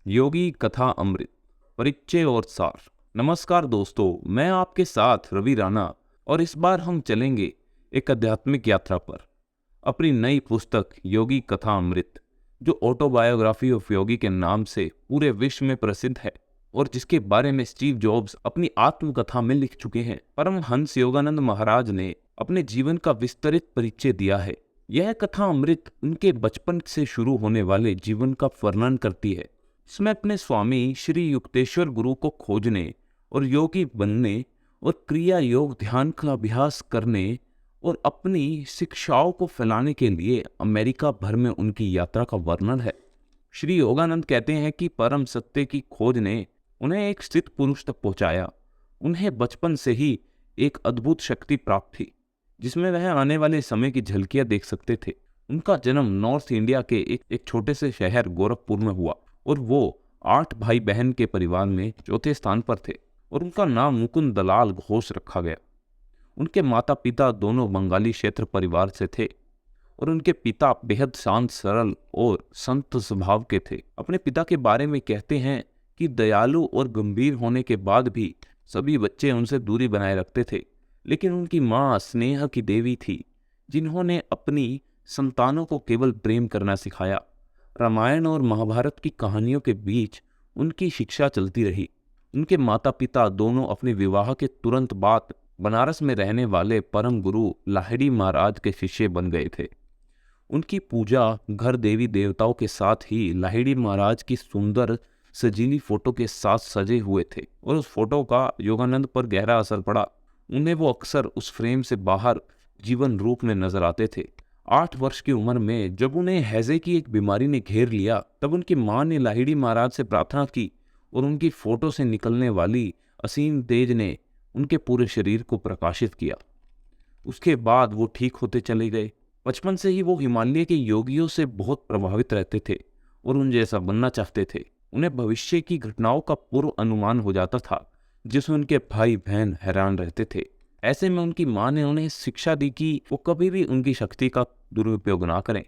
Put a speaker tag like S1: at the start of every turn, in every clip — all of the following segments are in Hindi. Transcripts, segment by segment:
S1: योगी कथा अमृत परिचय और सार। नमस्कार दोस्तों, मैं आपके साथ रवि राणा और इस बार हम चलेंगे एक आध्यात्मिक यात्रा पर। अपनी नई पुस्तक योगी कथा अमृत, जो ऑटोबायोग्राफी ऑफ योगी के नाम से पूरे विश्व में प्रसिद्ध है और जिसके बारे में स्टीव जॉब्स अपनी आत्मकथा में लिख चुके हैं, परमहंस योगानंद महाराज ने अपने जीवन का विस्तृत परिचय दिया है। यह कथा अमृत उनके बचपन से शुरू होने वाले जीवन का वर्णन करती है। इसमें अपने स्वामी श्री युक्तेश्वर गुरु को खोजने और योगी बनने और क्रिया योग ध्यान का अभ्यास करने और अपनी शिक्षाओं को फैलाने के लिए अमेरिका भर में उनकी यात्रा का वर्णन है। श्री योगानंद कहते हैं कि परम सत्य की खोज ने उन्हें एक स्थित पुरुष तक पहुंचाया। उन्हें बचपन से ही एक अद्भुत शक्ति प्राप्त थी जिसमें वह आने वाले समय की झलकियां देख सकते थे। उनका जन्म नॉर्थ इंडिया के एक छोटे से शहर गोरखपुर में हुआ और वो 8 भाई बहन के परिवार में चौथे स्थान पर थे और उनका नाम मुकुंद दलाल घोष रखा गया। उनके माता पिता दोनों बंगाली क्षेत्र परिवार से थे और उनके पिता बेहद शांत, सरल और संत स्वभाव के थे। अपने पिता के बारे में कहते हैं कि दयालु और गंभीर होने के बाद भी सभी बच्चे उनसे दूरी बनाए रखते थे, लेकिन उनकी माँ स्नेह की देवी थी जिन्होंने अपनी संतानों को केवल प्रेम करना सिखाया। रामायण और महाभारत की कहानियों के बीच उनकी शिक्षा चलती रही। उनके माता पिता दोनों अपने विवाह के तुरंत बाद बनारस में रहने वाले परम गुरु लाहिड़ी महाराज के शिष्य बन गए थे। उनकी पूजा घर देवी देवताओं के साथ ही लाहिड़ी महाराज की सुंदर सजीली फोटो के साथ सजे हुए थे और उस फोटो का योगानंद पर गहरा असर पड़ा। उन्हें वो अक्सर उस फ्रेम से बाहर जीवन रूप में नजर आते थे। 8 वर्ष की उम्र में जब उन्हें हैजे की एक बीमारी ने घेर लिया, तब उनकी मां ने लाहिड़ी महाराज से प्रार्थना की और उनकी फोटो से निकलने वाली असीम तेज ने उनके पूरे शरीर को प्रकाशित किया। उसके बाद वो ठीक होते चले गए। बचपन से ही वो हिमालय के योगियों से बहुत प्रभावित रहते थे और उन जैसा बनना चाहते थे। उन्हें भविष्य की घटनाओं का पूर्व अनुमान हो जाता था जिसमें उनके भाई बहन हैरान रहते थे। ऐसे में उनकी मां ने उन्हें शिक्षा दी कि वो कभी भी उनकी शक्ति का दुरुपयोग ना करें।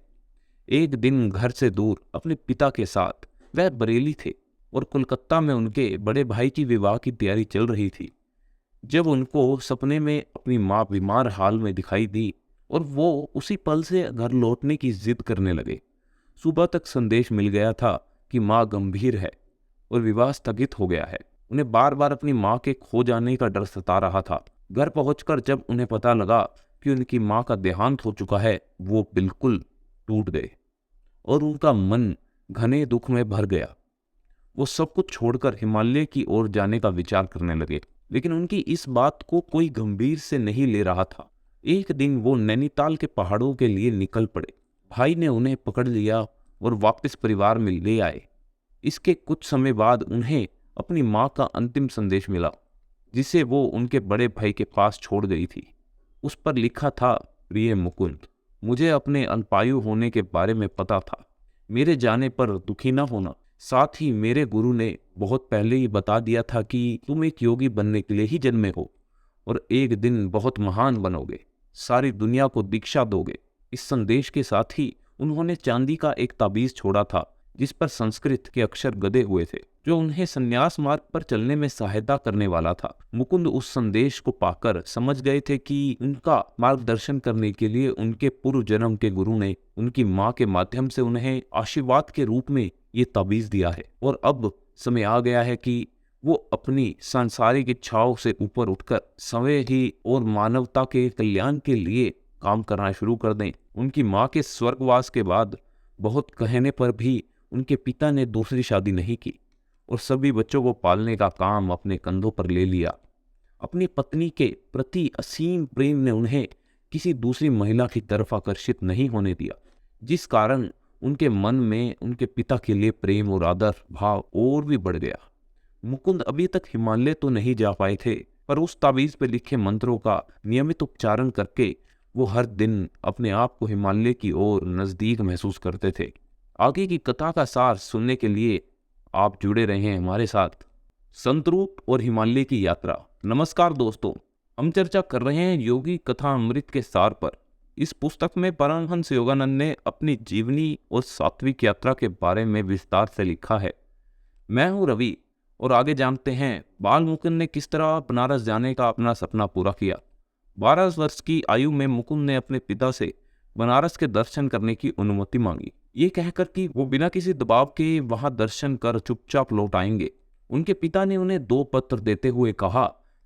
S1: एक दिन घर से दूर अपने पिता के साथ वह बरेली थे और कोलकाता में उनके बड़े भाई की विवाह की तैयारी चल रही थी जब उनको सपने में अपनी मां बीमार हाल में दिखाई दी और वो उसी पल से घर लौटने की जिद करने लगे। सुबह तक संदेश मिल गया था कि मां गंभीर है और विवाह स्थगित हो गया है। उन्हें बार बार अपनी मां के खो जाने का डर सता रहा था। घर पहुंचकर जब उन्हें पता लगा कि उनकी मां का देहांत हो चुका है, वो बिल्कुल टूट गए और उनका मन घने दुख में भर गया। वो सब कुछ छोड़कर हिमालय की ओर जाने का विचार करने लगे, लेकिन उनकी इस बात को कोई गंभीर से नहीं ले रहा था। एक दिन वो नैनीताल के पहाड़ों के लिए निकल पड़े। भाई ने उन्हें पकड़ लिया और वापस परिवार में ले आए। इसके कुछ समय बाद उन्हें अपनी मां का अंतिम संदेश मिला जिसे वो उनके बड़े भाई के पास छोड़ गई थी। उस पर लिखा था, प्रिय मुकुंद, मुझे अपने अल्पायु होने के बारे में पता था। मेरे जाने पर दुखी न होना। साथ ही मेरे गुरु ने बहुत पहले ही बता दिया था कि तुम एक योगी बनने के लिए ही जन्मे हो और एक दिन बहुत महान बनोगे, सारी दुनिया को दीक्षा दोगे। इस संदेश के साथ ही उन्होंने चांदी का एक ताबीज छोड़ा था जिस पर संस्कृत के अक्षर गदे हुए थे, जो उन्हें संन्यास मार्ग पर चलने में सहायता करने वाला था। मुकुंद उस संदेश को पाकर समझ गए थे कि उनका मार्गदर्शन करने के लिए उनके पूर्व जन्म के गुरु ने उनकी मां के माध्यम से उन्हें आशीर्वाद के रूप में ये ताबीज दिया है और अब समय आ गया है कि वो अपनी सांसारिक इच्छाओं से ऊपर उठकर स्वयं ही और मानवता के कल्याण के लिए काम करना शुरू कर दें। उनकी मां के स्वर्गवास के बाद बहुत कहने पर भी उनके पिता ने दूसरी शादी नहीं की और सभी बच्चों को पालने का काम अपने कंधों पर ले लिया। अपनी पत्नी के प्रति असीम प्रेम ने उन्हें किसी दूसरी महिला की तरफ आकर्षित नहीं होने दिया, जिस कारण उनके मन में उनके पिता के लिए प्रेम और आदर भाव और भी बढ़ गया। मुकुंद अभी तक हिमालय तो नहीं जा पाए थे, पर उस ताबीज पर लिखे मंत्रों का नियमित उच्चारण करके वो हर दिन अपने आप को हिमालय की ओर नजदीक महसूस करते थे। आगे की कथा का सार सुनने के लिए आप जुड़े रहे हमारे साथ। संतरूप और हिमालय की यात्रा। नमस्कार दोस्तों, हम चर्चा कर रहे हैं योगी कथा अमृत के सार पर। इस पुस्तक में परमहंस योगानंद ने अपनी जीवनी और सात्विक यात्रा के बारे में विस्तार से लिखा है। मैं हूँ रवि और आगे जानते हैं बाल मुकुंद ने किस तरह बनारस जाने का अपना सपना पूरा किया। 12 वर्ष की आयु में मुकुंद ने अपने पिता से बनारस के दर्शन करने की अनुमति मांगी, ये कहकर कि वो बिना किसी दबाव के वहां दर्शन कर चुपचाप लौट आएंगे। उनके पिता ने उन्हें 2 पत्र देते हुए कहा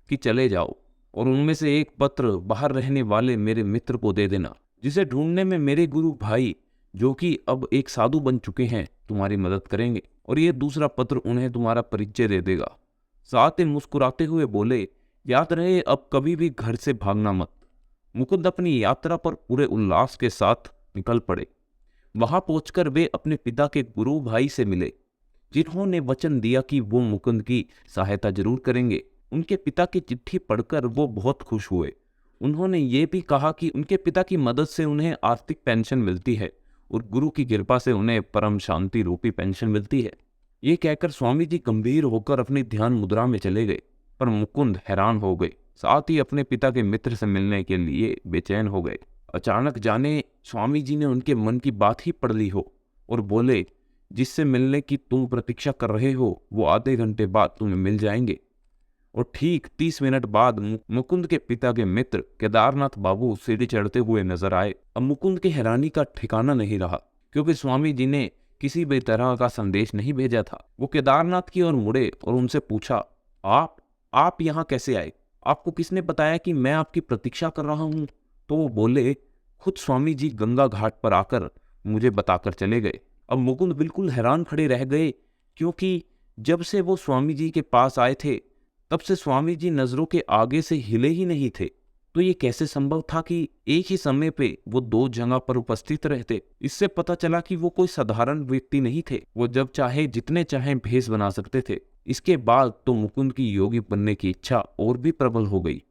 S1: कि चले जाओ और उनमें से एक पत्र बाहर रहने वाले मेरे मित्र को दे देना, जिसे ढूंढने में मेरे गुरु भाई, जो कि अब एक साधु बन चुके हैं, तुम्हारी मदद करेंगे, और ये दूसरा पत्र उन्हें तुम्हारा परिचय दे देगा। साथ ही मुस्कुराते हुए बोले, याद रहे अब कभी भी घर से भागना मत। मुकुंद अपनी यात्रा पर पूरे उल्लास के साथ निकल पड़े। वहां पहुंचकर वे अपने पिता के गुरु भाई से मिले, जिन्होंने वचन दिया कि वो मुकुंद की सहायता जरूर करेंगे। उनके पिता की चिट्ठी पढ़कर वो बहुत खुश हुए। उन्होंने ये भी कहा कि उनके पिता की मदद से उन्हें आर्थिक पेंशन मिलती है और गुरु की कृपा से उन्हें परम शांति रूपी पेंशन मिलती है। ये कहकर स्वामी जी गंभीर होकर अपनी ध्यान मुद्रा में चले गए, पर मुकुंद हैरान हो गए, साथ ही अपने पिता के मित्र से मिलने के लिए बेचैन हो गए। अचानक जाने स्वामी जी ने उनके मन की बात ही पढ़ ली हो और बोले, जिससे मिलने की तुम प्रतीक्षा कर रहे हो वो आधे घंटे बाद तुम्हें मिल जाएंगे। और ठीक 30 मिनट बाद मुकुंद के पिता के मित्र केदारनाथ बाबू सीढ़ी चढ़ते हुए नजर आए। अब मुकुंद की हैरानी का ठिकाना नहीं रहा, क्योंकि स्वामी जी ने किसी भी तरह का संदेश नहीं भेजा था। वो केदारनाथ की ओर मुड़े और उनसे पूछा, आप यहाँ कैसे आए? आपको किसने बताया कि मैं आपकी प्रतीक्षा कर रहा हूँ? तो वो बोले, खुद स्वामी जी गंगा घाट पर आकर मुझे बताकर चले गए। अब मुकुंद बिल्कुल हैरान खड़े रह गए, क्योंकि जब से वो स्वामी जी के पास आए थे तब से स्वामी जी नजरों के आगे से हिले ही नहीं थे। तो ये कैसे संभव था कि एक ही समय पे वो 2 जगह पर उपस्थित रहते? इससे पता चला कि वो कोई साधारण व्यक्ति नहीं थे। वो जब चाहे जितने चाहे भेष बना सकते थे। इसके बाद तो मुकुंद की योगी बनने की इच्छा और भी प्रबल हो गई।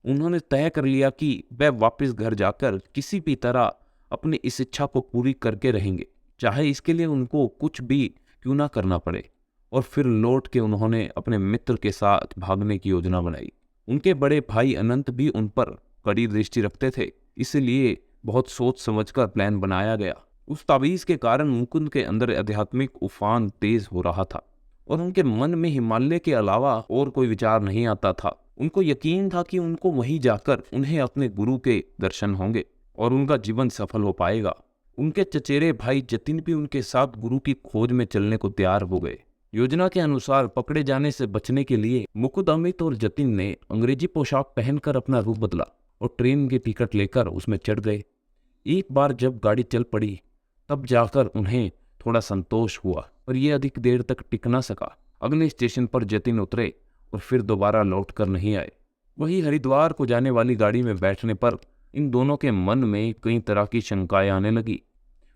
S1: उन्होंने तय कर लिया कि वह वापस घर जाकर किसी भी तरह अपनी इस इच्छा को पूरी करके रहेंगे, चाहे इसके लिए उनको कुछ भी क्यों ना करना पड़े। और फिर लौट के उन्होंने अपने मित्र के साथ भागने की योजना बनाई। उनके बड़े भाई अनंत भी उन पर कड़ी दृष्टि रखते थे, इसलिए बहुत सोच समझकर प्लान बनाया गया। उस तावीज के कारण मुकुंद के अंदर आध्यात्मिक उफान तेज हो रहा था और उनके मन में हिमालय के अलावा और कोई विचार नहीं आता था। उनको यकीन था कि उनको वहीं जाकर उन्हें अपने गुरु के दर्शन होंगे और उनका जीवन सफल हो पाएगा। उनके चचेरे भाई जतिन भी उनके साथ गुरु की खोज में चलने को तैयार हो गए। योजना के अनुसार पकड़े जाने से बचने के लिए मुकुंद, अमित और जतिन ने अंग्रेजी पोशाक पहनकर अपना रूप बदला और ट्रेन की टिकट लेकर उसमें चढ़ गए। एक बार जब गाड़ी चल पड़ी तब जाकर उन्हें थोड़ा संतोष हुआ, और ये अधिक देर तक टिक न सका। अगले स्टेशन पर जतिन उतरे और फिर दोबारा लौट कर नहीं आए। वही हरिद्वार को जाने वाली गाड़ी में बैठने पर इन दोनों के मन में कई तरह की शंकाएं आने लगी।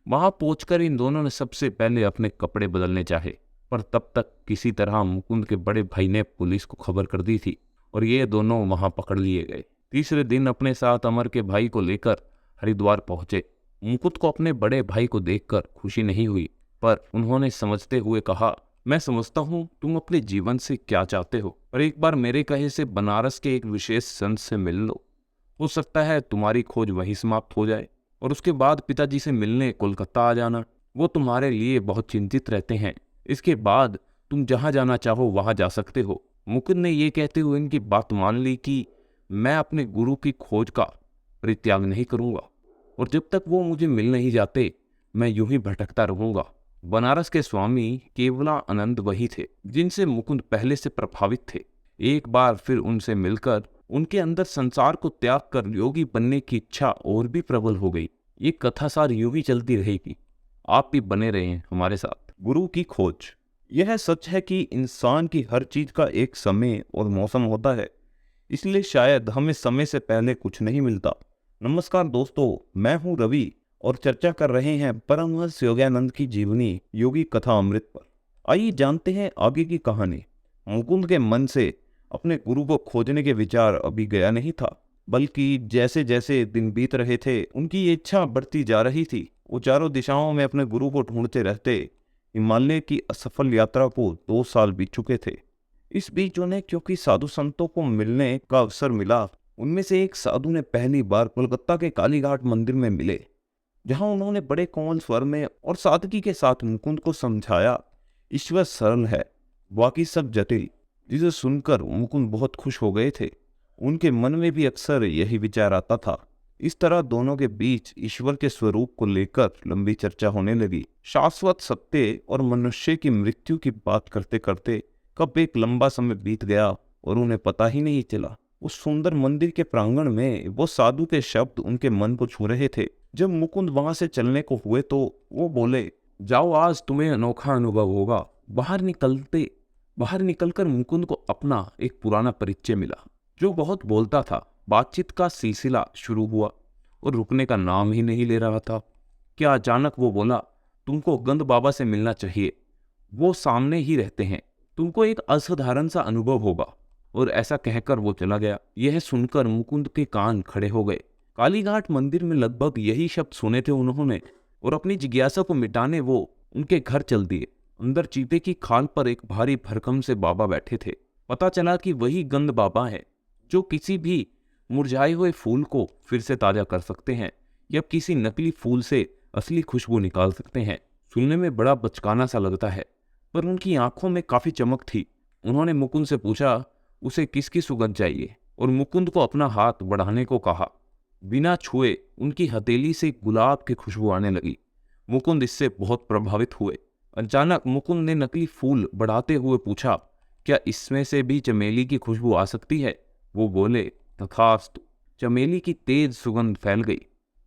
S1: वहां पहुंचकर इन दोनों ने सबसे पहले अपने कपड़े बदलने चाहे, पर तब तक किसी तरह मुकुंद के बड़े भाई ने पुलिस को खबर कर दी थी और ये दोनों वहां पकड़ लिए गए। तीसरे दिन अपने साथ अमर के भाई को लेकर हरिद्वार पहुंचे। मुकुंद को अपने बड़े भाई को देखकर खुशी नहीं हुई, पर उन्होंने समझते हुए कहा, मैं समझता हूँ तुम अपने जीवन से क्या चाहते हो, पर एक बार मेरे कहे से बनारस के एक विशेष संत से मिल लो। हो सकता है तुम्हारी खोज वहीं समाप्त हो जाए और उसके बाद पिताजी से मिलने कोलकाता आ जाना। वो तुम्हारे लिए बहुत चिंतित रहते हैं। इसके बाद तुम जहां जाना चाहो वहां जा सकते हो। मुकुंद ने ये कहते हुए इनकी बात मान ली कि मैं अपने गुरु की खोज का परित्याग नहीं करूंगा और जब तक वो मुझे मिल नहीं जाते मैं यूं ही भटकता रहूंगा। बनारस के स्वामी केवलानंद वही थे जिनसे मुकुंद पहले से प्रभावित थे। एक बार फिर उनसे मिलकर उनके अंदर संसार को त्याग कर योगी बनने की इच्छा और भी प्रबल हो गई। ये कथा सार यूं ही चलती रहेगी। आप भी बने रहें हमारे साथ। गुरु की खोज। यह सच है कि इंसान की हर चीज का एक समय और मौसम होता है, इसलिए शायद हमें समय से पहले कुछ नहीं मिलता। नमस्कार दोस्तों, मैं हूं रवि और चर्चा कर रहे हैं परमहंस योगानंद की जीवनी योगी कथा अमृत पर। आइए जानते हैं आगे की कहानी। मुकुंद के मन से अपने गुरु को खोजने के विचार अभी गया नहीं था, बल्कि जैसे जैसे दिन बीत रहे थे उनकी ये इच्छा बढ़ती जा रही थी। वो चारों दिशाओं में अपने गुरु को ढूंढते रहते। हिमालय की असफल यात्रा को 2 साल बीत चुके थे। इस बीच उन्हें क्योंकि साधु संतों को मिलने का अवसर मिला। उनमें से एक साधु ने पहली बार कोलकाता के कालीघाट मंदिर में मिले, जहां उन्होंने बड़े कोमल स्वर में और सादगी के साथ मुकुंद को समझाया, ईश्वर सरल है बाकी सब जटिल। जिसे सुनकर मुकुंद बहुत खुश हो गए थे। उनके मन में भी अक्सर यही विचार आता था। इस तरह दोनों के बीच ईश्वर के स्वरूप को लेकर लंबी चर्चा होने लगी। शाश्वत सत्य और मनुष्य की मृत्यु की बात करते करते कब एक लंबा समय बीत गया और उन्हें पता ही नहीं चला। उस सुंदर मंदिर के प्रांगण में वो साधु के शब्द उनके मन को छू रहे थे। जब मुकुंद वहां से चलने को हुए तो वो बोले, जाओ, आज तुम्हें अनोखा अनुभव होगा। बाहर निकलकर मुकुंद को अपना एक पुराना परिचय मिला जो बहुत बोलता था। बातचीत का सिलसिला शुरू हुआ और रुकने का नाम ही नहीं ले रहा था। क्या अचानक वो बोला, तुमको गंद बाबा से मिलना चाहिए, वो सामने ही रहते हैं, तुमको एक असाधारण सा अनुभव होगा। और ऐसा कहकर वो चला गया। यह सुनकर मुकुंद के कान खड़े हो गए। कालीघाट मंदिर में लगभग यही शब्द सुने थे उन्होंने, और अपनी जिज्ञासा को मिटाने वो उनके घर चल दिए। अंदर चीते की खाल पर एक भारी भरकम से बाबा बैठे थे। पता चला कि वही गंद बाबा है जो किसी भी मुरझाए हुए फूल को फिर से ताजा कर सकते हैं या किसी नकली फूल से असली खुशबू निकाल सकते हैं। सुनने में बड़ा बचकाना सा लगता है, पर उनकी आंखों में काफी चमक थी। उन्होंने मुकुंद से पूछा उसे किसकी सुगंध चाहिए, और मुकुंद को अपना हाथ बढ़ाने को कहा। बिना छुए उनकी हथेली से गुलाब की खुशबू आने लगी। मुकुंद इससे बहुत प्रभावित हुए। अचानक मुकुंद ने नकली फूल बढ़ाते हुए पूछा, क्या इसमें से भी चमेली की खुशबू आ सकती है? वो बोले, तथास्तु। चमेली की तेज सुगंध फैल गई।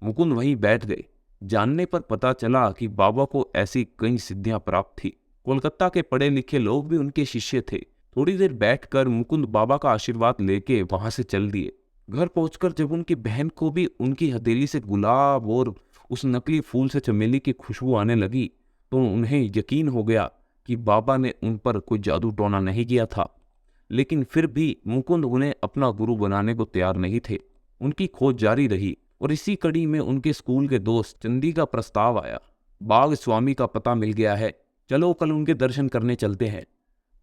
S1: मुकुंद वहीं बैठ गए। जानने पर पता चला कि बाबा को ऐसी कई सिद्धियां प्राप्त थी। कोलकाता के पढ़े लिखे लोग भी उनके शिष्य थे। थोड़ी देर बैठकर मुकुंद बाबा का आशीर्वाद लेके वहां से चल दिए। घर पहुंचकर जब उनकी बहन को भी उनकी हथेली से गुलाब और उस नकली फूल से चमेली की खुशबू आने लगी तो उन्हें यकीन हो गया कि बाबा ने उन पर कोई जादू टोना नहीं किया था। लेकिन फिर भी मुकुंद उन्हें अपना गुरु बनाने को तैयार नहीं थे। उनकी खोज जारी रही और इसी कड़ी में उनके स्कूल के दोस्त चंदी का प्रस्ताव आया। बाघ स्वामी का पता मिल गया है, चलो कल उनके दर्शन करने चलते हैं।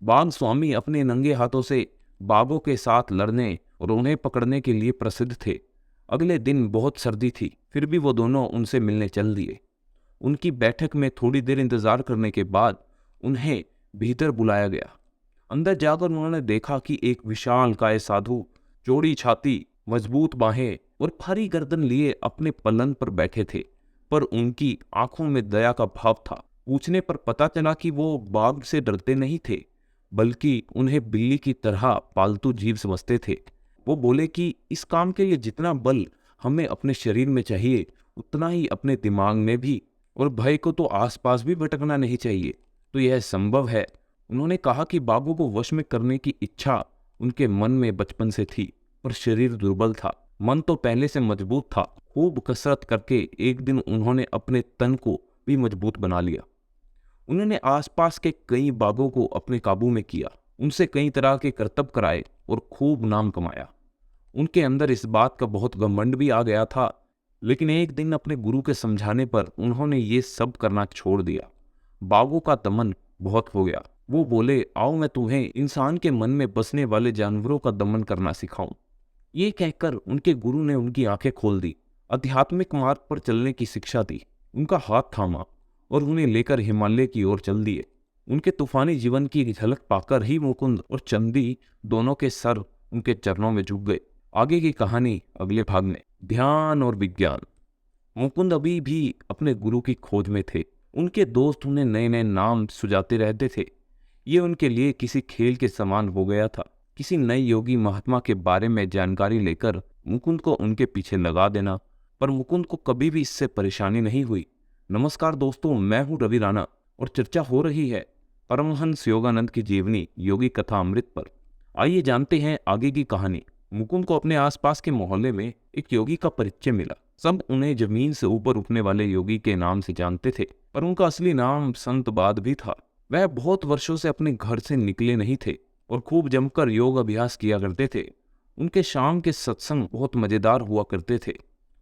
S1: बाघ स्वामी अपने नंगे हाथों से बाघों के साथ लड़ने और उन्हें पकड़ने के लिए प्रसिद्ध थे। अगले दिन बहुत सर्दी थी, फिर भी वो दोनों उनसे मिलने चल दिए। उनकी बैठक में थोड़ी देर इंतजार करने के बाद उन्हें भीतर बुलाया गया। अंदर जाकर उन्होंने देखा कि एक विशाल काय साधु, चौड़ी छाती, मजबूत बाहें और भारी गर्दन लिए अपने पलंग पर बैठे थे, पर उनकी आंखों में दया का भाव था। पूछने पर पता चला कि वो बाघ से डरते नहीं थे, बल्कि उन्हें बिल्ली की तरह पालतू जीव समझते थे। वो बोले कि इस काम के लिए जितना बल हमें अपने शरीर में चाहिए, उतना ही अपने दिमाग में भी, और भय को तो आसपास भी भटकना नहीं चाहिए। तो यह संभव है। उन्होंने कहा कि बाघों को वश में करने की इच्छा उनके मन में बचपन से थी, पर शरीर दुर्बल था। मन तो पहले से मजबूत था। खूब कसरत करके एक दिन उन्होंने अपने तन को भी मजबूत बना लिया। उन्होंने आसपास के कई बाघों को अपने काबू में किया, उनसे कई तरह के करतब कराए और खूब नाम कमाया। उनके अंदर इस बात का बहुत घमंड भी आ गया था, लेकिन एक दिन अपने गुरु के समझाने पर उन्होंने ये सब करना छोड़ दिया। बाघों का दमन बहुत हो गया। वो बोले, आओ मैं तुम्हें इंसान के मन में बसने वाले जानवरों का दमन करना सिखाऊं। ये कहकर उनके गुरु ने उनकी आंखें खोल दी, आध्यात्मिक मार्ग पर चलने की शिक्षा दी, उनका हाथ थामा और उन्हें लेकर हिमालय की ओर चल दिए। उनके तूफानी जीवन की झलक पाकर ही मुकुंद और चंदी दोनों के सर उनके चरणों में झुक गए। आगे की कहानी अगले भाग में। ध्यान और विज्ञान। मुकुंद अभी भी अपने गुरु की खोज में थे। उनके दोस्त उन्हें नए नए नाम सुझाते रहते थे। ये उनके लिए किसी खेल के समान हो गया था। किसी नए योगी महात्मा के बारे में जानकारी लेकर मुकुंद को उनके पीछे लगा देना, पर मुकुंद को कभी भी इससे परेशानी नहीं हुई। नमस्कार दोस्तों, मैं हूँ रवि राणा और चर्चा हो रही है परमहंस योगानंद की जीवनी योगी कथा अमृत पर। आइए जानते हैं आगे की कहानी। मुकुंद को अपने आसपास के मोहल्ले में एक योगी का परिचय मिला। सब उन्हें जमीन से ऊपर उठने वाले योगी के नाम से जानते थे, पर उनका असली नाम संत बाद भी था। वह बहुत वर्षों से अपने घर से निकले नहीं थे और खूब जमकर योग अभ्यास किया करते थे। उनके शाम के सत्संग बहुत मजेदार हुआ करते थे।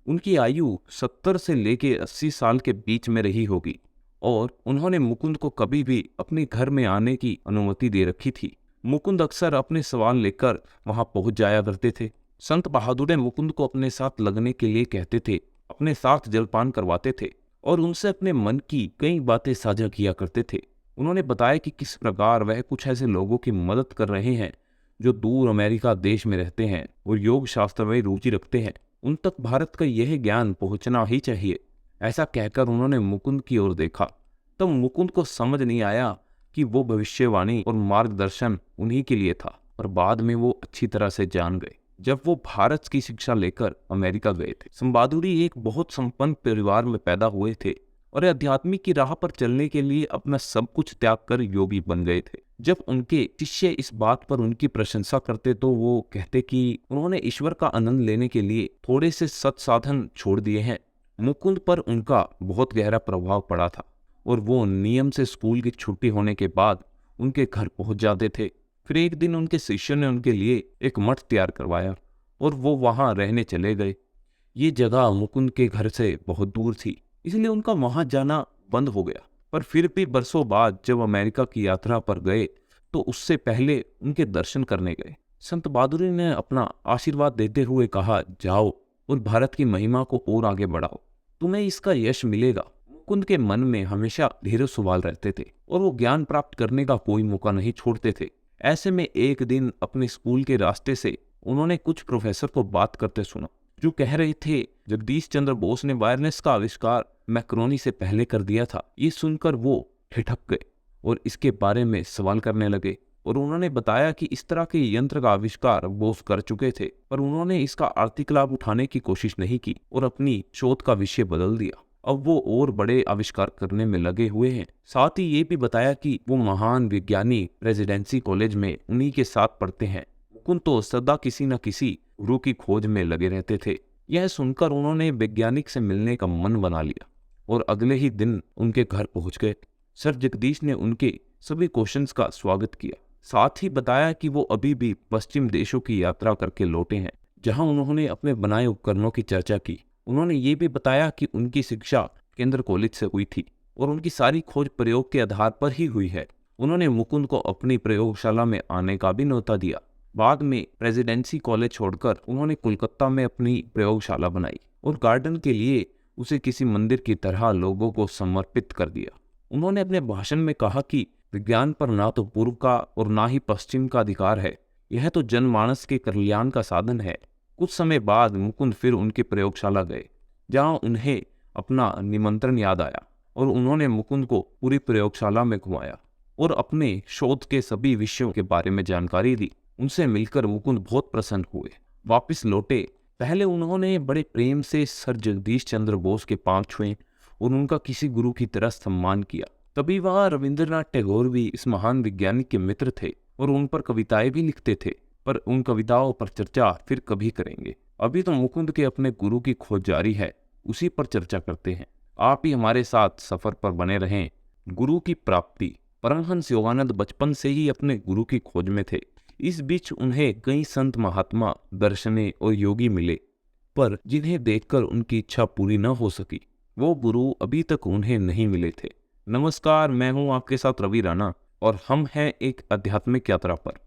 S1: उनकी आयु 70 से लेके 80 साल के बीच में रही होगी और उन्होंने मुकुंद को कभी भी अपने घर में आने की अनुमति दे रखी थी। मुकुंद अक्सर अपने सवाल लेकर वहां पहुंच जाया करते थे। संत बहादुर मुकुंद को अपने साथ लगने के लिए कहते थे, अपने साथ जलपान करवाते थे और उनसे अपने मन की कई बातें साझा किया करते थे। उन्होंने बताया कि किस प्रकार वह कुछ ऐसे लोगों की मदद कर रहे हैं जो दूर अमेरिका देश में रहते हैं और योग शास्त्र में रुचि रखते हैं। उन तक भारत का यह ज्ञान पहुंचना ही चाहिए। ऐसा कहकर उन्होंने मुकुंद की ओर देखा। तब मुकुंद को समझ नहीं आया कि वो भविष्यवाणी और मार्गदर्शन उन्हीं के लिए था, पर बाद में वो अच्छी तरह से जान गए जब वो भारत की शिक्षा लेकर अमेरिका गए थे। संबादुरी एक बहुत संपन्न परिवार में पैदा हुए थे और आध्यात्मिक की राह पर चलने के लिए अपना सब कुछ त्याग कर योगी बन गए थे। जब उनके शिष्य इस बात पर उनकी प्रशंसा करते तो वो कहते कि उन्होंने ईश्वर का आनंद लेने के लिए थोड़े से सत्साधन छोड़ दिए हैं। मुकुंद पर उनका बहुत गहरा प्रभाव पड़ा था और वो नियम से स्कूल की छुट्टी होने के बाद उनके घर पहुंच जाते थे। फिर एक दिन उनके शिष्य ने उनके लिए एक मठ तैयार करवाया और वो वहां रहने चले गए। ये जगह मुकुंद के घर से बहुत दूर थी, इसलिए उनका वहां जाना बंद हो गया। पर फिर भी बरसों बाद जब अमेरिका की यात्रा पर गए तो उससे पहले उनके दर्शन करने गए। संत बहादुर ने अपना आशीर्वाद देते हुए कहा, जाओ और भारत की महिमा को और आगे बढ़ाओ, तुम्हें इसका यश मिलेगा। मुकुंद के मन में हमेशा ढेरों सवाल रहते थे और वो ज्ञान प्राप्त करने का कोई मौका नहीं छोड़ते थे। ऐसे में एक दिन अपने स्कूल के रास्ते से उन्होंने कुछ प्रोफेसर को बात करते सुना जो कह रहे थे जगदीश चंद्र बोस ने वायरलेस का आविष्कार मैक्रोनी से पहले कर दिया था। ये सुनकर वो ठिठक गए और इसके बारे में सवाल करने लगे और उन्होंने बताया कि इस तरह के यंत्र का आविष्कार बोस कर चुके थे, पर उन्होंने इसका आर्थिक लाभ उठाने की कोशिश नहीं की और अपनी शोध का विषय बदल दिया। अब वो और बड़े आविष्कार करने में लगे हुए हैं। साथ ही ये भी बताया कि वो महान विज्ञानी प्रेसिडेंसी कॉलेज में उन्हीं के साथ पढ़ते हैं। मुकुंद तो सदा किसी न किसी गुरु की खोज में लगे रहते थे। यह सुनकर उन्होंने वैज्ञानिक से मिलने का मन बना लिया और अगले ही दिन उनके घर पहुंच गए। सर जगदीश ने उनके सभी क्वेश्चंस का स्वागत किया, साथ ही बताया कि वो अभी भी पश्चिम देशों की यात्रा करके लौटे हैं जहां उन्होंने अपने बनाए उपकरणों की चर्चा की। उन्होंने ये भी बताया कि उनकी शिक्षा केंद्र कॉलेज से हुई थी और उनकी सारी खोज प्रयोग के आधार पर ही हुई है। उन्होंने मुकुंद को अपनी प्रयोगशाला में आने का भी न्योता दिया। बाद में प्रेसिडेंसी कॉलेज छोड़कर उन्होंने कोलकाता में अपनी प्रयोगशाला बनाई और गार्डन के लिए उसे किसी मंदिर की तरह लोगों को समर्पित कर दिया। उन्होंने अपने भाषण में कहा कि विज्ञान पर ना तो पूर्व का और ना ही पश्चिम का अधिकार है, यह तो जनमानस के कल्याण का साधन है। कुछ समय बाद मुकुंद फिर उनकी प्रयोगशाला गए जहां उन्हें अपना निमंत्रण याद आया और उन्होंने मुकुंद को पूरी प्रयोगशाला में घुमाया और अपने शोध के सभी विषयों के बारे में जानकारी दी। उनसे मिलकर मुकुंद बहुत प्रसन्न हुए। वापस लौटे पहले उन्होंने बड़े प्रेम से सर जगदीश चंद्र बोस के पांव छुए और उनका किसी गुरु की तरह सम्मान किया। तभी वहां रविंद्रनाथ टैगोर भी इस महान वैज्ञानिक के मित्र थे और उन पर कविताएं भी लिखते थे, पर उन कविताओं पर चर्चा फिर कभी करेंगे। अभी तो मुकुंद के अपने गुरु की खोज जारी है, उसी पर चर्चा करते हैं। आप ही हमारे साथ सफर पर बने रहें। गुरु की प्राप्ति। परमहंस योगानंद बचपन से ही अपने गुरु की खोज में थे। इस बीच उन्हें कई संत महात्मा दर्शने और योगी मिले, पर जिन्हें देखकर उनकी इच्छा पूरी न हो सकी। वो गुरु अभी तक उन्हें नहीं मिले थे। नमस्कार, मैं हूं आपके साथ रवि राणा और हम हैं एक आध्यात्मिक यात्रा पर।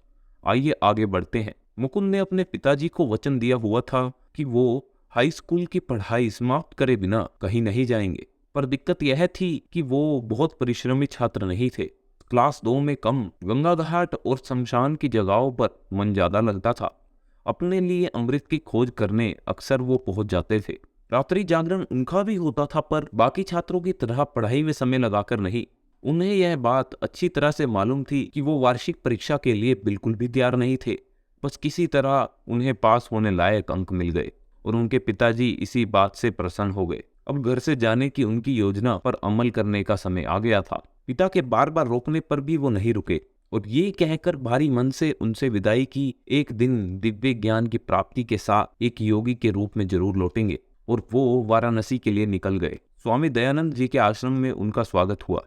S1: आइए आगे बढ़ते हैं। मुकुंद ने अपने पिताजी को वचन दिया हुआ था कि वो हाई स्कूल की पढ़ाई समाप्त करे बिना कहीं नहीं जाएंगे, पर दिक्कत यह थी कि वो बहुत परिश्रमी छात्र नहीं थे। क्लास 2 में कम, गंगा घाट और शमशान की जगहों पर मन ज्यादा लगता था। अपने लिए अमृत की खोज करने अक्सर वो पहुंच जाते थे। रात्रि जागरण उनका भी होता था, पर बाकी छात्रों की तरह पढ़ाई में समय लगाकर नहीं। उन्हें यह बात अच्छी तरह से मालूम थी कि वो वार्षिक परीक्षा के लिए बिल्कुल भी तैयार नहीं थे। बस किसी तरह उन्हें पास होने लायक अंक मिल गए और उनके पिताजी इसी बात से प्रसन्न हो गए। अब घर से जाने की उनकी योजना पर अमल करने का समय आ गया था। पिता के बार बार रोकने पर भी वो नहीं रुके और ये कहकर भारी मन से उनसे विदाई की, एक दिन दिव्य ज्ञान की प्राप्ति के साथ एक योगी के रूप में जरूर लौटेंगे। और वो वाराणसी के लिए निकल गए। स्वामी दयानंद जी के आश्रम में उनका स्वागत हुआ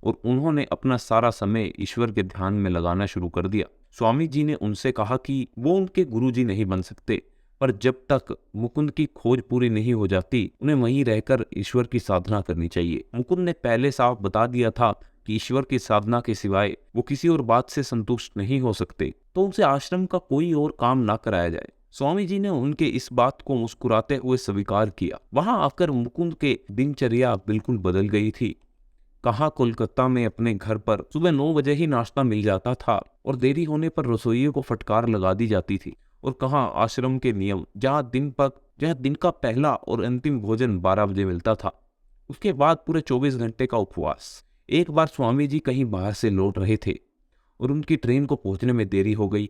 S1: और उन्होंने अपना सारा समय ईश्वर के ध्यान में लगाना शुरू कर दिया। स्वामी जी ने उनसे कहा कि वो उनके गुरुजी नहीं बन सकते, पर जब तक मुकुंद की खोज पूरी नहीं हो जाती उन्हें वहीं रहकर ईश्वर की साधना करनी चाहिए। मुकुंद ने पहले साफ बता दिया था कि ईश्वर की साधना के सिवाय वो किसी और बात से संतुष्ट नहीं हो सकते, तो उनसे आश्रम का कोई और काम ना कराया जाए। स्वामी जी ने उनके इस बात को मुस्कुराते हुए स्वीकार किया। वहां आकर मुकुंद के दिनचर्या बिल्कुल बदल गई थी। कहाँ कोलकाता में अपने घर पर सुबह 9 बजे ही नाश्ता मिल जाता था और देरी होने पर रसोइयों को फटकार लगा दी जाती थी, और कहाँ आश्रम के नियम जहाँ दिन का पहला और अंतिम भोजन 12 बजे मिलता था। उसके बाद पूरे 24 घंटे का उपवास। एक बार स्वामी जी कहीं बाहर से लौट रहे थे और उनकी ट्रेन को पहुंचने में देरी हो गई।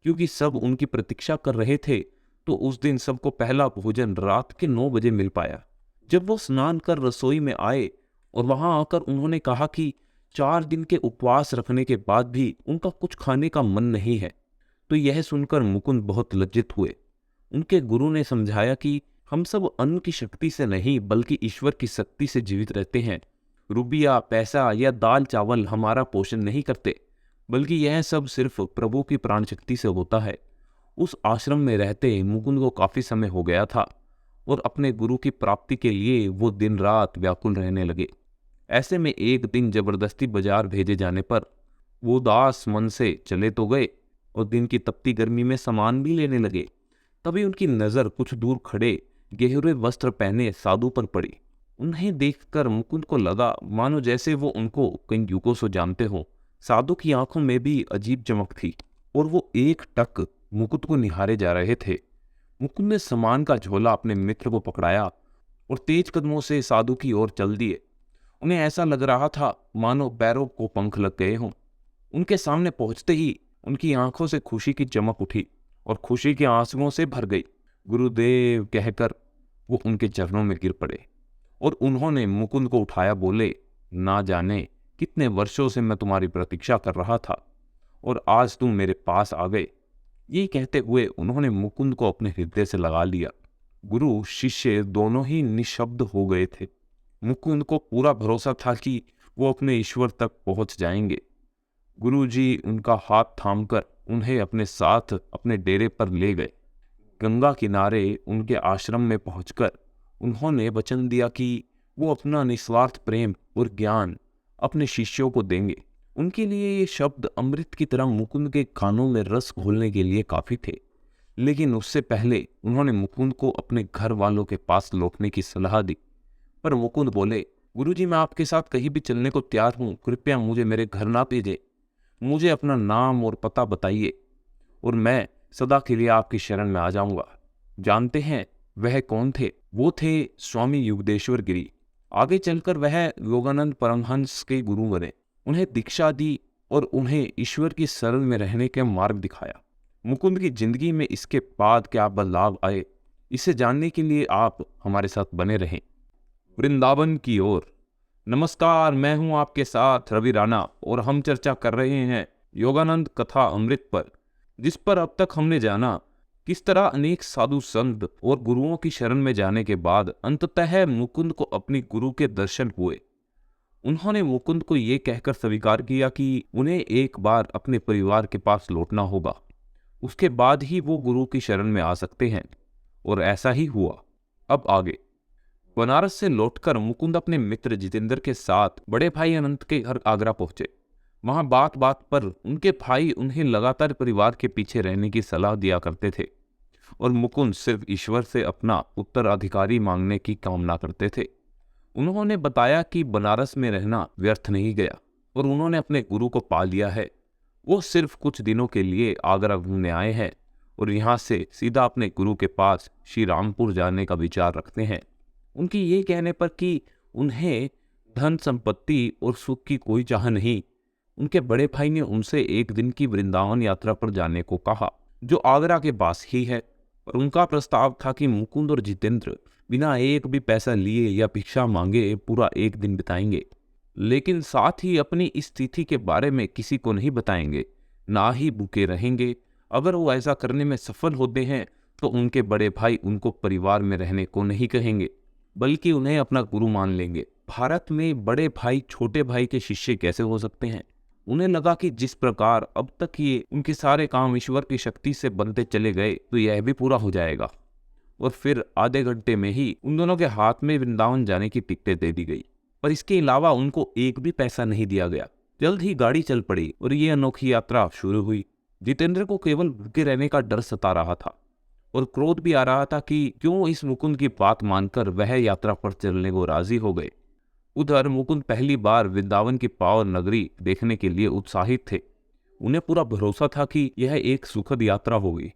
S1: क्योंकि सब उनकी प्रतीक्षा कर रहे थे, तो उस दिन सबको पहला भोजन रात के 9 बजे मिल पाया। जब वो स्नान कर रसोई में आए और वहां आकर उन्होंने कहा कि 4 दिन के उपवास रखने के बाद भी उनका कुछ खाने का मन नहीं है, तो यह सुनकर मुकुंद बहुत लज्जित हुए। उनके गुरु ने समझाया कि हम सब अन्न की शक्ति से नहीं बल्कि ईश्वर की शक्ति से जीवित रहते हैं। रुपया, पैसा या दाल चावल हमारा पोषण नहीं करते, बल्कि यह सब सिर्फ प्रभु की प्राण शक्ति से होता है। उस आश्रम में रहते मुकुंद को काफी समय हो गया था और अपने गुरु की प्राप्ति के लिए वो दिन रात व्याकुल रहने लगे। ऐसे में एक दिन जबरदस्ती बाजार भेजे जाने पर वो उदास मन से चले तो गए और दिन की तपती गर्मी में सामान भी लेने लगे। तभी उनकी नजर कुछ दूर खड़े गहरे वस्त्र पहने साधु पर पड़ी। उन्हें देखकर मुकुंद को लगा मानो जैसे वो उनको कई युगों से जानते हो। साधु की आंखों में भी अजीब चमक थी और वो एक टक मुकुंद को निहारे जा रहे थे। मुकुंद ने सामान का झोला अपने मित्र को पकड़ाया और तेज कदमों से साधु की ओर चल दिए। उन्हें ऐसा लग रहा था मानो पैरों को पंख लग गए हों। उनके सामने पहुंचते ही उनकी आंखों से खुशी की चमक उठी और खुशी के आंसुओं से भर गई। गुरुदेव कहकर वो उनके चरणों में गिर पड़े और उन्होंने मुकुंद को उठाया, बोले, ना जाने कितने वर्षों से मैं तुम्हारी प्रतीक्षा कर रहा था और आज तुम मेरे पास आ गए। ये कहते हुए उन्होंने मुकुंद को अपने हृदय से लगा लिया। गुरु शिष्य दोनों ही निशब्द हो गए थे। मुकुंद को पूरा भरोसा था कि वो अपने ईश्वर तक पहुंच जाएंगे। गुरुजी उनका हाथ थामकर उन्हें अपने साथ अपने डेरे पर ले गए। गंगा किनारे उनके आश्रम में पहुंचकर उन्होंने वचन दिया कि वो अपना निस्वार्थ प्रेम और ज्ञान अपने शिष्यों को देंगे। उनके लिए ये शब्द अमृत की तरह मुकुंद के कानों में रस घोलने के लिए काफी थे। लेकिन उससे पहले उन्होंने मुकुंद को अपने घर वालों के पास लौटने की सलाह दी। पर मुकुंद बोले, गुरुजी मैं आपके साथ कहीं भी चलने को तैयार हूँ, कृपया मुझे मेरे घर ना भेजे। मुझे अपना नाम और पता बताइए और मैं सदा के लिए आपकी शरण में आ जाऊंगा। जानते हैं वह कौन थे? वो थे स्वामी युगदेश्वर गिरी। आगे चलकर वह योगानंद परमहंस के गुरु बने। उन्हें दीक्षा दी और उन्हें ईश्वर की शरण में रहने का मार्ग दिखाया। मुकुंद की जिंदगी में इसके बाद क्या बदलाव आए, इसे जानने के लिए आप हमारे साथ बने रहें। वृंदावन की ओर। नमस्कार, मैं हूं आपके साथ रवि राणा और हम चर्चा कर रहे हैं योगानंद कथा अमृत पर, जिस पर अब तक हमने जाना किस तरह अनेक साधु संत और गुरुओं की शरण में जाने के बाद अंततः मुकुंद को अपनी गुरु के दर्शन हुए। उन्होंने मुकुंद को ये कहकर स्वीकार किया कि उन्हें एक बार अपने परिवार के पास लौटना होगा, उसके बाद ही वो गुरु की शरण में आ सकते हैं। और ऐसा ही हुआ। अब आगे। बनारस से लौटकर मुकुंद अपने मित्र जितेंद्र के साथ बड़े भाई अनंत के घर आगरा पहुंचे। वहां बात बात पर उनके भाई उन्हें लगातार परिवार के पीछे रहने की सलाह दिया करते थे और मुकुंद सिर्फ ईश्वर से अपना उत्तराधिकारी मांगने की कामना करते थे। उन्होंने बताया कि बनारस में रहना व्यर्थ नहीं गया और उन्होंने अपने गुरु को पा लिया है। वो सिर्फ कुछ दिनों के लिए आगरा घूमने आए हैं और यहाँ से सीधा अपने गुरु के पास श्री रामपुर जाने का विचार रखते हैं। उनकी ये कहने पर कि उन्हें धन संपत्ति और सुख की कोई चाह नहीं, उनके बड़े भाई ने उनसे एक दिन की वृंदावन यात्रा पर जाने को कहा, जो आगरा के पास ही है। और उनका प्रस्ताव था कि मुकुंद और जितेंद्र बिना एक भी पैसा लिए या भिक्षा मांगे पूरा एक दिन बिताएंगे, लेकिन साथ ही अपनी इस स्थिति के बारे में किसी को नहीं बताएंगे, ना ही भूखे रहेंगे। अगर वो ऐसा करने में सफल होते हैं तो उनके बड़े भाई उनको परिवार में रहने को नहीं कहेंगे, बल्कि उन्हें अपना गुरु मान लेंगे। भारत में बड़े भाई छोटे भाई के शिष्य कैसे हो सकते हैं? उन्हें लगा कि जिस प्रकार अब तक ये उनके सारे काम ईश्वर की शक्ति से बनते चले गए, तो यह भी पूरा हो जाएगा। और फिर आधे घंटे में ही उन दोनों के हाथ में वृंदावन जाने की टिकटें दे दी गई, पर इसके अलावा उनको एक भी पैसा नहीं दिया गया। जल्द ही गाड़ी चल पड़ी और ये अनोखी यात्रा शुरू हुई। जितेंद्र को केवल भूखे रहने का डर सता रहा था और क्रोध भी आ रहा था कि क्यों इस मुकुंद की बात मानकर वह यात्रा पर चलने को राजी हो गए। उधर मुकुंद पहली बार वृंदावन की पावन नगरी देखने के लिए उत्साहित थे। उन्हें पूरा भरोसा था कि यह एक सुखद यात्रा होगी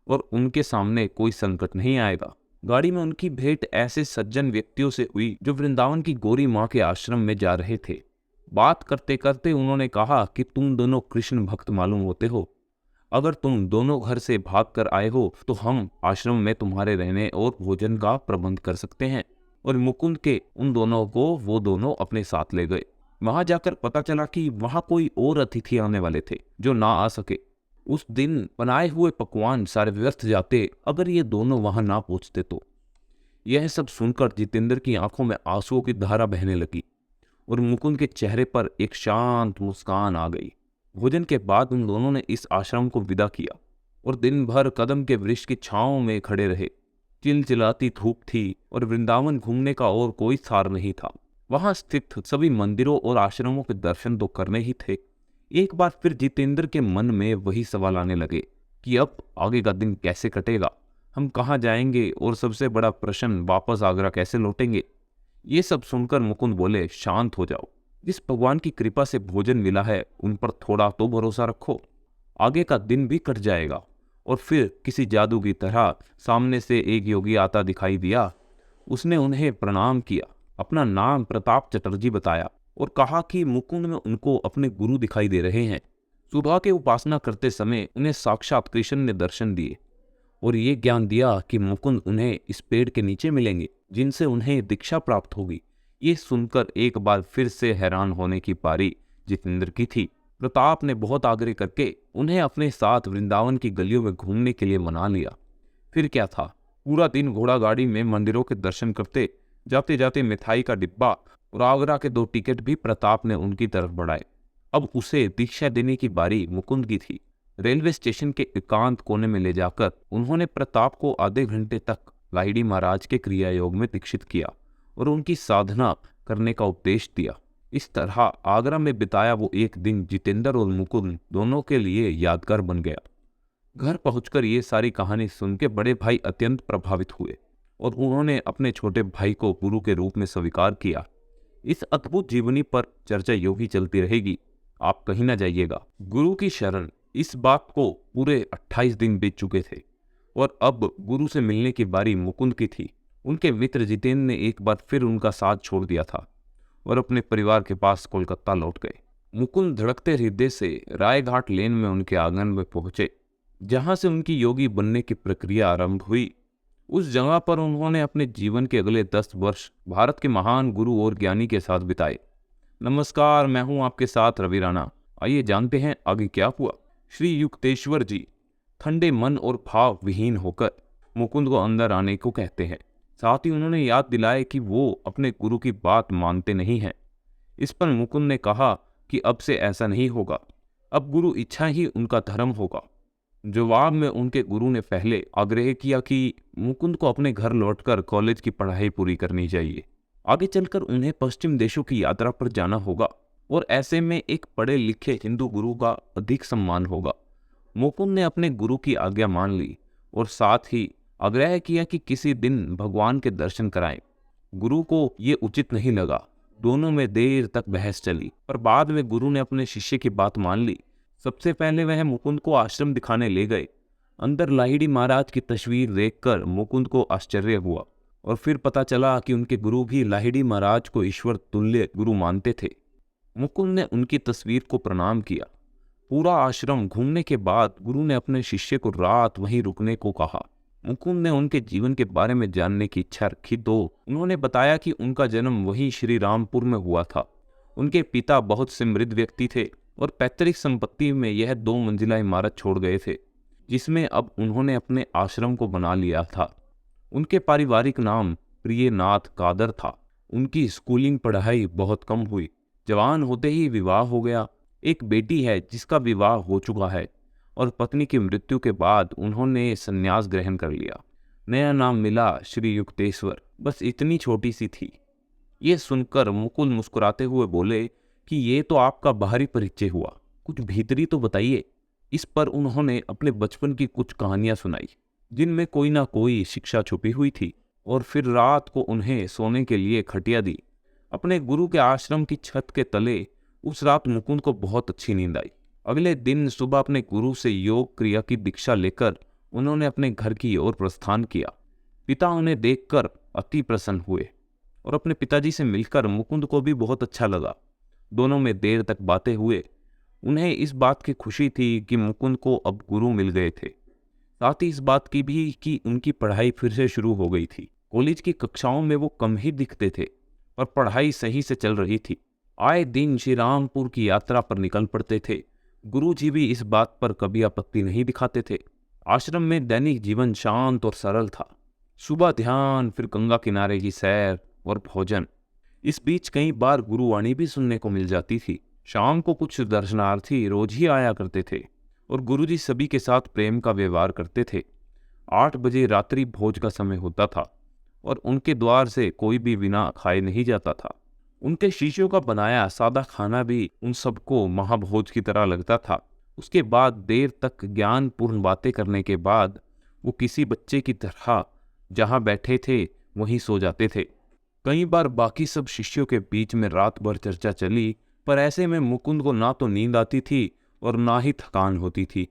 S1: और उनके सामने कोई संकट नहीं आएगा। गाड़ी में उनकी भेंट ऐसे सज्जन व्यक्तियों से हुई जो वृंदावन की गौरी माँ के आश्रम में जा रहे थे। बात करते करते उन्होंने कहा कि तुम दोनों कृष्ण भक्त मालूम होते हो। अगर तुम दोनों घर से भाग कर आए हो तो हम आश्रम में तुम्हारे रहने और भोजन का प्रबंध कर सकते हैं। और मुकुंद के उन दोनों को वो दोनों अपने साथ ले गए। वहां जाकर पता चला कि वहां कोई और अतिथि आने वाले थे जो ना आ सके। उस दिन बनाए हुए पकवान सारे व्यर्थ जाते अगर ये दोनों वहां ना पहुंचते तो। यह सब सुनकर जितेंद्र की आंखों में आंसुओं की धारा बहने लगी और मुकुंद के चेहरे पर एक शांत मुस्कान आ गई। भोजन के बाद उन दोनों ने इस आश्रम को विदा किया और दिन भर कदम के वृक्ष की छांव में खड़े रहे। चिलचिलाती धूप थी और वृंदावन घूमने का और कोई सार नहीं था। वहां स्थित सभी मंदिरों और आश्रमों के दर्शन तो करने ही थे। एक बार फिर जितेंद्र के मन में वही सवाल आने लगे कि अब आगे का दिन कैसे कटेगा, हम कहाँ जाएंगे और सबसे बड़ा प्रश्न वापस आगरा कैसे लौटेंगे। ये सब सुनकर मुकुंद बोले, शांत हो जाओ। जिस भगवान की कृपा से भोजन मिला है उन पर थोड़ा तो भरोसा रखो। आगे का दिन भी कट जाएगा। और फिर किसी जादू की तरह सामने से एक योगी आता दिखाई दिया। उसने उन्हें प्रणाम किया, अपना नाम प्रताप चटर्जी बताया और कहा कि मुकुंद में उनको अपने गुरु दिखाई दे रहे हैं। सुबह के उपासना करते समय उन्हें साक्षात कृष्ण ने दर्शन दिए और ये ज्ञान दिया कि मुकुंद उन्हें इस पेड़ के नीचे मिलेंगे जिनसे उन्हें दीक्षा प्राप्त होगी। ये सुनकर एक बार फिर से हैरान होने की पारी जितेंद्र की थी। प्रताप ने बहुत आग्रह करके उन्हें अपने साथ वृंदावन की गलियों में घूमने के लिए मना लिया। फिर क्या था, पूरा दिन घोड़ा गाड़ी में मंदिरों के दर्शन करते, जाते जाते मिठाई का डिब्बा और आगरा के 2 टिकट भी प्रताप ने उनकी तरफ बढ़ाए। अब उसे दीक्षा देने की बारी मुकुंद की थी। रेलवे स्टेशन के एकांत कोने में ले जाकर उन्होंने प्रताप को आधे घंटे तक लाहिड़ी महाराज के क्रिया योग में दीक्षित किया और उनकी साधना करने का उपदेश दिया। इस तरह आगरा में बिताया वो एक दिन जितेंद्र और मुकुंद दोनों के लिए यादगार बन गया। घर पहुंचकर ये सारी कहानी सुन के बड़े भाई अत्यंत प्रभावित हुए और उन्होंने अपने छोटे भाई को गुरु के रूप में स्वीकार किया। इस अद्भुत जीवनी पर चर्चा यूं ही चलती रहेगी, आप कहीं ना जाइएगा। गुरु की शरण, इस बात को पूरे 28 दिन बीत चुके थे और अब गुरु से मिलने की बारी मुकुंद की थी। उनके मित्र जितेंद्र ने एक बार फिर उनका साथ छोड़ दिया था और अपने परिवार के पास कोलकाता लौट गए। मुकुंद धड़कते हृदय से रायघाट लेन में उनके आंगन में पहुंचे, जहां से उनकी योगी बनने की प्रक्रिया आरंभ हुई। उस जगह पर उन्होंने अपने जीवन के अगले 10 वर्ष भारत के महान गुरु और ज्ञानी के साथ बिताए। नमस्कार, मैं हूं आपके साथ रवि राणा। आइए जानते हैं आगे क्या हुआ। श्री युक्तेश्वर जी ठंडे मन और भाव विहीन होकर मुकुंद को अंदर आने को कहते हैं। साथ ही उन्होंने याद दिलाया कि वो अपने गुरु की बात मानते नहीं हैं। इस पर मुकुंद ने कहा कि अब से ऐसा नहीं होगा, अब गुरु इच्छा ही उनका धर्म होगा। जवाब में उनके गुरु ने पहले आग्रह किया कि मुकुंद को अपने घर लौटकर कॉलेज की पढ़ाई पूरी करनी चाहिए। आगे चलकर उन्हें पश्चिम देशों की यात्रा पर जाना होगा और ऐसे में एक पढ़े लिखे हिंदू गुरु का अधिक सम्मान होगा। मुकुंद ने अपने गुरु की आज्ञा मान ली और साथ ही आग्रह किया कि किसी दिन भगवान के दर्शन कराएं। गुरु को ये उचित नहीं लगा। दोनों में देर तक बहस चली, पर बाद में गुरु ने अपने शिष्य की बात मान ली। सबसे पहले वह मुकुंद को आश्रम दिखाने ले गए। अंदर लाहिड़ी महाराज की तस्वीर देखकर मुकुंद को आश्चर्य हुआ और फिर पता चला कि उनके गुरु भी लाहिड़ी महाराज को ईश्वर तुल्य गुरु मानते थे। मुकुंद ने उनकी तस्वीर को प्रणाम किया। पूरा आश्रम घूमने के बाद गुरु ने अपने शिष्य को रात वहीं रुकने को कहा। मुकुंद ने उनके जीवन के बारे में जानने की इच्छा रखी तो उन्होंने बताया कि उनका जन्म वहीं श्री रामपुर में हुआ था। उनके पिता बहुत समृद्ध व्यक्ति थे और पैतृक संपत्ति में यह 2 मंजिला इमारत छोड़ गए थे, जिसमें अब उन्होंने अपने आश्रम को बना लिया था। उनके पारिवारिक नाम प्रियनाथ कादर था। उनकी स्कूलिंग पढ़ाई बहुत कम हुई। जवान होते ही विवाह हो गया। एक बेटी है जिसका विवाह हो चुका है और पत्नी की मृत्यु के बाद उन्होंने संन्यास ग्रहण कर लिया। नया नाम मिला श्री युक्तेश्वर। बस इतनी छोटी सी थी। ये सुनकर मुकुंद मुस्कुराते हुए बोले कि ये तो आपका बाहरी परिचय हुआ, कुछ भीतरी तो बताइए। इस पर उन्होंने अपने बचपन की कुछ कहानियां सुनाई जिनमें कोई ना कोई शिक्षा छुपी हुई थी और फिर रात को उन्हें सोने के लिए खटिया दी। अपने गुरु के आश्रम की छत के तले उस रात मुकुंद को बहुत अच्छी नींद आई। अगले दिन सुबह अपने गुरु से योग क्रिया की दीक्षा लेकर उन्होंने अपने घर की ओर प्रस्थान किया। पिता उन्हें देखकर अति प्रसन्न हुए और अपने पिताजी से मिलकर मुकुंद को भी बहुत अच्छा लगा। दोनों में देर तक बातें हुए। उन्हें इस बात की खुशी थी कि मुकुंद को अब गुरु मिल गए थे, साथ ही इस बात की भी कि उनकी पढ़ाई फिर से शुरू हो गई थी। कॉलेज की कक्षाओं में वो कम ही दिखते थे, पर पढ़ाई सही से चल रही थी। आए दिन श्री रामपुर की यात्रा पर निकल पड़ते थे। गुरुजी भी इस बात पर कभी आपत्ति नहीं दिखाते थे। आश्रम में दैनिक जीवन शांत और सरल था। सुबह ध्यान, फिर गंगा किनारे की सैर और भोजन। इस बीच कई बार गुरुवाणी भी सुनने को मिल जाती थी। शाम को कुछ दर्शनार्थी रोज ही आया करते थे और गुरुजी सभी के साथ प्रेम का व्यवहार करते थे। 8 बजे रात्रि भोज का समय होता था और उनके द्वार से कोई भी बिना खाए नहीं जाता था। उनके शिष्यों का बनाया सादा खाना भी उन सबको महाभोज की तरह लगता था। उसके बाद देर तक ज्ञानपूर्ण बातें करने के बाद वो किसी बच्चे की तरह जहाँ बैठे थे वहीं सो जाते थे। कई बार बाकी सब शिष्यों के बीच में रात भर चर्चा चली, पर ऐसे में मुकुंद को ना तो नींद आती थी और ना ही थकान होती थी,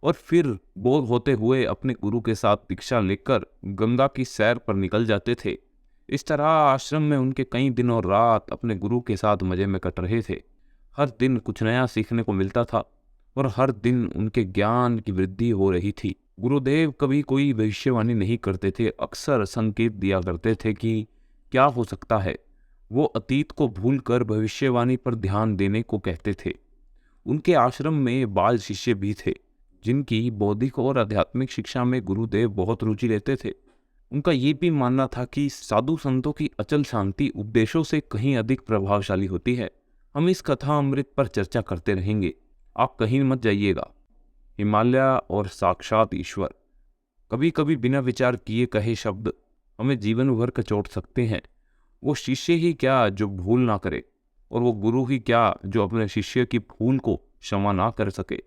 S1: और फिर बोर होते हुए अपने गुरु के साथ दीक्षा लेकर गंगा की सैर पर निकल जाते थे। इस तरह आश्रम में उनके कई दिन और रात अपने गुरु के साथ मजे में कट रहे थे। हर दिन कुछ नया सीखने को मिलता था और हर दिन उनके ज्ञान की वृद्धि हो रही थी। गुरुदेव कभी कोई भविष्यवाणी नहीं करते थे, अक्सर संकेत दिया करते थे कि क्या हो सकता है। वो अतीत को भूलकर भविष्यवाणी पर ध्यान देने को कहते थे। उनके आश्रम में बाल शिष्य भी थे जिनकी बौद्धिक और आध्यात्मिक शिक्षा में गुरुदेव बहुत रुचि लेते थे। उनका ये भी मानना था कि साधु संतों की अचल शांति उपदेशों से कहीं अधिक प्रभावशाली होती है। हम इस कथा अमृत पर चर्चा करते रहेंगे, आप कहीं मत जाइएगा। हिमालय और साक्षात ईश्वर। कभी कभी बिना विचार किए कहे शब्द हमें जीवन भर कचोट सकते हैं। वो शिष्य ही क्या जो भूल ना करे, और वो गुरु ही क्या जो अपने शिष्य की भूल को क्षमा ना कर सके।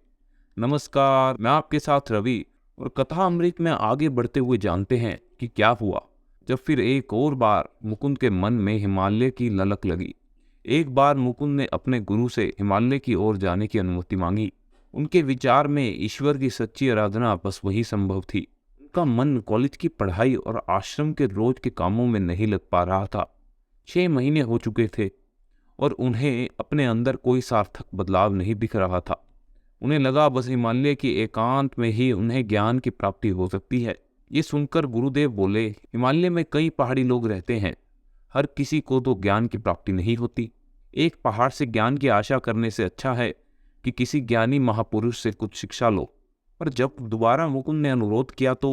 S1: नमस्कार, मैं आपके साथ रवि, और कथा अमृत में आगे बढ़ते हुए जानते हैं कि क्या हुआ जब फिर एक और बार मुकुंद के मन में हिमालय की ललक लगी। एक बार मुकुंद ने अपने गुरु से हिमालय की ओर जाने की अनुमति मांगी। उनके विचार में ईश्वर की सच्ची आराधना बस वही संभव थी। उनका मन कॉलेज की पढ़ाई और आश्रम के रोज के कामों में नहीं लग पा रहा था। 6 महीने हो चुके थे और उन्हें अपने अंदर कोई सार्थक बदलाव नहीं दिख रहा था। उन्हें लगा बस हिमालय की एकांत में ही उन्हें ज्ञान की प्राप्ति हो सकती है। ये सुनकर गुरुदेव बोले, हिमालय में कई पहाड़ी लोग रहते हैं, हर किसी को तो ज्ञान की प्राप्ति नहीं होती। एक पहाड़ से ज्ञान की आशा करने से अच्छा है कि किसी ज्ञानी महापुरुष से कुछ शिक्षा लो। पर जब दोबारा मुकुंद ने अनुरोध किया तो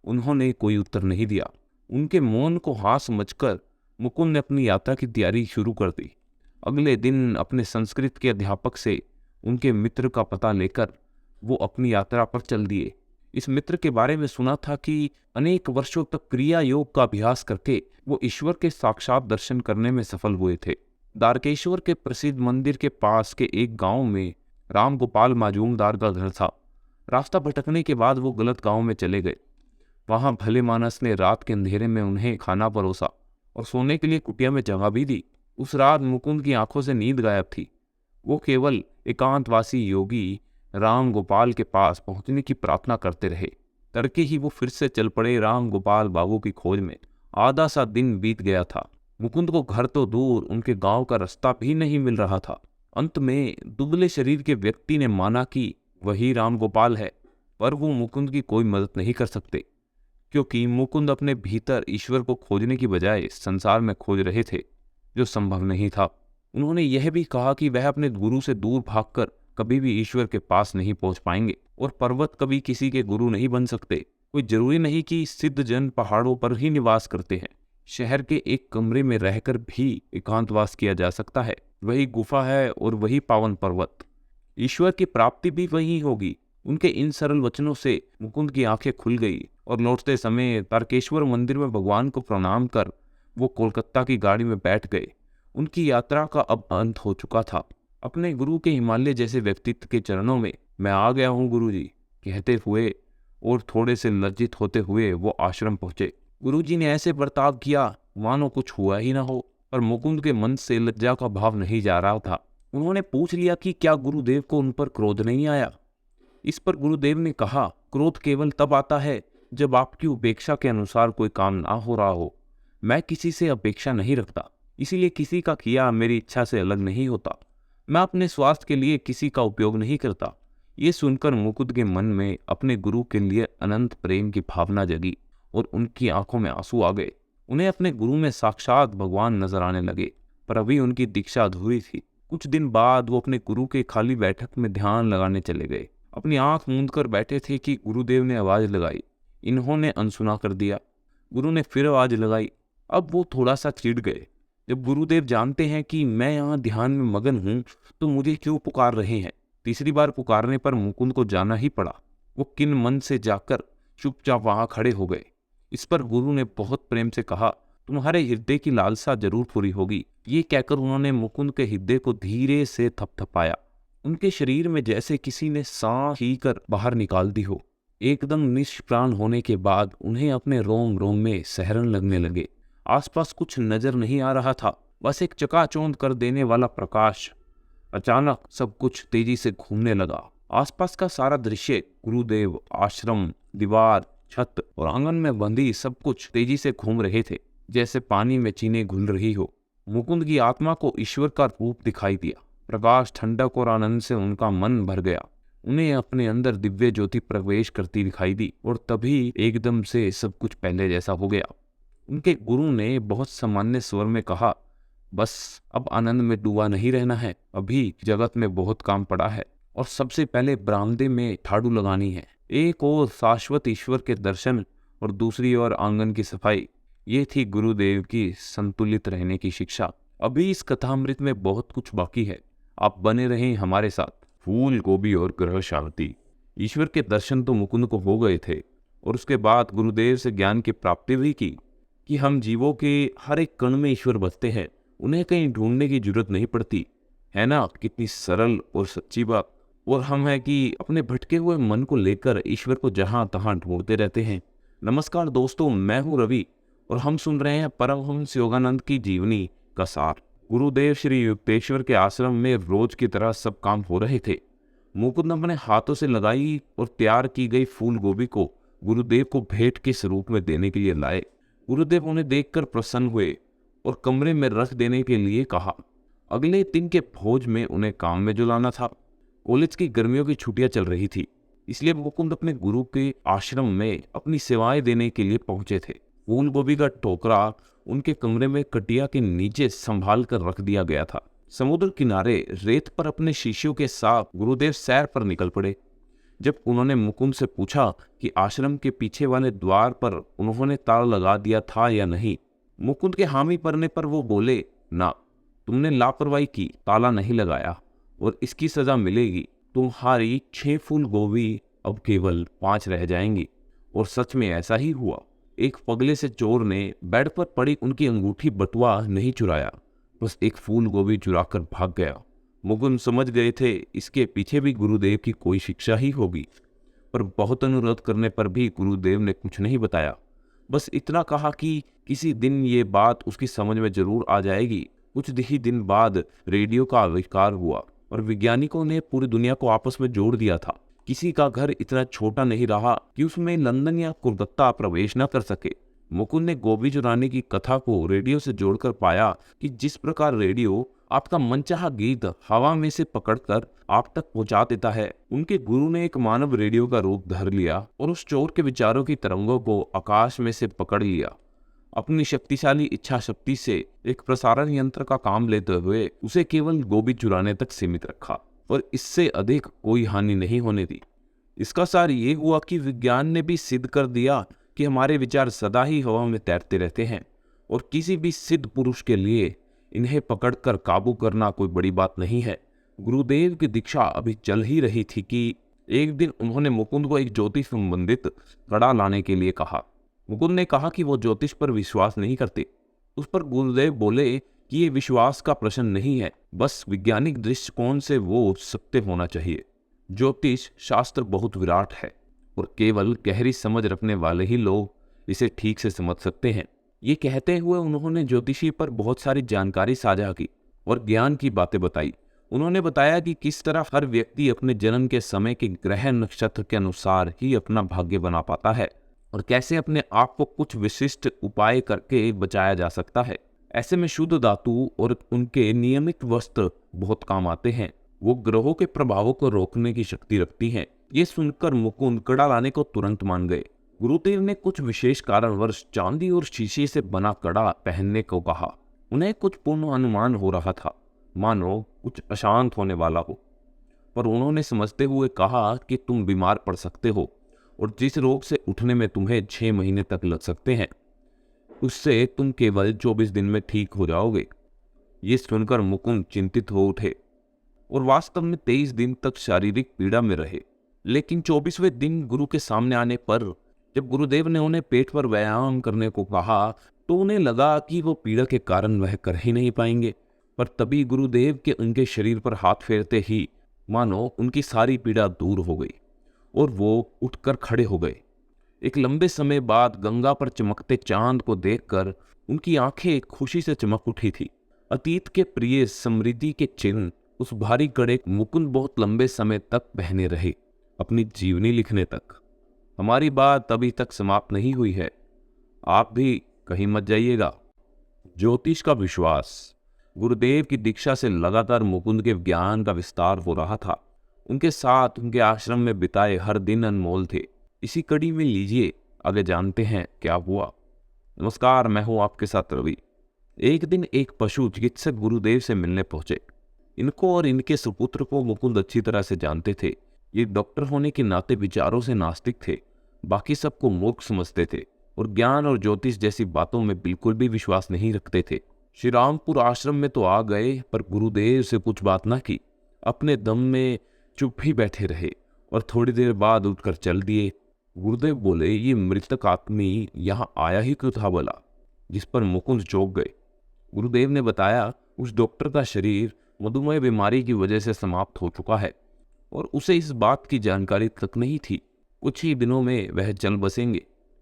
S1: उन्होंने कोई उत्तर नहीं दिया। उनके मौन को हार समझकर मुकुंद ने अपनी यात्रा की तैयारी शुरू कर दी। अगले दिन अपने संस्कृत के अध्यापक से उनके मित्र का पता लेकर वो अपनी यात्रा पर चल दिए। इस मित्र के बारे में सुना था कि अनेक वर्षों तक क्रिया योग का अभ्यास करके वो ईश्वर के साक्षात दर्शन करने में सफल हुए थे। दारकेश्वर के प्रसिद्ध मंदिर के पास के एक गांव में राम गोपाल माजूमदार का घर था। रास्ता भटकने के बाद वो गलत गांव में चले गए। वहां भले मानस ने रात के अंधेरे में उन्हें खाना परोसा और सोने के लिए कुटिया में जगह भी दी। उस रात मुकुंद की आंखों से नींद गायब थी। वो केवल एकांतवासी योगी राम गोपाल के पास पहुंचने की प्रार्थना करते रहे। तड़के ही वो फिर से चल पड़े राम गोपाल बाबू की खोज में। आधा सा दिन बीत गया था। मुकुंद को घर तो दूर उनके गांव का रास्ता भी नहीं मिल रहा था। अंत में दुबले शरीर के व्यक्ति ने माना कि वही राम गोपाल है, पर वो मुकुंद की कोई मदद नहीं कर सकते, क्योंकि मुकुंद अपने भीतर ईश्वर को खोजने की बजाय संसार में खोज रहे थे, जो संभव नहीं था। उन्होंने यह भी कहा कि वह अपने गुरु से दूर भागकर कभी भी ईश्वर के पास नहीं पहुंच पाएंगे, और पर्वत कभी किसी के गुरु नहीं बन सकते। कोई जरूरी नहीं कि सिद्ध जन पहाड़ों पर ही निवास करते हैं। शहर के एक कमरे में रहकर भी एकांतवास किया जा सकता है। वही गुफा है और वही पावन पर्वत। ईश्वर की प्राप्ति भी वही होगी। उनके इन सरल वचनों से मुकुंद की आंखें खुल गई और लौटते समय तारकेश्वर मंदिर में भगवान को प्रणाम कर वो कोलकाता की गाड़ी में बैठ गए। उनकी यात्रा का अब अंत हो चुका था। अपने गुरु के हिमालय जैसे व्यक्तित्व के चरणों में मैं आ गया हूँ गुरुजी कहते हुए और थोड़े से लज्जित होते हुए वो आश्रम पहुंचे। गुरुजी ने ऐसे बर्ताव किया मानो कुछ हुआ ही ना हो। पर मुकुंद के मन से लज्जा का भाव नहीं जा रहा था। उन्होंने पूछ लिया कि क्या गुरुदेव को उन पर क्रोध नहीं आया। इस पर गुरुदेव ने कहा, क्रोध केवल तब आता है जब आपकी उपेक्षा के अनुसार कोई काम ना हो रहा हो। मैं किसी से अपेक्षा नहीं रखता, इसीलिए किसी का किया मेरी इच्छा से अलग नहीं होता। मैं अपने स्वार्थ के लिए किसी का उपयोग नहीं करता। ये सुनकर मुकुंद के मन में अपने गुरु के लिए अनंत प्रेम की भावना जगी और उनकी आंखों में आंसू आ गए। उन्हें अपने गुरु में साक्षात भगवान नजर आने लगे, पर अभी उनकी दीक्षा अधूरी थी। कुछ दिन बाद वो अपने गुरु के खाली बैठक में ध्यान लगाने चले गए। अपनी आंख मूंद कर बैठे थे कि गुरुदेव ने आवाज लगाई। इन्होंने अनसुना कर दिया। गुरु ने फिर आवाज लगाई। अब वो थोड़ा सा चिढ़ गए। जब गुरुदेव जानते हैं कि मैं यहाँ ध्यान में मगन हूँ तो मुझे क्यों पुकार रहे हैं। तीसरी बार पुकारने पर मुकुंद को जाना ही पड़ा। वो किन मन से जाकर चुपचाप वहां खड़े हो गए। इस पर गुरु ने बहुत प्रेम से कहा, तुम्हारे हृदय की लालसा जरूर पूरी होगी। ये कहकर उन्होंने मुकुंद के हृदय को धीरे से थपथपाया। उनके शरीर में जैसे किसी ने सांस खींचकर बाहर निकाल दी हो। एकदम निष्प्राण होने के बाद उन्हें अपने रोम रोम में सहरन लगने लगे। आसपास कुछ नजर नहीं आ रहा था, बस एक चकाचौंध कर देने वाला प्रकाश। अचानक सब कुछ तेजी से घूमने लगा। आसपास का सारा दृश्य, गुरुदेव, आश्रम, दीवार, छत और आंगन में बंधी सब कुछ तेजी से घूम रहे थे, जैसे पानी में चीनी घुल रही हो। मुकुंद की आत्मा को ईश्वर का रूप दिखाई दिया। प्रकाश, ठंडक और आनंद से उनका मन भर गया। उन्हें अपने अंदर दिव्य ज्योति प्रवेश करती दिखाई दी और तभी एकदम से सब कुछ पहले जैसा हो गया। उनके गुरु ने बहुत सामान्य स्वर में कहा, बस अब आनंद में डूबा नहीं रहना है। अभी जगत में बहुत काम पड़ा है और सबसे पहले बरामदे में झाड़ू लगानी है। एक और शाश्वत ईश्वर के दर्शन और दूसरी ओर आंगन की सफाई। ये थी गुरुदेव की संतुलित रहने की शिक्षा। अभी इस कथामृत में बहुत कुछ बाकी है, आप बने रहें हमारे साथ। फूल गोभी और ग्रह शांति। ईश्वर के दर्शन तो मुकुंद को हो गए थे और उसके बाद गुरुदेव से ज्ञान की प्राप्ति भी की कि हम जीवों के हर एक कण में ईश्वर बसते हैं, उन्हें कहीं ढूंढने की जरूरत नहीं पड़ती है ना। कितनी सरल और सच्ची बात। और हम है कि अपने भटके हुए मन को लेकर ईश्वर को जहां तहां ढूंढते रहते हैं। नमस्कार दोस्तों, मैं हूं रवि और हम सुन रहे हैं परमहंस योगानंद की जीवनी का सार। गुरुदेव श्री युक्तेश्वर के आश्रम में रोज की तरह सब काम हो रहे थे। मुकुंद अपने हाथों से लगाई और तैयार की गई फूल गोभी को गुरुदेव को भेंट के स्वरूप में देने के लिए लाए। गुरुदेव उन्हें देखकर प्रसन्न हुए और कमरे में रख देने के लिए कहा। अगले दिन के भोज में उन्हें काम में जुलाना था। कॉलेज की गर्मियों की छुट्टियां चल रही थी, इसलिए मुकुंद अपने गुरु के आश्रम में अपनी सेवाएं देने के लिए पहुंचे थे। फूल गोभी का टोकरा उनके कमरे में कटिया के नीचे संभाल कर रख दिया गया था। समुद्र किनारे रेत पर अपने शिष्यों के साथ गुरुदेव सैर पर निकल पड़े। जब उन्होंने मुकुंद से पूछा कि आश्रम के पीछे वाले द्वार पर उन्होंने ताला लगा दिया था या नहीं, मुकुंद के हामी पड़ने पर वो बोले, ना, तुमने लापरवाही की, ताला नहीं लगाया और इसकी सजा मिलेगी। तुम्हारी 6 फूल गोभी अब केवल 5 रह जाएंगी। और सच में ऐसा ही हुआ। एक पगले से चोर ने बेड पर पड़ी उनकी अंगूठी बटुआ नहीं चुराया, बस एक फूल गोभी चुराकर भाग गया। मुकुंद समझ गए थे इसके पीछे भी गुरुदेव की कोई शिक्षा ही होगी, पर बहुत अनुरोध करने पर भी गुरुदेव ने कुछ नहीं बताया। बस इतना कहा कि किसी दिन ये बात उसकी समझ में जरूर आ जाएगी। कुछ ही दिन बाद रेडियो का आविष्कार हुआ और वैज्ञानिकों ने पूरी दुनिया को आपस में जोड़ दिया था। किसी का घर इतना छोटा नहीं रहा कि उसमें लंदन या कोलकाता प्रवेश न कर सके। मुकुंद ने गोभी चुराने की कथा को रेडियो से जोड़कर पाया कि जिस प्रकार रेडियो आपका मनचाहा गीत हवा में से पकड़कर आप तक पहुंचा देता है, उनके गुरु ने एक मानव रेडियो का रूप धर लिया और उस चोर के विचारों की तरंगों को आकाश में से पकड़ लिया। अपनी शक्तिशाली इच्छा शक्ति से एक प्रसारण यंत्र का काम लेते हुए उसे केवल गोभी चुराने तक सीमित रखा और इससे अधिक कोई हानि नहीं होने दी। इसका सार ये हुआ कि विज्ञान ने भी सिद्ध कर दिया कि हमारे विचार सदा ही हवा में तैरते रहते हैं और किसी भी सिद्ध पुरुष के लिए इन्हें पकड़कर काबू करना कोई बड़ी बात नहीं है। गुरुदेव की दीक्षा अभी चल ही रही थी कि एक दिन उन्होंने मुकुंद को एक ज्योतिष संबंधित कड़ा लाने के लिए कहा। मुकुंद ने कहा कि वो ज्योतिष पर विश्वास नहीं करते। उस पर गुरुदेव बोले कि ये विश्वास का प्रश्न नहीं है, बस वैज्ञानिक दृष्टिकोण से वो सत्य होना चाहिए। ज्योतिष शास्त्र बहुत विराट है और केवल गहरी समझ रखने वाले ही लोग इसे ठीक से समझ सकते हैं। ये कहते हुए उन्होंने ज्योतिषी पर बहुत सारी जानकारी साझा की और ज्ञान की बातें बताई। उन्होंने बताया कि किस तरह हर व्यक्ति अपने जन्म के समय के ग्रह नक्षत्र के अनुसार ही अपना भाग्य बना पाता है और कैसे अपने आप को कुछ विशिष्ट उपाय करके बचाया जा सकता है। ऐसे में शुद्ध धातु और उनके नियमित वस्त्र बहुत काम आते हैं। वो ग्रहों के प्रभावों को रोकने की शक्ति रखती हैं। ये सुनकर मुकुंद कड़ा लाने को तुरंत मान गए। गुरुदेव ने कुछ विशेष कारणवश चांदी और शीशे से बना कड़ा पहनने को कहा। उन्हें कुछ पूर्ण अनुमान हो रहा था, मानो कुछ अशांत होने वाला हो, पर उन्होंने समझते हुए कहा कि तुम बीमार पड़ सकते हो और जिस रोग से उठने में तुम्हें 6 महीने तक लग सकते हैं, उससे तुम केवल 24 दिन में ठीक हो जाओगे। ये सुनकर मुकुंद चिंतित हो उठे और वास्तव में 23 दिन तक शारीरिक पीड़ा में रहे। लेकिन 24वें दिन गुरु के सामने आने पर जब गुरुदेव ने उन्हें पेट पर व्यायाम करने को कहा तो उन्हें लगा कि वो पीड़ा के कारण वह कर ही नहीं पाएंगे। पर तभी गुरुदेव के उनके शरीर पर हाथ फेरते ही मानो उनकी सारी पीड़ा दूर हो गई और वो उठकर खड़े हो गए। एक लंबे समय बाद गंगा पर चमकते चांद को देखकर उनकी आंखें खुशी से चमक उठी थी। अतीत के प्रिय समृद्धि के चिन्ह उस भारी कड़े मुकुंद बहुत लंबे समय तक पहने रहे, अपनी जीवनी लिखने तक। हमारी बात अभी तक समाप्त नहीं हुई है, आप भी कहीं मत जाइएगा। ज्योतिष का विश्वास। गुरुदेव की दीक्षा से लगातार मुकुंद के ज्ञान का विस्तार हो रहा था। उनके साथ उनके आश्रम में बिताए हर दिन अनमोल थे। इसी कड़ी में लीजिए, आगे जानते हैं क्या हुआ। नमस्कार, मैं हूं आपके साथ रवि। एक दिन एक पशु चिकित्सक गुरुदेव से मिलने पहुंचे। इनको और इनके सुपुत्र को मुकुंद अच्छी तरह से जानते थे। ये डॉक्टर होने के नाते विचारों से नास्तिक थे, बाकी सबको मूर्ख समझते थे और ज्ञान और ज्योतिष जैसी बातों में बिल्कुल भी विश्वास नहीं रखते थे। श्री रामपुर आश्रम में तो आ गए, पर गुरुदेव से कुछ बात ना की। अपने दम में चुप ही बैठे रहे और थोड़ी देर बाद उठकर चल दिए। गुरुदेव बोले, ये मृतक आदमी यहाँ आया ही क्यों था भला? जिस पर मुकुंद चौंक गए। गुरुदेव ने बताया, उस डॉक्टर का शरीर मधुमेह बीमारी की वजह से समाप्त हो चुका है और उसे इस बात की जानकारी तक नहीं थी। कुछ ही दिनों में वह चल बसेंगे।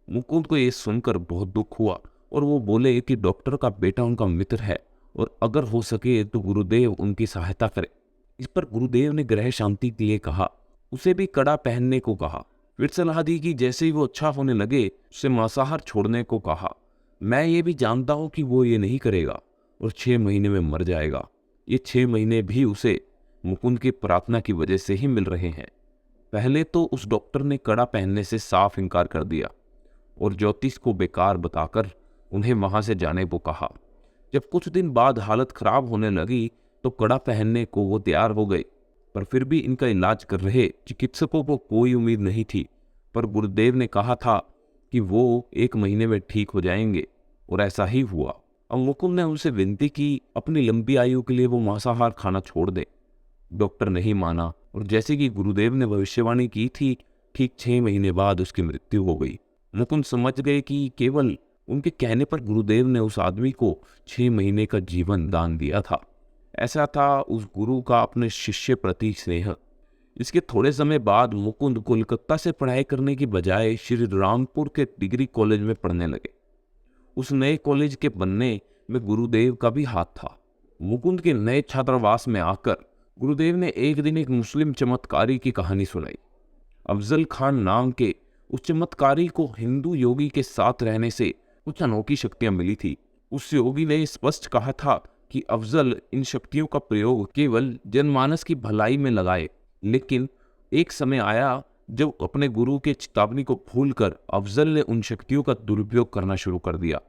S1: मुकुंद को यह सुनकर बहुत दुख हुआ और वो बोले कि डॉक्टर का बेटा उनका मित्र है और अगर हो सके तो गुरुदेव उनकी सहायता करे। इस पर गुरुदेव ने ग्रह शांति के लिए कहा, उसे भी कड़ा पहनने को कहा। फिर सलाह दी कि जैसे ही वो अच्छा होने लगे उसे मांसाहार छोड़ने को कहा। मैं ये भी जानता हूँ कि वो ये नहीं करेगा और 6 महीने में मर जाएगा। ये 6 महीने भी उसे मुकुंद की प्रार्थना की वजह से ही मिल रहे हैं। पहले तो उस डॉक्टर ने कड़ा पहनने से साफ इनकार कर दिया और ज्योतिष को बेकार बताकर उन्हें वहां से जाने को कहा। जब कुछ दिन बाद हालत खराब होने लगी तो कड़ा पहनने को वो तैयार हो गए, पर फिर भी इनका इलाज कर रहे चिकित्सकों को कोई उम्मीद नहीं थी। पर गुरुदेव ने कहा था कि वो 1 महीने में ठीक हो जाएंगे और ऐसा ही हुआ। अब मुकुंद ने उनसे विनती की अपनी लंबी आयु के लिए वो मांसाहार खाना छोड़ दे। डॉक्टर नहीं माना और जैसे कि गुरुदेव ने भविष्यवाणी की थी, ठीक 6 महीने बाद उसकी मृत्यु हो गई। मुकुंद समझ गए कि केवल उनके कहने पर गुरुदेव ने उस आदमी को 6 महीने का जीवन दान दिया था। ऐसा था उस गुरु का अपने शिष्य प्रति स्नेह। इसके थोड़े समय बाद मुकुंद कोलकाता से पढ़ाई करने की बजाय श्री रामपुर के डिग्री कॉलेज में पढ़ने लगे। उस नए कॉलेज के बनने में गुरुदेव का भी हाथ था। मुकुंद के नए छात्रावास में आकर गुरुदेव ने एक दिन एक मुस्लिम चमत्कारी की कहानी सुनाई। अफजल खान नाम के उस चमत्कारी को हिंदू योगी के साथ रहने से कुछ अनोखी शक्तियां मिली थी। उस योगी ने स्पष्ट कहा था कि अफजल इन शक्तियों का प्रयोग केवल जनमानस की भलाई में लगाए, लेकिन एक समय आया जब अपने गुरु के चेतावनी को भूलकर अफजल ने उन शक्तियों का दुरुपयोग करना शुरू कर दिया।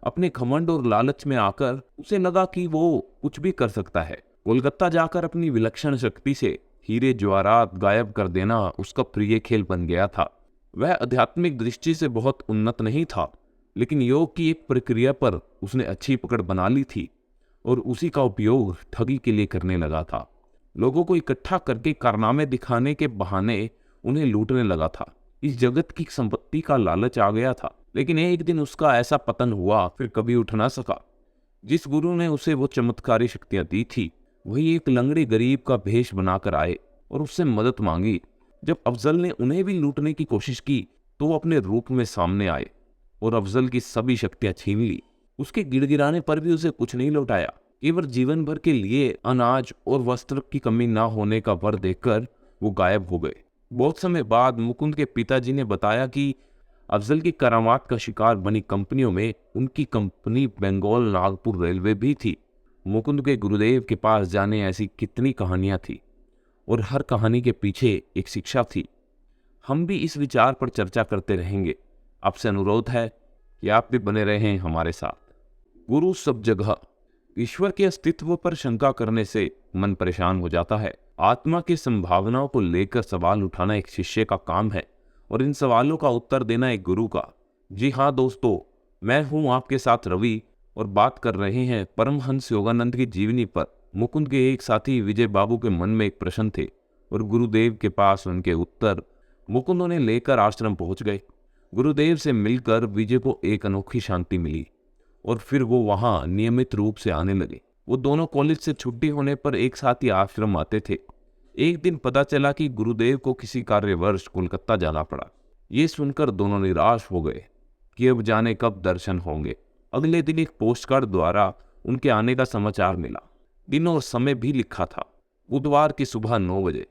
S1: अपने घमंड और लालच में आकर उसे लगा कि वो कुछ भी कर सकता है। कोलकाता जाकर अपनी विलक्षण शक्ति से हीरे जवाहरात गायब कर देना उसका प्रिय खेल बन गया था। वह आध्यात्मिक दृष्टि से बहुत उन्नत नहीं था, लेकिन योग की एक प्रक्रिया पर उसने अच्छी पकड़ बना ली थी और उसी का उपयोग ठगी के लिए करने लगा था। लोगों को इकट्ठा करके कारनामे दिखाने के बहाने उन्हें लूटने लगा था। इस जगत की संपत्ति का लालच आ गया था, लेकिन एक दिन उसका ऐसा पतन हुआ फिर कभी उठ ना सका। जिस गुरु ने उसे वो चमत्कारी शक्तियां दी थी, वही एक लंगड़े गरीब का भेष बनाकर आए और उससे मदद मांगी। जब अफजल ने उन्हें भी लूटने की कोशिश की तो वो अपने रूप में सामने आए। और अफजल की सभी शक्तियां छीन ली। उसके गिड़गिड़ाने पर भी उसे कुछ नहीं लौटाया। केवल जीवन भर के लिए अनाज और वस्त्र की कमी ना होने का वर देकर वो गायब हो गए। बहुत समय बाद मुकुंद के पिताजी ने बताया कि अफजल की करामात का शिकार बनी कंपनियों में उनकी कंपनी बंगाल नागपुर रेलवे भी थी। मुकुंद के गुरुदेव के पास जाने ऐसी कितनी कहानियां थी और हर कहानी के पीछे एक शिक्षा थी। हम भी इस विचार पर चर्चा करते रहेंगे। आपसे अनुरोध है कि आप भी बने रहें हमारे साथ। गुरु सब जगह। ईश्वर के अस्तित्व पर शंका करने से मन परेशान हो जाता है। आत्मा की संभावनाओं को लेकर सवाल उठाना एक शिष्य का काम है और इन सवालों का उत्तर देना एक गुरु का। जी हाँ दोस्तों, मैं हूं आपके साथ रवि और बात कर रहे हैं परमहंस योगानंद की जीवनी पर। मुकुंद के एक साथी विजय बाबू के मन में एक प्रश्न थे और गुरुदेव के पास उनके उत्तर मुकुंद उन्हें लेकर आश्रम पहुंच गए। गुरुदेव से मिलकर विजय को एक अनोखी शांति मिली और फिर वो वहां नियमित रूप से आने लगे। वो दोनों कॉलेज से छुट्टी होने पर एक साथ ही आश्रम आते थे। एक दिन पता चला कि गुरुदेव को किसी कार्यवर्ष कोलकाता जाना पड़ा। ये सुनकर दोनों निराश हो गए कि अब जाने कब दर्शन होंगे। अगले दिन एक पोस्टकार्ड द्वारा उनके आने का समाचार मिला। दिन और समय भी लिखा था, बुधवार की सुबह 9 बजे।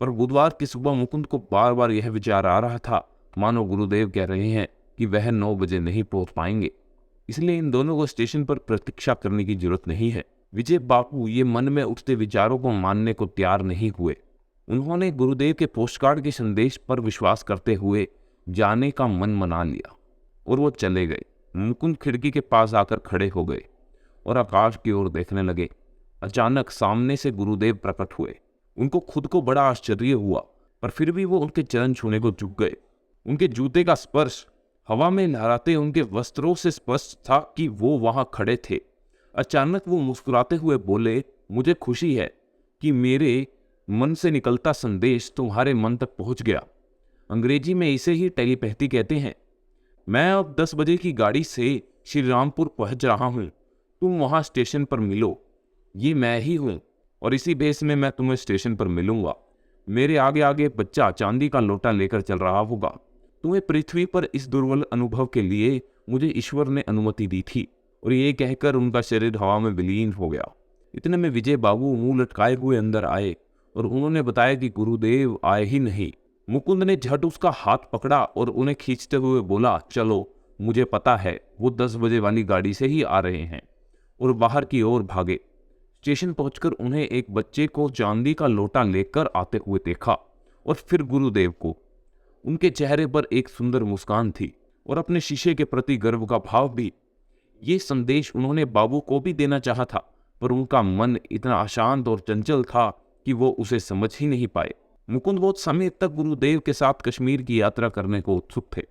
S1: पर बुधवार की सुबह मुकुंद को बार बार यह विचार आ रहा था मानो गुरुदेव कह रहे हैं कि वह 9 बजे नहीं पहुंच पाएंगे, इसलिए इन दोनों को स्टेशन पर प्रतीक्षा करने की जरूरत नहीं है। विजय बापू ये मन में उठते विचारों को मानने को तैयार नहीं हुए। उन्होंने गुरुदेव के पोस्टकार्ड के संदेश पर विश्वास करते हुए जाने का मन मना लिया और वो चले गए। मुकुंद खिड़की के पास आकर खड़े हो गए और आकाश की ओर देखने लगे। अचानक सामने से गुरुदेव प्रकट हुए। उनको खुद को बड़ा आश्चर्य हुआ, पर फिर भी वो उनके चरण छूने को झुक गए। उनके जूते का स्पर्श हवा में लहराते उनके वस्त्रों से स्पष्ट था कि वो वहां खड़े थे। अचानक वो मुस्कुराते हुए बोले, मुझे खुशी है कि मेरे मन से निकलता संदेश तुम्हारे मन तक पहुंच गया। अंग्रेजी में इसे ही टेलीपैथी कहते हैं। मैं अब 10 बजे की गाड़ी से श्री रामपुर पहुंच रहा हूं। तुम वहां स्टेशन पर मिलो। ये मैं ही हूं और इसी भेष में मैं तुम्हें स्टेशन पर मिलूंगा। मेरे आगे आगे बच्चा चांदी का लोटा लेकर चल रहा होगा। तुम्हें पृथ्वी पर इस दुर्बल अनुभव के लिए मुझे ईश्वर ने अनुमति दी थी। और ये कहकर उनका शरीर हवा में विलीन हो गया। इतने में विजय बाबू मुंह लटकाए हुए अंदर आए और उन्होंने बताया कि गुरुदेव आए ही नहीं। मुकुंद ने झट उसका हाथ पकड़ा और उन्हें खींचते हुए बोला, चलो, मुझे पता है वो 10 बजे वाली गाड़ी से ही आ रहे हैं। और बाहर की ओर भागे। स्टेशन पहुंचकर उन्हें एक बच्चे को चांदी का लोटा लेकर आते हुए देखा और फिर गुरुदेव को। उनके चेहरे पर एक सुंदर मुस्कान थी और अपने शिष्य के प्रति गर्व का भाव भी। ये संदेश उन्होंने बाबू को भी देना चाहा था, पर उनका मन इतना अशांत और चंचल था कि वो उसे समझ ही नहीं पाए। मुकुंद बहुत समय तक गुरुदेव के साथ कश्मीर की यात्रा करने को उत्सुक थे,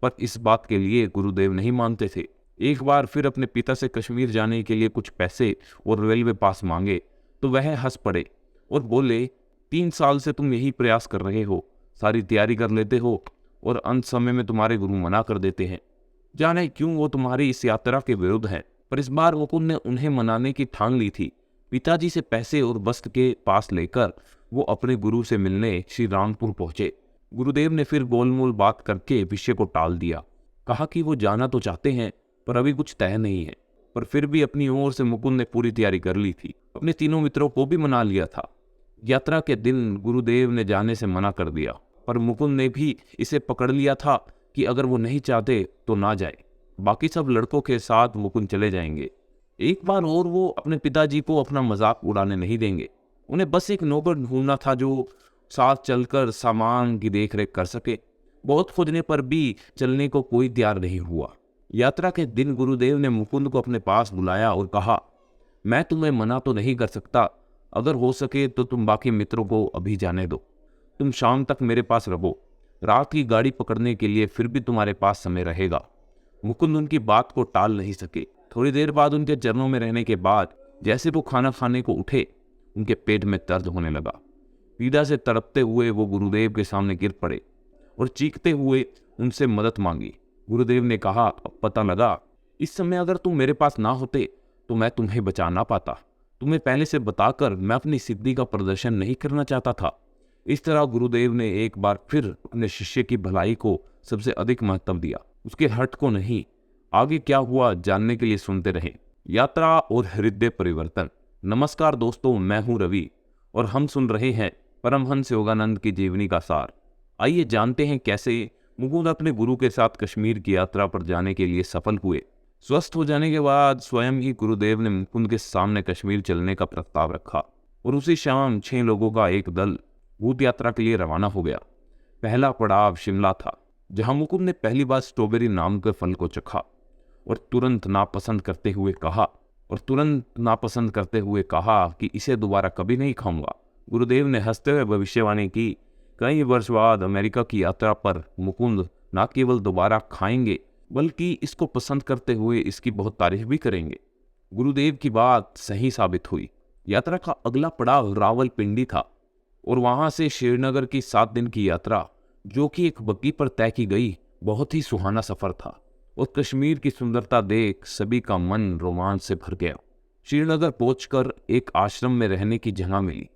S1: पर इस बात के लिए गुरुदेव नहीं मानते थे। एक बार फिर अपने पिता से कश्मीर जाने के लिए कुछ पैसे और रेलवे पास मांगे तो वह हंस पड़े और बोले, 3 साल से तुम यही प्रयास कर रहे हो, सारी तैयारी कर लेते हो और अंत समय में तुम्हारे गुरु मना कर देते हैं। जाने क्यों वो तुम्हारी इस यात्रा के विरुद्ध है। पर इस बार मुकुंद ने उन्हें मनाने की ठान ली थी। पिताजी से पैसे और वस्त्र के पास लेकर वो अपने गुरु से मिलने श्री रामपुर पहुंचे। गुरुदेव ने फिर गोलमोल बात करके विषय को टाल दिया। कहा कि वो जाना तो चाहते हैं पर अभी कुछ तय नहीं है। पर फिर भी अपनी ओर से मुकुंद ने पूरी तैयारी कर ली थी। अपने तीनों मित्रों को भी मना लिया था। यात्रा के दिन गुरुदेव ने जाने से मना कर दिया, पर मुकुंद ने भी इसे पकड़ लिया था कि अगर वो नहीं चाहते तो ना जाए। बाकी सब लड़कों के साथ मुकुंद चले जाएंगे। एक बार और वो अपने पिताजी को अपना मजाक उड़ाने नहीं देंगे। उन्हें बस एक नौकर ढूंढना था जो साथ चलकर सामान की देखरेख कर सके। बहुत खोजने पर भी चलने को कोई तैयार नहीं हुआ। यात्रा के दिन गुरुदेव ने मुकुंद को अपने पास बुलाया और कहा, मैं तुम्हें मना तो नहीं कर सकता, अगर हो सके तो तुम बाकी मित्रों को अभी जाने दो। तुम शाम तक मेरे पास रहो, रात की गाड़ी पकड़ने के लिए फिर भी तुम्हारे पास समय रहेगा। मुकुंद उनकी बात को टाल नहीं सके। थोड़ी देर बाद उनके चरणों में रहने के बाद जैसे वो खाना खाने को उठे, उनके पेट में दर्द होने लगा। पीड़ा से तड़पते हुए वो गुरुदेव के सामने गिर पड़े और चीखते हुए उनसे मदद मांगी। गुरुदेव ने कहा, अब पता लगा, इस समय अगर तुम मेरे पास ना होते तो मैं तुम्हें बचा ना पाता। तुम्हें पहले से बताकर मैं अपनी सिद्धि का प्रदर्शन नहीं करना चाहता था। इस तरह गुरुदेव ने एक बार फिर अपने शिष्य की भलाई को सबसे अधिक महत्व दिया। उसके हट को नहीं। आगे क्या हुआ जानने के लिए सुनते रहें। यात्रा और हृदय परिवर्तन। नमस्कार दोस्तों, मैं हूं रवि और हम सुन रहे हैं परमहंस योगानंद की जीवनी का सार। आइए जानते हैं कैसे मुकुंद अपने गुरु के साथ कश्मीर की यात्रा पर जाने के लिए सफल हुए। स्वस्थ हो जाने के बाद स्वयं ही गुरुदेव ने मुकुंद के सामने कश्मीर चलने का प्रस्ताव रखा और उसी शाम 6 लोगों का एक दल भूत यात्रा के लिए रवाना हो गया। पहला पड़ाव शिमला था, जहां मुकुंद ने पहली बार स्ट्रॉबेरी नाम के फल को चखा और तुरंत नापसंद करते हुए कहा कि इसे दोबारा कभी नहीं खाऊंगा। गुरुदेव ने हंसते हुए भविष्यवाणी की, कई वर्ष बाद अमेरिका की यात्रा पर मुकुंद न केवल दोबारा खाएंगे बल्कि इसको पसंद करते हुए इसकी बहुत तारीफ भी करेंगे। गुरुदेव की बात सही साबित हुई। यात्रा का अगला पड़ाव रावलपिंडी था और वहां से श्रीनगर की 7 दिन की यात्रा, जो कि एक बग्गी पर तय की गई, बहुत ही सुहाना सफर था और कश्मीर की सुंदरता देख सभी का मन रोमांच से भर गया। श्रीनगर पहुंचकर एक आश्रम में रहने की जगह मिली।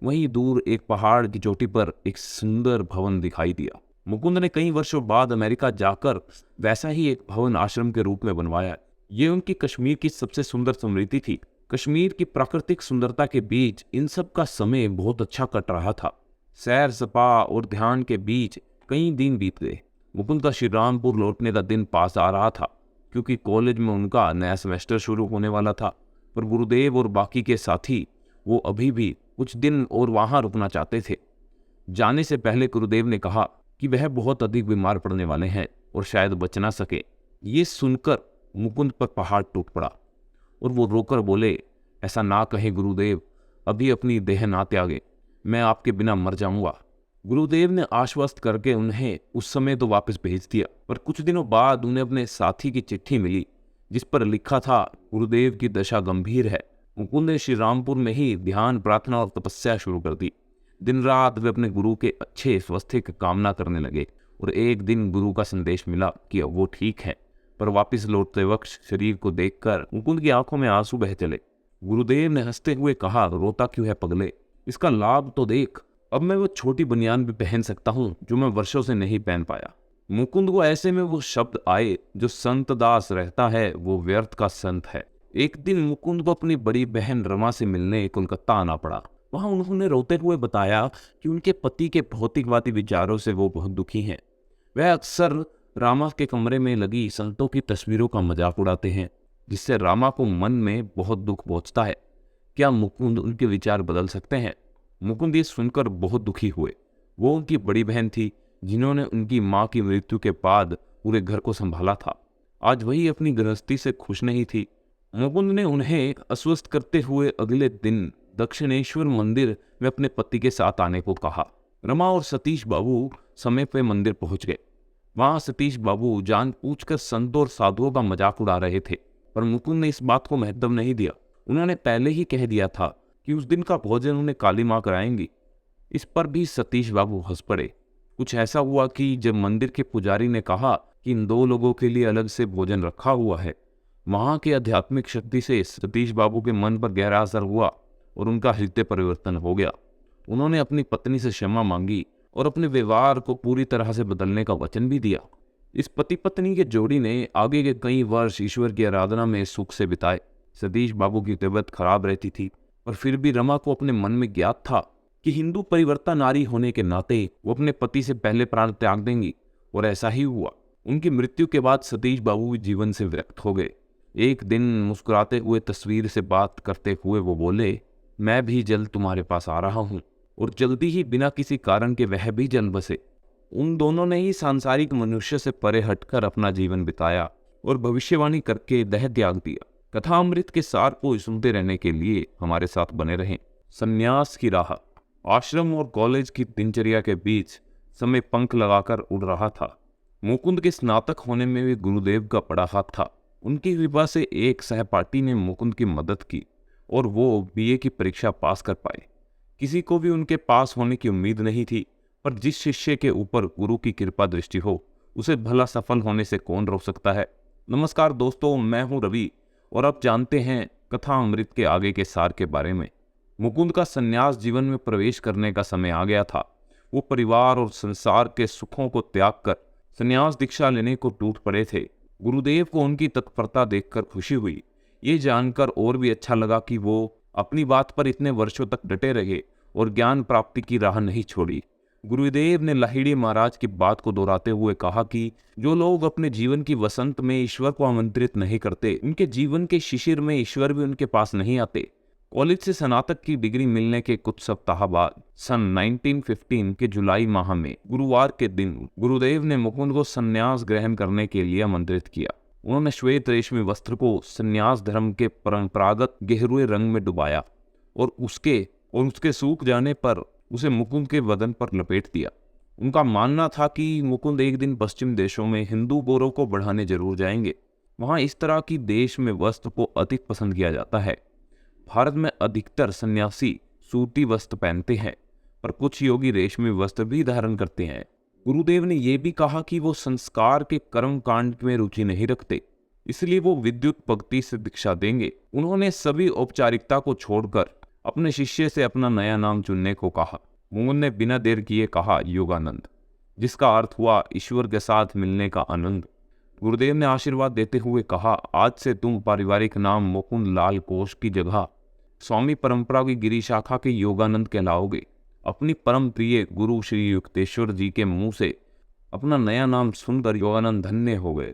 S1: वहीं दूर एक पहाड़ की चोटी पर एक सुंदर भवन दिखाई दिया। मुकुंद ने कई वर्षों बाद अमेरिका जाकर वैसा ही एक भवन आश्रम के रूप में बनवाया। ये उनकी कश्मीर की सबसे सुंदर स्मृति थी। कश्मीर की प्राकृतिक सुंदरता के बीच इन सब का समय बहुत अच्छा कट रहा था। सैर सपा और ध्यान के बीच कई दिन बीत गए। मुकुंद का श्रीरामपुर लौटने का दिन पास आ रहा था, क्योंकि कॉलेज में उनका नया सेमेस्टर शुरू होने वाला था। पर गुरुदेव और बाकी के साथी वो अभी भी कुछ दिन और वहां रुकना चाहते थे। जाने से पहले गुरुदेव ने कहा कि वह बहुत अधिक बीमार पड़ने वाले हैं और शायद बच ना सके। ये सुनकर मुकुंद पर पहाड़ टूट पड़ा और वो रोकर बोले, ऐसा ना कहे गुरुदेव, अभी अपनी देह ना त्यागे, मैं आपके बिना मर जाऊंगा। गुरुदेव ने आश्वस्त करके उन्हें उस समय तो वापस भेज दिया, पर कुछ दिनों बाद उन्हें अपने साथी की चिट्ठी मिली जिस पर लिखा था, गुरुदेव की दशा गंभीर है। मुकुंद ने श्रीरामपुर में ही ध्यान, प्रार्थना और तपस्या शुरू कर दी। दिन रात वे अपने गुरु के अच्छे स्वास्थ्य की कामना करने लगे और एक दिन गुरु का संदेश मिला कि अब वो ठीक है। पर वापस लौटते वक्त शरीर को देखकर मुकुंद की आंखों में आंसू बह चले। गुरुदेव ने हंसते हुए कहा, रोता क्यों है पगले, इसका लाभ तो देख, अब मैं वो छोटी बनियान भी पहन सकता हूँ जो मैं वर्षों से नहीं पहन पाया। मुकुंद को ऐसे में वो शब्द आए, जो संत दास रहता है वो व्यर्थ का संत है। एक दिन मुकुंद को अपनी बड़ी बहन रमा से मिलने कोलकाता आना पड़ा। वहां उन्होंने रोते हुए बताया कि उनके पति के भौतिकवादी विचारों से वो बहुत दुखी हैं। वह अक्सर रामा के कमरे में लगी संतों की तस्वीरों का मजाक उड़ाते हैं, जिससे रामा को मन में बहुत दुख पहुंचता है। क्या मुकुंद उनके विचार बदल सकते हैं? मुकुंद ये सुनकर बहुत दुखी हुए। वो उनकी बड़ी बहन थी जिन्होंने उनकी माँ की मृत्यु के बाद पूरे घर को संभाला था। आज वही अपनी गृहस्थी से खुश नहीं थी। मुकुंद ने उन्हें आश्वस्त करते हुए अगले दिन दक्षिणेश्वर मंदिर में अपने पति के साथ आने को कहा। रमा और सतीश बाबू समय पे मंदिर पहुंच गए। वहां सतीश बाबू जानबूझकर संतों और साधुओं का मजाक उड़ा रहे थे, पर मुकुंद ने इस बात को महत्व नहीं दिया। उन्होंने पहले ही कह दिया था कि उस दिन का भोजन उन्हें काली माँ कराएंगी। इस पर भी सतीश बाबू हंस पड़े। कुछ ऐसा हुआ कि जब मंदिर के पुजारी ने कहा कि इन 2 लोगों के लिए अलग से भोजन रखा हुआ है, वहां की आध्यात्मिक शक्ति से सतीश बाबू के मन पर गहरा असर हुआ और उनका हृदय परिवर्तन हो गया। उन्होंने अपनी पत्नी से क्षमा मांगी और अपने व्यवहार को पूरी तरह से बदलने का वचन भी दिया। इस पति पत्नी के जोड़ी ने आगे के कई वर्ष ईश्वर की आराधना में सुख से बिताए। सतीश बाबू की तबीयत खराब रहती थी, पर फिर भी रमा को अपने मन में ज्ञात था कि हिंदू परिवर्तन नारी होने के नाते वो अपने पति से पहले प्राण त्याग देंगी, और ऐसा ही हुआ। उनकी मृत्यु के बाद सतीश बाबू भी जीवन से विरक्त हो गए। एक दिन मुस्कुराते हुए तस्वीर से बात करते हुए वो बोले, मैं भी जल्द तुम्हारे पास आ रहा हूँ। और जल्दी ही बिना किसी कारण के वह भी जल बसे। उन दोनों ने ही सांसारिक मनुष्य से परे हटकर अपना जीवन बिताया और भविष्यवाणी करके देह त्याग दिया। कथा अमृत के सार को सुनते रहने के लिए हमारे साथ बने रहें। संन्यास की राह। आश्रम और कॉलेज की दिनचर्या के बीच समय पंख लगाकर उड़ रहा था। मुकुंद के स्नातक होने में भी गुरुदेव का बड़ा हाथ था। उनकी कृपा से एक सहपाठी ने मुकुंद की मदद की और वो बीए की परीक्षा पास कर पाए। किसी को भी उनके पास होने की उम्मीद नहीं थी, पर जिस शिष्य के ऊपर गुरु की कृपा दृष्टि हो उसे भला सफल होने से कौन रोक सकता है। नमस्कार दोस्तों, मैं हूं रवि और अब जानते हैं कथा अमृत के आगे के सार के बारे में। मुकुंद का संन्यास जीवन में प्रवेश करने का समय आ गया था। वो परिवार और संसार के सुखों को त्याग कर संन्यास दीक्षा लेने को टूट पड़े थे। गुरुदेव को उनकी तत्परता देखकर खुशी हुई। ये जानकर और भी अच्छा लगा कि वो अपनी बात पर इतने वर्षों तक डटे रहे और ज्ञान प्राप्ति की राह नहीं छोड़ी। गुरुदेव ने लाहिड़ी महाराज की बात को दोहराते हुए कहा कि जो लोग अपने जीवन की वसंत में ईश्वर को आमंत्रित नहीं करते, उनके जीवन के शिशिर में ईश्वर भी उनके पास नहीं आते। कॉलेज से स्नातक की डिग्री मिलने के कुछ सप्ताह बाद सन 1915 के जुलाई माह में गुरुवार के दिन गुरुदेव ने मुकुंद को संन्यास ग्रहण करने के लिए आमंत्रित किया। उन्होंने श्वेत रेशमी वस्त्र को संन्यास धर्म के परंपरागत गहरे रंग में डुबाया और उसके सूख जाने पर उसे मुकुंद के बदन पर लपेट दिया। उनका मानना था कि मुकुंद एक दिन पश्चिम देशों में हिंदू गौरव को बढ़ाने जरूर जाएंगे। वहां इस तरह की देश में वस्त्र को अधिक पसंद किया जाता है। भारत में अधिकतर सन्यासी सूती वस्त्र पहनते हैं, पर कुछ योगी रेशमी वस्त्र भी धारण करते हैं। गुरुदेव ने यह भी कहा कि वो संस्कार के कर्म कांड में रुचि नहीं रखते, इसलिए वो विद्युत भक्ति से दीक्षा देंगे। उन्होंने सभी औपचारिकता को छोड़कर अपने शिष्य से अपना नया नाम चुनने को कहा। मुकुंद ने बिना देर किए कहा योगानंद, जिसका अर्थ हुआ ईश्वर के साथ मिलने का आनंद। गुरुदेव ने आशीर्वाद देते हुए कहा, आज से तुम पारिवारिक नाम मुकुंद लाल कोश की जगह स्वामी परंपरा की गिरी शाखा के योगानंद कहलाओगे। अपनी परम प्रिय गुरु श्री युक्तेश्वर जी के मुंह से अपना नया नाम सुनकर योगानंद धन्य हो गए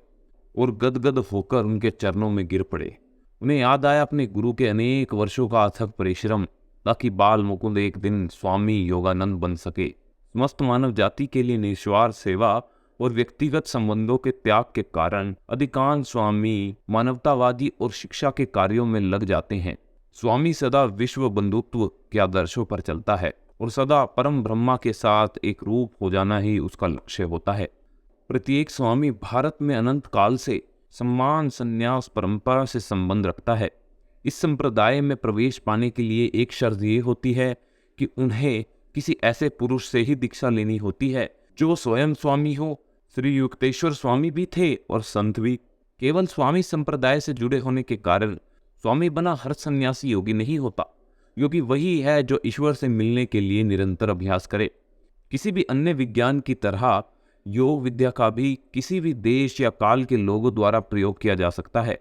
S1: और गदगद होकर उनके चरणों में गिर पड़े। उन्हें याद आया अपने गुरु के अनेक वर्षों का अथक परिश्रम, ताकि बाल मुकुंद एक दिन स्वामी योगानंद बन सके। समस्त मानव जाति के लिए निस्वार्थ सेवा और व्यक्तिगत संबंधों के त्याग के कारण अधिकांश स्वामी मानवतावादी और शिक्षा के कार्यों में लग जाते हैं। स्वामी सदा विश्व बंधुत्व के आदर्शों पर चलता है और सदा परम ब्रह्मा के साथ एक रूप हो जाना ही उसका लक्ष्य होता है। प्रत्येक स्वामी भारत में अनंत काल से सम्मान संन्यास परंपरा से संबंध रखता है। इस संप्रदाय में प्रवेश पाने के लिए एक शर्त ये होती है कि उन्हें किसी ऐसे पुरुष से ही दीक्षा लेनी होती है जो स्वयं स्वामी हो। श्री युक्तेश्वर स्वामी भी थे और संत भी। केवल स्वामी संप्रदाय से जुड़े होने के कारण स्वामी बना हर सन्यासी योगी नहीं होता। योगी वही है जो ईश्वर से मिलने के लिए निरंतर अभ्यास करे। किसी भी अन्य विज्ञान की तरह योग विद्या का भी किसी भी देश या काल के लोगों द्वारा प्रयोग किया जा सकता है।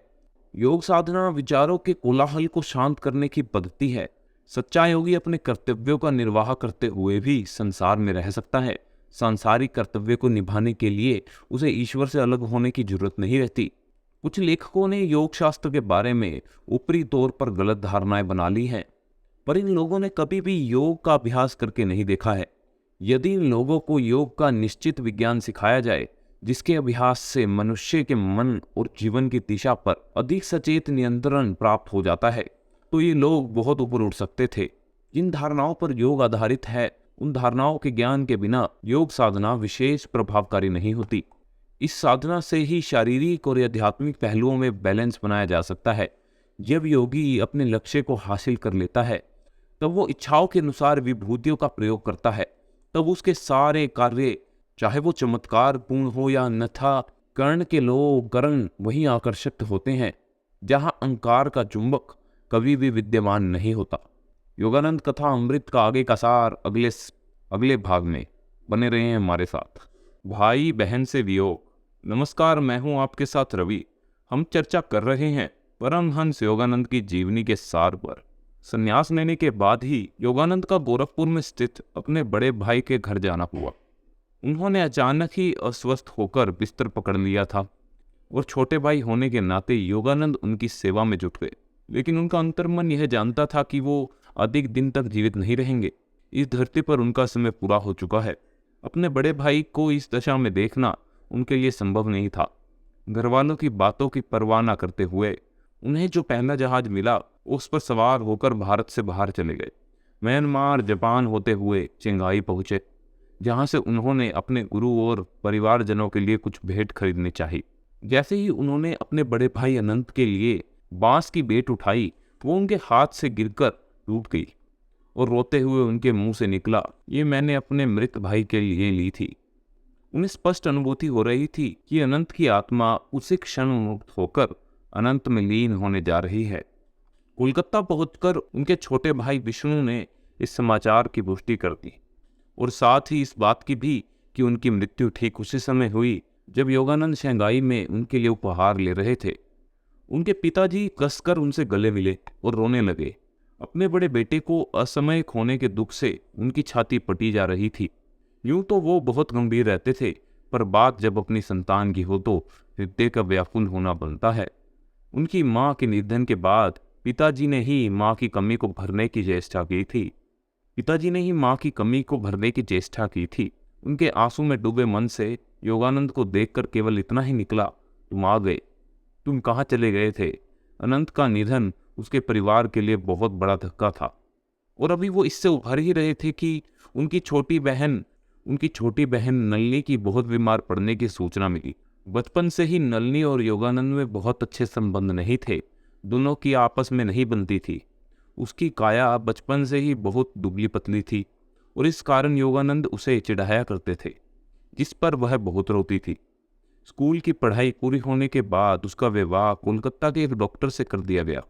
S1: योग साधना विचारों के कोलाहल को शांत करने की पद्धति है। सच्चा योगी अपने कर्तव्यों का निर्वाह करते हुए भी संसार में रह सकता है। सांसारिक कर्तव्य को निभाने के लिए उसे ईश्वर से अलग होने की जरूरत नहीं रहती। कुछ लेखकों ने योग शास्त्र के बारे में ऊपरी तौर पर गलत धारणाएं बना ली हैं, पर इन लोगों ने कभी भी योग का अभ्यास करके नहीं देखा है। यदि इन लोगों को योग का निश्चित विज्ञान सिखाया जाए, जिसके अभ्यास से मनुष्य के मन और जीवन की दिशा पर अधिक सचेत नियंत्रण प्राप्त हो जाता है, तो ये लोग बहुत ऊपर उठ सकते थे। जिन धारणाओं पर योग आधारित है, उन धारणाओं के ज्ञान के बिना योग साधना विशेष प्रभावकारी नहीं होती। इस साधना से ही शारीरिक और आध्यात्मिक पहलुओं में बैलेंस बनाया जा सकता है। जब योगी अपने लक्ष्य को हासिल कर लेता है, तब वो इच्छाओं के अनुसार विभूतियों का प्रयोग करता है। तब उसके सारे कार्य, चाहे वो चमत्कार पूर्ण हो या अन्यथा, कर्ण के लोग कर्ण वहीं आकर्षित होते हैं जहां अहंकार का चुंबक कभी भी विद्यमान नहीं होता। योगानंद कथा अमृत का आगे का सार अगले भाग में बने रहे हैं हमारे साथ। भाई बहन से वियोग। नमस्कार, मैं हूं आपके साथ रवि। हम चर्चा कर रहे हैं परमहंस योगानंद की जीवनी के सार पर। संन्यास लेने के बाद ही योगानंद का गोरखपुर में स्थित अपने बड़े भाई के घर जाना हुआ। उन्होंने अचानक ही अस्वस्थ होकर बिस्तर पकड़ लिया था और छोटे भाई होने के नाते योगानंद उनकी सेवा में जुट गए। लेकिन उनका अंतर्मन यह जानता था कि वो अधिक दिन तक जीवित नहीं रहेंगे। इस धरती पर उनका समय पूरा हो चुका है। अपने बड़े भाई को इस दशा में देखना उनके लिए संभव नहीं था। घरवालों की बातों की परवाह न करते हुए उन्हें जो पहला जहाज मिला, उस पर सवार होकर भारत से बाहर चले गए। म्यांमार, जापान होते हुए चिंगाई पहुंचे, जहां से उन्होंने अपने गुरु और परिवारजनों के लिए कुछ भेंट खरीदनी चाहिए। जैसे ही उन्होंने अपने बड़े भाई अनंत के लिए बांस की बेट उठाई, वो उनके हाथ से गिरकर टूट गई और रोते हुए उनके मुंह से निकला, ये मैंने अपने मृत भाई के लिए ली थी। उन्हें स्पष्ट अनुभूति हो रही थी कि अनंत की आत्मा उसी क्षण मुक्त होकर अनंत में लीन होने जा रही है। कोलकाता पहुंचकर उनके छोटे भाई विष्णु ने इस समाचार की पुष्टि कर दी और साथ ही इस बात की भी कि उनकी मृत्यु ठीक उसी समय हुई जब योगानंद शंघाई में उनके लिए उपहार ले रहे थे। उनके पिताजी कसकर उनसे गले मिले और रोने लगे। अपने बड़े बेटे को असमय खोने के दुख से उनकी छाती पटी जा रही थी। यूं तो वो बहुत गंभीर रहते थे, पर बात जब अपनी संतान की हो तो हृदय का व्याकुल होना बनता है। उनकी मां के निधन के बाद पिताजी ने ही मां की कमी को भरने की चेष्टा की थी। उनके आंसू में डूबे मन से योगानंद को देखकर केवल इतना ही निकला, तुम आ गए। तुम कहाँ चले गए थे? अनंत का निधन उसके परिवार के लिए बहुत बड़ा धक्का था, और अभी वो इससे उभर ही रहे थे कि उनकी छोटी बहन नलिनी की बहुत बीमार पड़ने की सूचना मिली। बचपन से ही नलिनी और योगानंद में बहुत अच्छे संबंध नहीं थे, दोनों की आपस में नहीं बनती थी। उसकी काया बचपन से ही बहुत दुबली पतली थी और इस कारण योगानंद उसे चिढ़ाया करते थे, जिस पर वह बहुत रोती थी। स्कूल की पढ़ाई पूरी होने के बाद उसका विवाह कोलकाता के एक डॉक्टर से कर दिया गया।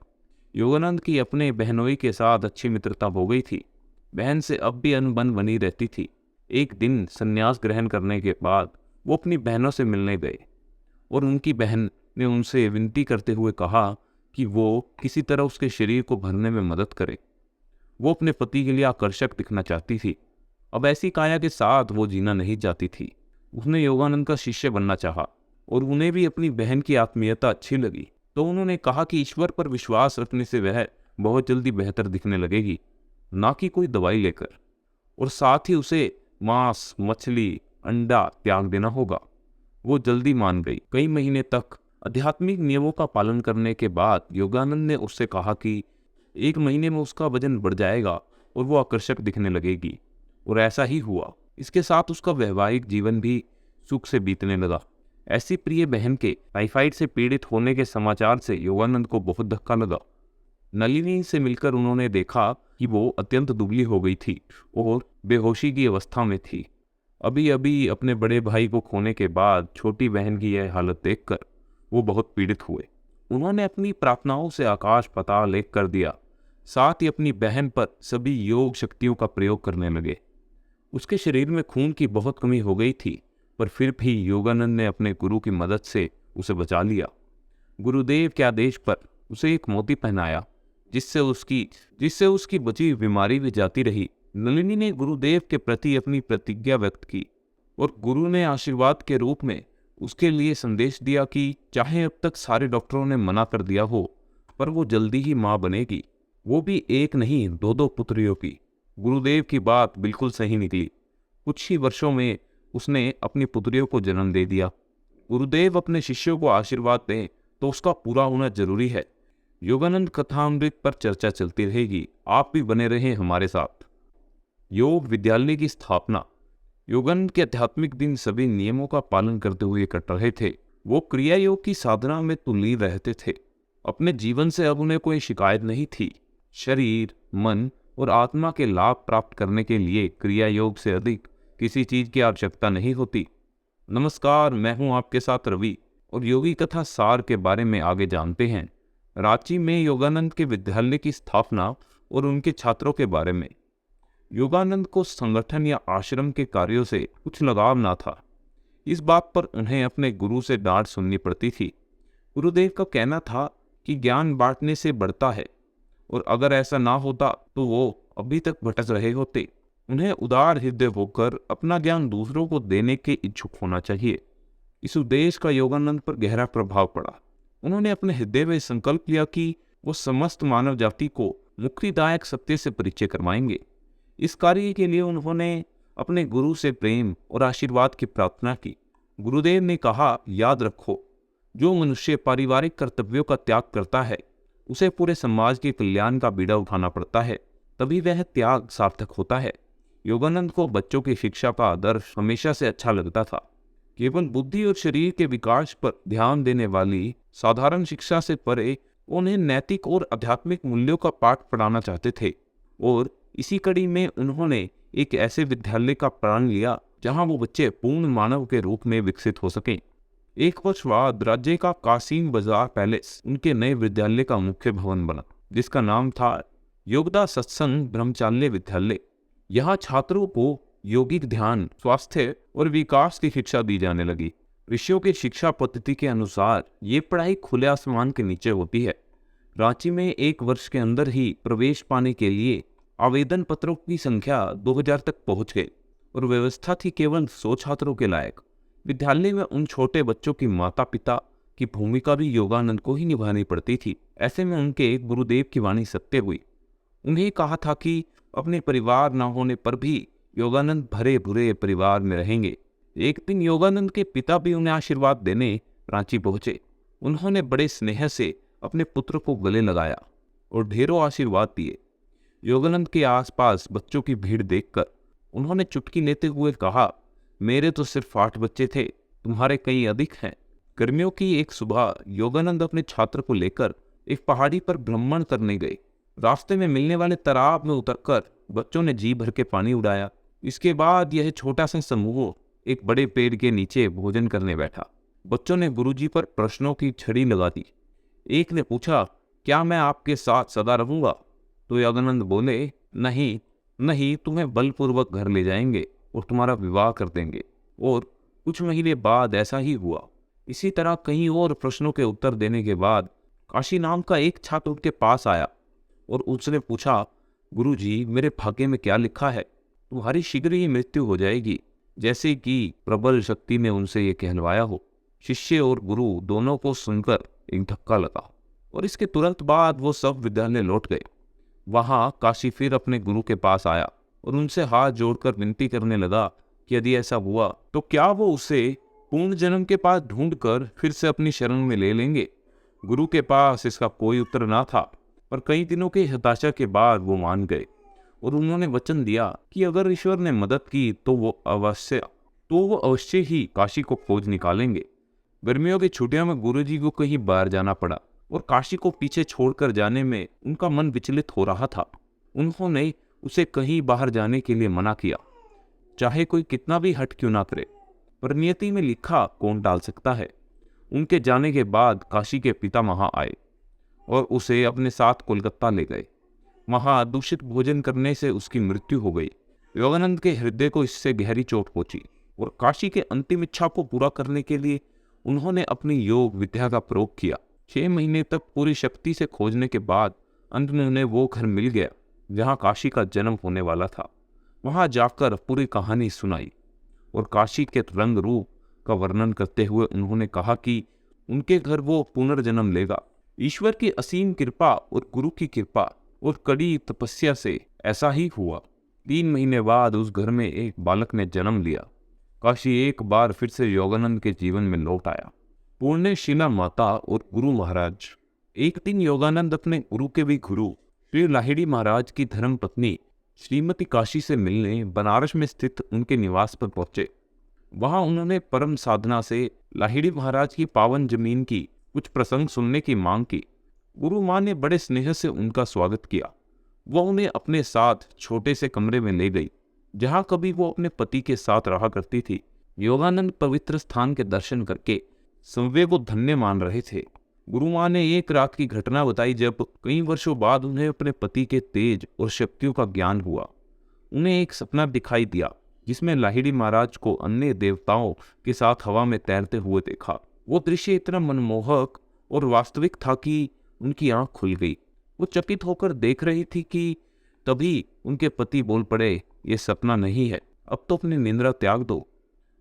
S1: योगानंद की अपने बहनोई के साथ अच्छी मित्रता हो गई थी। बहन से अब भी अनबन बनी रहती थी। एक दिन संन्यास ग्रहण करने के बाद वो अपनी बहनों से मिलने गए और उनकी बहन ने उनसे विनती करते हुए कहा कि वो किसी तरह उसके शरीर को भरने में मदद करे। वो अपने पति के लिए आकर्षक दिखना चाहती थी। अब ऐसी काया के साथ वो जीना नहीं चाहती थी। उसने योगानंद का शिष्य बनना चाहा और उन्हें भी अपनी बहन की आत्मीयता अच्छी लगी, तो उन्होंने कहा कि ईश्वर पर विश्वास रखने से वह बहुत जल्दी बेहतर दिखने लगेगी, ना कि कोई दवाई लेकर, और साथ ही उसे मांस, मछली, अंडा त्याग देना होगा। वो जल्दी मान गई। कई महीने तक आध्यात्मिक नियमों का पालन करने के बाद योगानंद ने उससे कहा कि 1 महीने में उसका वजन बढ़ जाएगा और वो आकर्षक दिखने लगेगी, और ऐसा ही हुआ। इसके साथ उसका वैवाहिक जीवन भी सुख से बीतने लगा। ऐसी प्रिय बहन के टाइफाइड से पीड़ित होने के समाचार से योगानंद को बहुत धक्का लगा। नलिनी से मिलकर उन्होंने देखा कि वो अत्यंत दुबली हो गई थी और बेहोशी की अवस्था में थी। अभी अभी अपने बड़े भाई को खोने के बाद छोटी बहन की यह हालत देखकर वो बहुत पीड़ित हुए। उन्होंने अपनी प्रार्थनाओं से आकाश पाताल एक कर दिया। साथ ही अपनी बहन पर सभी योग शक्तियों का प्रयोग करने लगे। उसके शरीर में खून की बहुत कमी हो गई थी, पर फिर भी योगानंद ने अपने गुरु की मदद से उसे बचा लिया। गुरुदेव के आदेश पर उसे एक मोती पहनाया, जिससे उसकी बची बीमारी भी जाती रही। नलिनी ने गुरुदेव के प्रति अपनी प्रतिज्ञा व्यक्त की और गुरु ने आशीर्वाद के रूप में उसके लिए संदेश दिया कि चाहे अब तक सारे डॉक्टरों ने मना कर दिया हो, पर वो जल्दी ही मां बनेगी, वो भी एक नहीं 2-2 पुत्रियों की। गुरुदेव की बात बिल्कुल सही निकली। कुछ ही वर्षों में उसने अपनी पुत्रियों को जन्म दे दिया। गुरुदेव अपने शिष्यों को आशीर्वाद दें तो उसका पूरा होना जरूरी है। योगानंद कथामृत पर चर्चा चलती रहेगी। आप भी बने रहें हमारे साथ। योग विद्यालय की स्थापना। योगानंद के आध्यात्मिक दिन सभी नियमों का पालन करते हुए कट रहे थे। वो क्रिया योग की साधना में तुल्लीन रहते थे। अपने जीवन से अब उन्हें कोई शिकायत नहीं थी। शरीर, मन और आत्मा के लाभ प्राप्त करने के लिए क्रिया योग से अधिक किसी चीज की आवश्यकता नहीं होती। नमस्कार, मैं हूं आपके साथ रवि और योगी कथा सार के बारे में आगे जानते हैं। रांची में योगानंद के विद्यालय की स्थापना और उनके छात्रों के बारे में। योगानंद को संगठन या आश्रम के कार्यों से कुछ लगाव ना था। इस बात पर उन्हें अपने गुरु से डांट सुननी पड़ती थी। गुरुदेव का कहना था कि ज्ञान बांटने से बढ़ता है, और अगर ऐसा ना होता तो वो अभी तक भटक रहे होते। उन्हें उदार हृदय होकर अपना ज्ञान दूसरों को देने के इच्छुक होना चाहिए। इस उद्देश्य का योगानंद पर गहरा प्रभाव पड़ा। उन्होंने अपने हृदय में संकल्प लिया कि वो समस्त मानव जाति को मुक्तिदायक सत्य से परिचय करवाएंगे। इस कार्य के लिए उन्होंने अपने गुरु से प्रेम और आशीर्वाद की प्रार्थना की। गुरुदेव ने कहा, याद रखो, जो मनुष्य पारिवारिक कर्तव्यों का त्याग करता है उसे पूरे समाज के कल्याण का बीड़ा उठाना पड़ता है, तभी वह त्याग सार्थक होता है। योगानंद को बच्चों की शिक्षा का आदर्श हमेशा से अच्छा लगता था। केवल बुद्धि और शरीर के विकास पर ध्यान देने वाली साधारण शिक्षा से परे उन्हें नैतिक और आध्यात्मिक मूल्यों का पाठ पढ़ाना चाहते थे, और इसी कड़ी में उन्होंने एक ऐसे विद्यालय का प्रण लिया जहां वो बच्चे पूर्ण मानव के रूप में विकसित हो सकें। 1 वर्ष बाद राज्य का कासिम बाजार पैलेस उनके नए विद्यालय का मुख्य भवन बना, जिसका नाम था योगदा सत्संग ब्रह्मचार्य विद्यालय। यहाँ छात्रों को योगिक ध्यान, स्वास्थ्य और विकास की शिक्षा दी जाने लगी। ऋषियों की शिक्षा पद्धति के अनुसार ये पढ़ाई खुले आसमान के नीचे होती है। रांची में एक वर्ष के अंदर ही प्रवेश पाने के लिए आवेदन पत्रों की संख्या 2000 तक पहुंच गई और व्यवस्था थी केवल 100 छात्रों के लायक। विद्यालय में उन छोटे बच्चों की माता पिता की भूमिका भी योगानंद को ही निभानी पड़ती थी। ऐसे में उनके गुरुदेव की वाणी सत्य हुई। उन्हें कहा था कि अपने परिवार न होने पर भी योगानंद भरे भुरे परिवार में रहेंगे। एक दिन योगानंद के पिता भी उन्हें आशीर्वाद देने रांची पहुंचे। उन्होंने बड़े स्नेह से अपने पुत्र को गले लगाया और ढेरों आशीर्वाद दिए। योगानंद के आसपास बच्चों की भीड़ देखकर उन्होंने चुटकी लेते हुए कहा, मेरे तो सिर्फ 8 बच्चे थे, तुम्हारे कई अधिक हैं। गर्मियों की एक सुबह योगानंद अपने छात्र को लेकर एक पहाड़ी पर भ्रमण करने गए। रास्ते में मिलने वाले तालाब में उतरकर बच्चों ने जी भर के पानी उड़ाया। इसके बाद यह छोटा सा समूह एक बड़े पेड़ के नीचे भोजन करने बैठा। बच्चों ने गुरुजी पर प्रश्नों की छड़ी लगा दी। एक ने पूछा, क्या मैं आपके साथ सदा रहूंगा? तो योगानंद बोले, नहीं नहीं, तुम्हें बलपूर्वक घर ले जाएंगे और तुम्हारा विवाह कर देंगे। और कुछ महीने बाद ऐसा ही हुआ। इसी तरह कई और प्रश्नों के उत्तर देने के बाद काशी नाम का एक छात्र उनके पास आया और उसने पूछा, गुरुजी, मेरे भाग्य में क्या लिखा है? तुम्हारी शीघ्र ही मृत्यु हो जाएगी, जैसे कि प्रबल शक्ति ने उनसे ये कहलवाया हो। शिष्य और गुरु दोनों को सुनकर एक धक्का लगा और इसके तुरंत बाद वो सब विद्यालय लौट गए। वहां काशी फिर अपने गुरु के पास आया और उनसे हाथ जोड़कर विनती करने लगा कि यदि ऐसा हुआ तो क्या वो उसे पूर्ण जन्म के पास ढूंढकर फिर से अपनी शरण में ले लेंगे। गुरु के पास इसका कोई उत्तर ना था, पर कई दिनों के हताशा के बाद वो मान गए और उन्होंने वचन दिया कि अगर ईश्वर ने मदद की तो वो अवश्य ही काशी को खोज निकालेंगे। गर्मियों की छुट्टियों में गुरुजी को कहीं बाहर जाना पड़ा और काशी को पीछे छोड़कर जाने में उनका मन विचलित हो रहा था। उन्होंने उसे कहीं बाहर जाने के लिए मना किया, चाहे कोई कितना भी हट क्यों ना करे, पर नियति में लिखा कौन टाल सकता है। उनके जाने के बाद काशी के पिता वहां आए और उसे अपने साथ कोलकाता ले गए। वहां दूषित भोजन करने से उसकी मृत्यु हो गई। योगानंद के हृदय को इससे गहरी चोट पहुंची और काशी के अंतिम इच्छा को पूरा करने के लिए उन्होंने अपनी योग विद्या का प्रयोग किया। 6 महीने तक पूरी शक्ति से खोजने के बाद अंत में उन्हें वो घर मिल गया जहाँ काशी का जन्म होने वाला था। वहां जाकर पूरी कहानी सुनाई और काशी के रंग रूप का वर्णन करते हुए उन्होंने कहा कि उनके घर वो पुनर्जन्म लेगा। ईश्वर की असीम कृपा और गुरु की कृपा और कड़ी तपस्या से ऐसा ही हुआ। 3 महीने बाद उस घर में एक बालक ने जन्म लिया। काशी एक बार फिर से योगानंद के जीवन में लौट आया। पूर्णशिला माता और गुरु महाराज। एक दिन योगानंद अपने गुरु के भी गुरु श्री लाहिड़ी महाराज की धर्म पत्नी श्रीमती काशी से मिलने बनारस में स्थित उनके निवास पर पहुंचे। वहां उन्होंने परम साधना से लाहिड़ी महाराज की पावन जमीन की कुछ प्रसंग सुनने की मांग की। गुरु मां ने बड़े स्नेह से उनका स्वागत किया। वह उन्हें अपने साथ छोटे से कमरे में ले गई जहां कभी वो अपने पति के साथ रहा करती थी। योगानंद पवित्र स्थान के दर्शन करके संवेग को धन्य मान रहे थे। गुरु मां ने एक रात की घटना बताई जब कई वर्षों बाद उन्हें अपने पति के तेज और शक्तियों का ज्ञान हुआ। उन्हें एक सपना दिखाई दिया जिसमें लाहिड़ी महाराज को अन्य देवताओं के साथ हवा में तैरते हुए देखा। वो दृश्य इतना मनमोहक और वास्तविक था कि उनकी आंख खुल गई। वो चकित होकर देख रही थी कि तभी उनके पति बोल पड़े, ये सपना नहीं है, अब तो अपनी निंद्रा त्याग दो।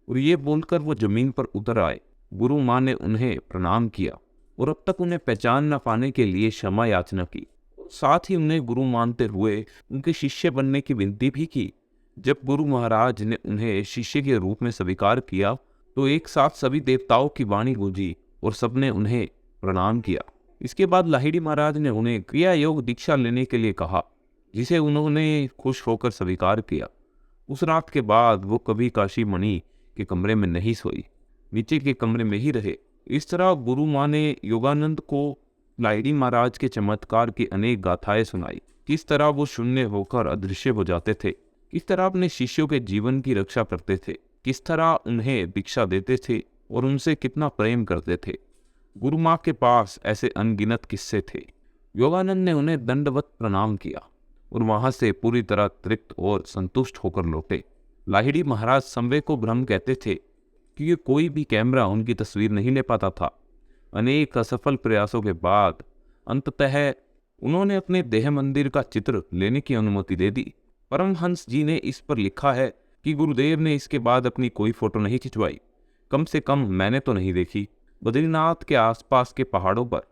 S1: और ये बोलकर वो जमीन पर उतर आए। गुरु मां ने उन्हें प्रणाम किया और अब तक उन्हें पहचान न पाने के लिए क्षमा याचना की। साथ ही उन्हें गुरु मानते हुए उनके शिष्य बनने की विनती भी की। जब गुरु महाराज ने उन्हें शिष्य के रूप में स्वीकार किया तो एक साथ सभी देवताओं की वाणी गूंजी और सबने उन्हें प्रणाम किया। इसके बाद लाहिड़ी महाराज ने उन्हें क्रिया योग दीक्षा लेने के लिए कहा, जिसे उन्होंने खुश होकर स्वीकार किया। उस रात के बाद वो कभी काशी मणि के कमरे में नहीं सोई, नीचे के कमरे में ही रहे। इस तरह गुरु मां ने योगानंद को लाहिड़ी महाराज के चमत्कार की अनेक गाथाएं सुनाई। किस तरह वो शून्य होकर अदृश्य हो जाते थे, किस तरह अपने शिष्यों के जीवन की रक्षा करते थे, किस तरह उन्हें दीक्षा देते थे और उनसे कितना प्रेम करते थे। गुरु मां के पास ऐसे अनगिनत किस्से थे। योगानंद ने उन्हें दंडवत प्रणाम किया और वहां से पूरी तरह तृप्त और संतुष्ट होकर लौटे। लाहिड़ी महाराज संवे को भ्रम कहते थे क्योंकि कोई भी कैमरा उनकी तस्वीर नहीं ले पाता था। अनेक असफल प्रयासों के बाद अंततः उन्होंने अपने देह मंदिर का चित्र लेने की अनुमति दे दी। परमहंस जी ने इस पर लिखा है कि गुरुदेव ने इसके बाद अपनी कोई फोटो नहीं खिंचवाई, कम से कम मैंने तो नहीं देखी। बद्रीनाथ के आसपास के पहाड़ों पर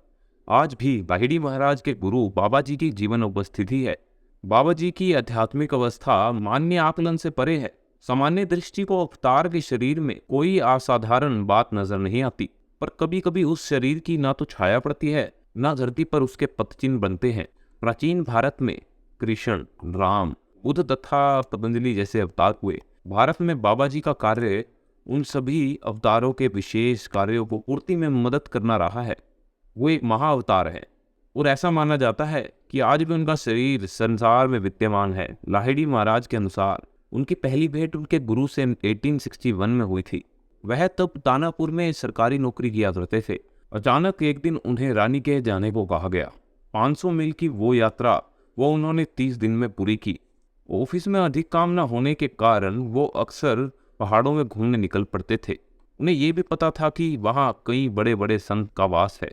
S1: आज भी लाहिड़ी महाराज के गुरु बाबा जी की जीवन उपस्थिति है। बाबा जी की आध्यात्मिक अवस्था मान्य आकलन से परे है। सामान्य दृष्टि को अवतार के शरीर में कोई असाधारण बात नजर नहीं आती, पर कभी कभी उस शरीर की ना तो छाया पड़ती है, ना धरती पर उसके पदचिन्ह बनते हैं। प्राचीन भारत में कृष्ण, राम, बुद्ध तथा पतंजलि जैसे अवतार हुए। भारत में बाबा जी का कार्य उन सभी अवतारों के विशेष कार्यों को पूर्ति में मदद करना रहा है। वो एक महाअवतार है और ऐसा माना जाता है कि आज भी उनका शरीर संसार में विद्यमान है। लाहिड़ी महाराज के अनुसार उनकी पहली भेंट उनके गुरु से 1861 में हुई थी। वह तब दानापुर में सरकारी नौकरी किया करते थे। अचानक एक दिन उन्हें रानीखेत जाने को कहा गया। 500 मील की वो यात्रा उन्होंने 30 दिन में पूरी की। ऑफिस में अधिक काम न होने के कारण वो अक्सर पहाड़ों में घूमने निकल पड़ते थे। उन्हें ये भी पता था कि वहाँ कई बड़े बड़े संत का वास है।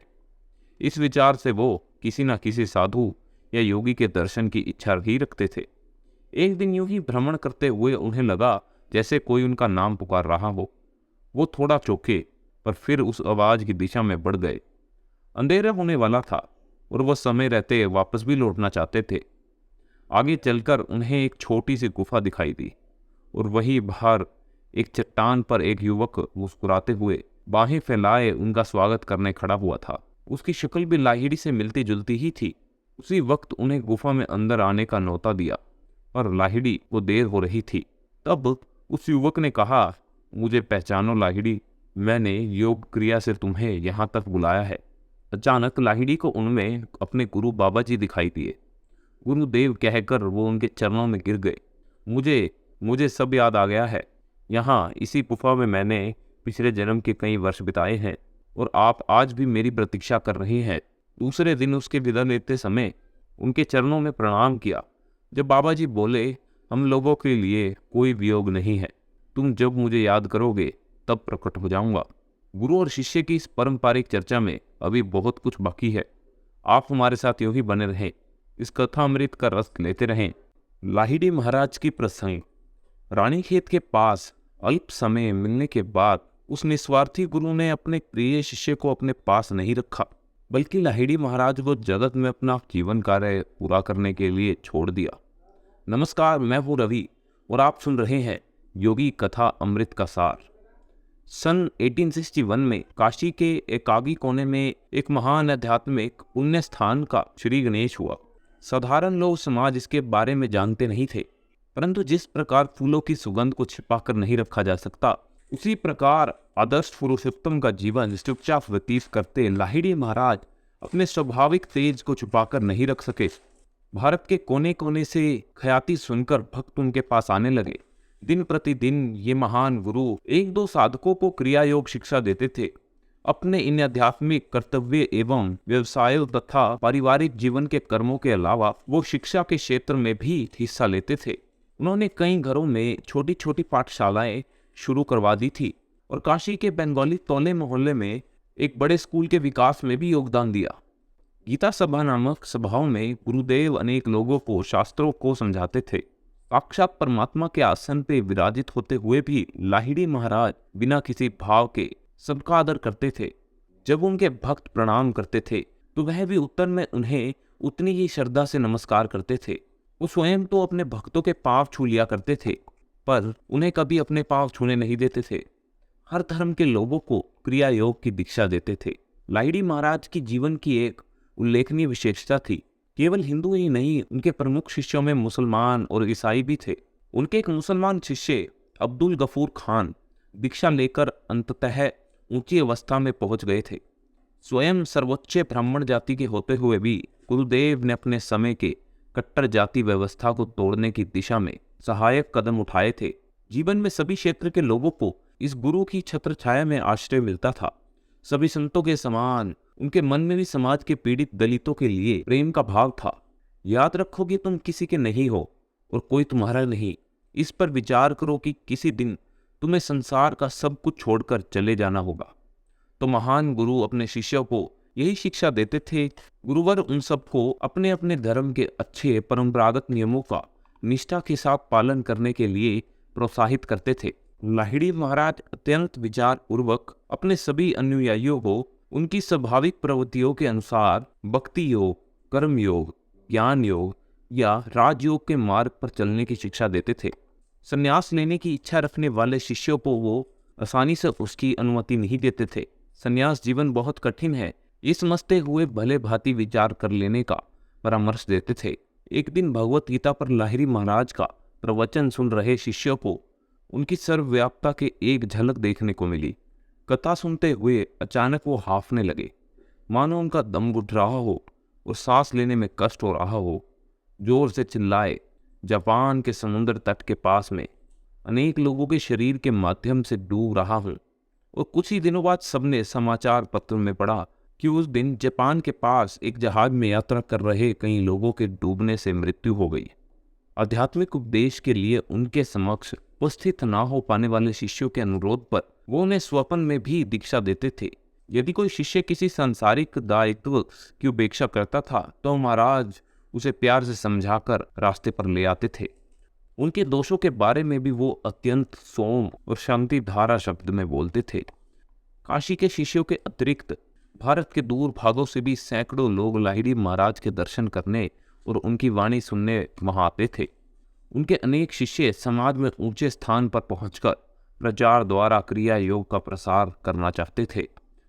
S1: इस विचार से वो किसी न किसी साधु या योगी के दर्शन की इच्छा ही रखते थे। एक दिन यूं ही भ्रमण करते हुए उन्हें लगा जैसे कोई उनका नाम पुकार रहा हो। वो थोड़ा चौंके, पर फिर उस आवाज की दिशा में बढ़ गए। अंधेरा होने वाला था और वह समय रहते वापस भी लौटना चाहते थे। आगे चलकर उन्हें एक छोटी सी गुफा दिखाई दी और वहीं बाहर एक चट्टान पर एक युवक मुस्कुराते हुए बाहें फैलाए उनका स्वागत करने खड़ा हुआ था। उसकी शक्ल भी लाहिड़ी से मिलती जुलती ही थी। उसी वक्त उन्हें गुफा में अंदर आने का न्योता दिया, पर लाहिड़ी को देर हो रही थी। तब उस युवक ने कहा, मुझे पहचानो लाहिड़ी, मैंने योग क्रिया से तुम्हें यहाँ तक बुलाया है। अचानक लाहिड़ी को उनमें अपने गुरु बाबा जी दिखाई दिए। गुरुदेव कहकर वो उनके चरणों में गिर गए। मुझे सब याद आ गया है। यहाँ इसी गुफा में मैंने पिछले जन्म के कई वर्ष बिताए हैं और आप आज भी मेरी प्रतीक्षा कर रही हैं। दूसरे दिन उसके विदा लेते समय उनके चरणों में प्रणाम किया। जब बाबा जी बोले, हम लोगों के लिए कोई वियोग नहीं है, तुम जब मुझे याद करोगे तब प्रकट हो जाऊंगा। गुरु और शिष्य की इस पारंपरिक चर्चा में अभी बहुत कुछ बाकी है। आप हमारे साथ यूं ही बने रहें, इस कथा अमृत का रस लेते रहें। लाहिड़ी महाराज की प्रसंग। रानीखेत के पास अल्प समय मिलने के बाद उस निस्वार्थी गुरु ने अपने प्रिय शिष्य को अपने पास नहीं रखा, बल्कि लाहिड़ी महाराज को जगत में अपना जीवन कार्य पूरा करने के लिए छोड़ दिया। नमस्कार, मैं हूँ रवि और आप सुन रहे हैं योगी कथा अमृत का सार। सन 1861 में काशी के एकागी कोने में एक महान आध्यात्मिक पुण्य स्थान का श्री गणेश हुआ। साधारण लोग समाज इसके बारे में जानते नहीं थे, परंतु जिस प्रकार फूलों की सुगंध को छिपाकर नहीं रखा जा सकता, उसी प्रकार आदर्श पुरुषोत्तम का जीवन चुपचाप व्यतीत करते लाहिड़ी महाराज अपने स्वाभाविक तेज को छुपाकर नहीं रख सके। भारत के कोने कोने से ख्याति सुनकर भक्त उनके पास आने लगे। दिन प्रतिदिन ये महान गुरु एक दो साधकों को क्रिया योग शिक्षा देते थे। अपने इन आध्यात्मिक कर्तव्य एवं व्यवसायों तथा पारिवारिक जीवन के कर्मों के अलावा वो शिक्षा के क्षेत्र में भी हिस्सा लेते थे। उन्होंने कई घरों में छोटी छोटी पाठशालाएं शुरू करवा दी थी और काशी के बंगाली तोले मोहल्ले में एक बड़े स्कूल के विकास में भी योगदान दिया। गीता सभा नामक सभाओं में गुरुदेव अनेक लोगों को शास्त्रों को समझाते थे। साक्षात परमात्मा के आसन पे विराजित होते हुए भी लाहिड़ी महाराज बिना किसी भाव के सबका आदर करते थे। जब उनके भक्त प्रणाम करते थे तो वह भी उत्तर में उन्हें उतनी ही श्रद्धा से नमस्कार करते थे। वो स्वयं तो अपने भक्तों के पांव छू लिया करते थे, पर उन्हें कभी अपने पांव छूने नहीं देते थे। हर धर्म के लोगों को क्रिया योग की दीक्षा देते थे। लाहिड़ी महाराज की जीवन की एक उल्लेखनीय विशेषता थी, केवल हिंदू ही नहीं, उनके प्रमुख शिष्यों में मुसलमान और ईसाई भी थे। उनके एक मुसलमान शिष्य अब्दुल गफूर खान दीक्षा लेकर अंततः ऊंची अवस्था में पहुंच गए थे। स्वयं सर्वोच्च ब्राह्मण जाति के होते हुए भी गुरुदेव ने अपने समय के कट्टर जाति व्यवस्था को तोड़ने की दिशा में सहायक कदम उठाए थे। जीवन में सभी क्षेत्र के लोगों को इस गुरु की छत्र छाया में आश्रय मिलता था। सभी संतों के समान उनके मन में भी समाज के पीड़ित दलितों के लिए प्रेम का भाव था। याद रखो कि तुम किसी के नहीं हो और कोई तुम्हारा नहीं। इस पर विचार करो कि किसी दिन तुम्हें संसार का सब कुछ छोड़कर चले जाना होगा। तो महान गुरु अपने शिष्यों को यही शिक्षा देते थे। गुरुवर उन सबको अपने अपने धर्म के अच्छे परंपरागत नियमों का निष्ठा के साथ पालन करने के लिए प्रोत्साहित करते थे। लाहिड़ी महाराज अत्यंत विचार पूर्वक अपने सभी अनुयायियों को उनकी स्वाभाविक प्रवृत्तियों के अनुसार भक्ति योग, कर्म योग, ज्ञान योग या राजयोग के मार्ग पर चलने की शिक्षा देते थे। संन्यास लेने की इच्छा रखने वाले शिष्यों को वो आसानी से उसकी अनुमति नहीं देते थे। संन्यास जीवन बहुत कठिन है, ये समझते हुए भले भांति विचार कर लेने का परामर्श देते थे। एक दिन भगवत गीता पर लाहिड़ी महाराज का प्रवचन सुन रहे शिष्यों को उनकी सर्वव्यापता के एक झलक देखने को मिली। कथा सुनते हुए अचानक वो हांफने लगे, मानो उनका दम घुट रहा हो और सांस लेने में कष्ट हो रहा हो। जोर से चिल्लाए, जापान के समुद्र तट के पास में अनेक लोगों के शरीर के माध्यम से डूब रहा हूँ। और कुछ ही दिनों बाद सबने समाचार पत्र में पढ़ा कि उस दिन जापान के पास एक जहाज में यात्रा कर रहे कई लोगों के डूबने से मृत्यु हो गई। आध्यात्मिक उपदेश के लिए उनके समक्ष उपस्थित न हो पाने वाले शिष्यों के अनुरोध पर वो उन्हें स्वप्न में भी दीक्षा देते थे। यदि कोई शिष्य किसी सांसारिक दायित्व की उपेक्षा करता था तो महाराज उसे प्यार से समझाकर रास्ते पर ले आते थे। उनके दोषों के बारे में भी वो अत्यंत सौम्य और शांति धारा शब्द में बोलते थे। काशी के शिष्यों के अतिरिक्त भारत के दूर भागों से भी सैकड़ों लोग लाहिड़ी महाराज के दर्शन करने और उनकी वाणी सुनने वहां आते थे। उनके अनेक शिष्य समाज में ऊंचे स्थान पर पहुंचकर प्रचार द्वारा क्रिया योग का प्रसार करना चाहते थे,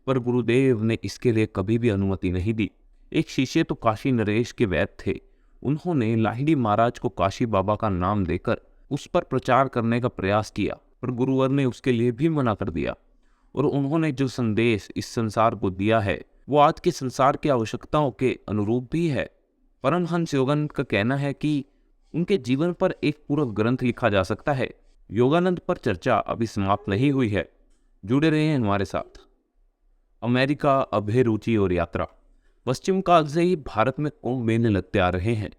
S1: पर गुरुदेव ने इसके लिए कभी भी अनुमति नहीं दी। एक शिष्य तो काशी नरेश के वैद्य थे। उन्होंने लाहिड़ी महाराज को काशी बाबा का नाम देकर उस पर प्रचार करने का प्रयास किया, पर गुरुवर ने उसके लिए भी मना कर दिया। और उन्होंने जो संदेश इस संसार को दिया है वो आज के संसार की आवश्यकताओं के अनुरूप भी है। परमहंस योगानंद का कहना है कि उनके जीवन पर एक पूरा ग्रंथ लिखा जा सकता है। योगानंद पर चर्चा अभी समाप्त नहीं हुई है, जुड़े रहे हैं हमारे साथ। अमेरिका, अभय और यात्रा। पश्चिम काल से ही भारत में कुंभ मेले लगते आ रहे हैं।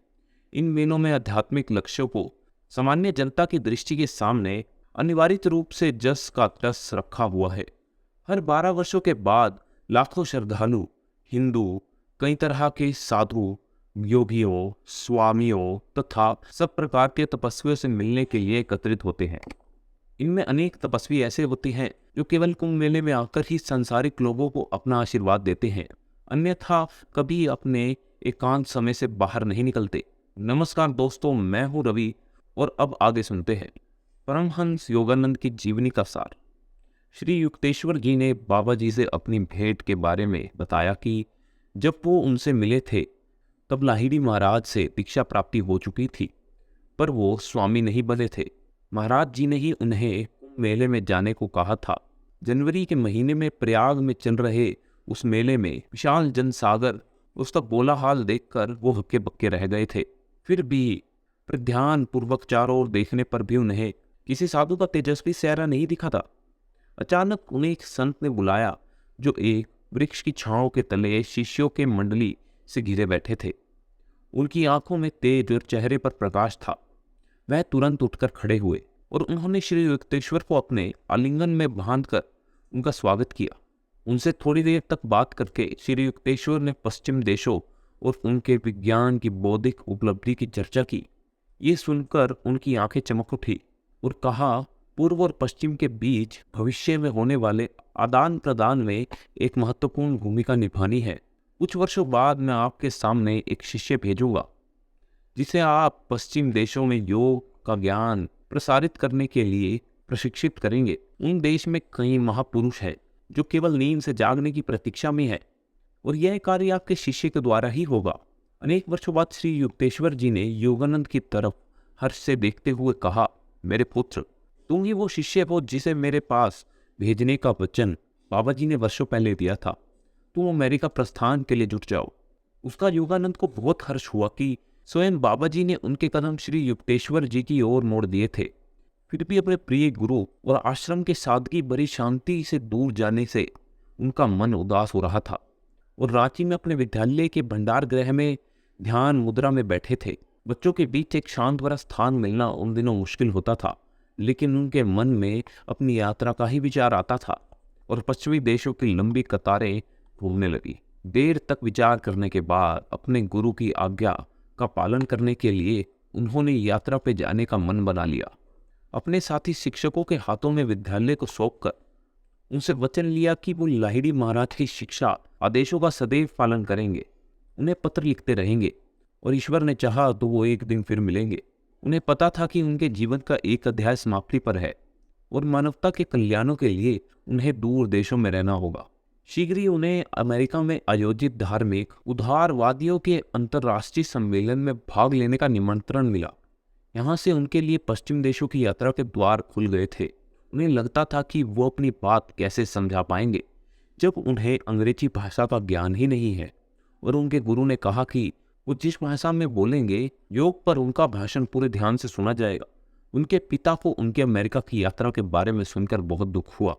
S1: इन मेलों में आध्यात्मिक लक्ष्यों को सामान्य जनता की दृष्टि के सामने अनिवार्य रूप से जस का तस रखा हुआ है। हर 12 वर्षों के बाद लाखों श्रद्धालु, हिंदू, कई तरह के साधु, योगियों, स्वामियों तथा सब प्रकार के तपस्वियों से मिलने के लिए एकत्रित होते हैं। इनमें अनेक तपस्वी ऐसे होते हैं जो केवल कुंभ मेले में आकर ही सांसारिक लोगों को अपना आशीर्वाद देते हैं, अन्यथा कभी अपने एकांत समय से बाहर नहीं निकलते। नमस्कार दोस्तों, मैं हूँ रवि और अब आगे सुनते हैं परमहंस योगानंद की जीवनी का सार। श्री युक्तेश्वर जी ने बाबा जी से अपनी भेंट के बारे में बताया कि जब वो उनसे मिले थे तब लाहिड़ी महाराज से दीक्षा प्राप्ति हो चुकी थी, पर वो स्वामी नहीं बने थे। महाराज जी ने ही उन्हें कुंभ मेले में जाने को कहा था। जनवरी के महीने में प्रयाग में चल रहे उस मेले में विशाल जनसागर, उसका गोला हाल देखकर वो हक्के बक्के रह गए थे। फिर भी ध्यान पूर्वक चारों ओर देखने पर भी उन्हें किसी साधु का तेजस्वी चेहरा नहीं दिखा था। अचानक उन्हें एक संत ने बुलाया जो एक वृक्ष की छांव के तले शिष्यों के मंडली से घिरे बैठे थे। उनकी आंखों में तेज और चेहरे पर प्रकाश था। वह तुरंत उठकर खड़े हुए और उन्होंने श्री युक्तेश्वर को अपने आलिंगन में बांधकर उनका स्वागत किया। उनसे थोड़ी देर तक बात करके श्री युक्तेश्वर ने पश्चिम देशों और उनके विज्ञान की बौद्धिक उपलब्धि की चर्चा की। ये सुनकर उनकी आंखें चमक उठी और कहा, पूर्व और पश्चिम के बीच भविष्य में होने वाले आदान प्रदान में एक महत्वपूर्ण भूमिका निभानी है। कुछ वर्षों बाद मैं आपके सामने एक शिष्य भेजूंगा जिसे आप पश्चिम देशों में योग का ज्ञान प्रसारित करने के लिए प्रशिक्षित करेंगे। उन देश में कई महापुरुष हैं जो केवल नींद से जागने की प्रतीक्षा में है और यह कार्य आपके शिष्य के द्वारा ही होगा। अनेक वर्षों बाद श्री युक्तेश्वर जी ने योगानंद की तरफ हर्ष से देखते हुए कहा, मेरे पुत्र, तुम ही वो शिष्य हो जिसे मेरे पास भेजने का वचन बाबा जी ने वर्षों पहले दिया था। तुम अमेरिका प्रस्थान के लिए जुट जाओ। उसका योगानंद को बहुत हर्ष हुआ कि स्वयं बाबा जी ने उनके कदम श्री युक्तेश्वर जी की ओर मोड़ दिए थे। फिर भी अपने प्रिय गुरु और आश्रम के सादगी भरी शांति से दूर जाने से उनका मन उदास हो रहा था और रांची में अपने विद्यालय के भंडार गृह में ध्यान मुद्रा में बैठे थे। बच्चों के बीच एक शांत भरा स्थान मिलना उन दिनों मुश्किल होता था, लेकिन उनके मन में अपनी यात्रा का ही विचार आता था और पश्चिमी देशों की लंबी कतारें घूमने लगी। देर तक विचार करने के बाद अपने गुरु की आज्ञा का पालन करने के लिए उन्होंने यात्रा पे जाने का मन बना लिया। अपने साथी शिक्षकों के हाथों में विद्यालय को सौंपकर उनसे वचन लिया कि वो लाहिड़ी महाराज की शिक्षा आदेशों का सदैव पालन करेंगे, उन्हें पत्र लिखते रहेंगे और ईश्वर ने चाहा तो वो एक दिन फिर मिलेंगे। उन्हें पता था कि उनके जीवन का एक अध्याय समाप्ति पर है और मानवता के कल्याणों के लिए उन्हें दूर देशों में रहना होगा। शीघ्र ही उन्हें अमेरिका में आयोजित धार्मिक उदारवादियों के अंतर्राष्ट्रीय सम्मेलन में भाग लेने का निमंत्रण मिला। यहाँ से उनके लिए पश्चिम देशों की यात्रा के द्वार खुल गए थे। उन्हें लगता था कि वो अपनी बात कैसे समझा पाएंगे जब उन्हें अंग्रेजी भाषा का ज्ञान ही नहीं है, और उनके गुरु ने कहा कि वो जिस भाषा में बोलेंगे योग पर उनका भाषण पूरे ध्यान से सुना जाएगा। उनके पिता को उनके अमेरिका की यात्रा के बारे में सुनकर बहुत दुख हुआ।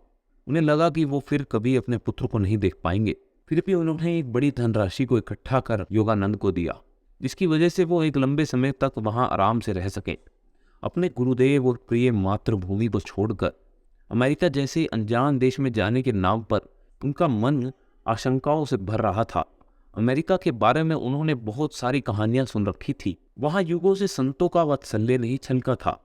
S1: उन्हें लगा कि वो फिर कभी अपने पुत्र को नहीं देख पाएंगे। फिर भी उन्होंने एक बड़ी धनराशि को इकट्ठा कर योगानंद को दिया, जिसकी वजह से वो एक लंबे समय तक वहां आराम से रह सके। अपने गुरुदेव और प्रिय मातृभूमि को छोड़कर अमेरिका जैसे अनजान देश में जाने के नाम पर उनका मन आशंकाओं से भर रहा था। अमेरिका के बारे में उन्होंने बहुत सारी कहानियां सुन रखी थी। वहां युगों से संतों का वात्सल्य नहीं छलका था।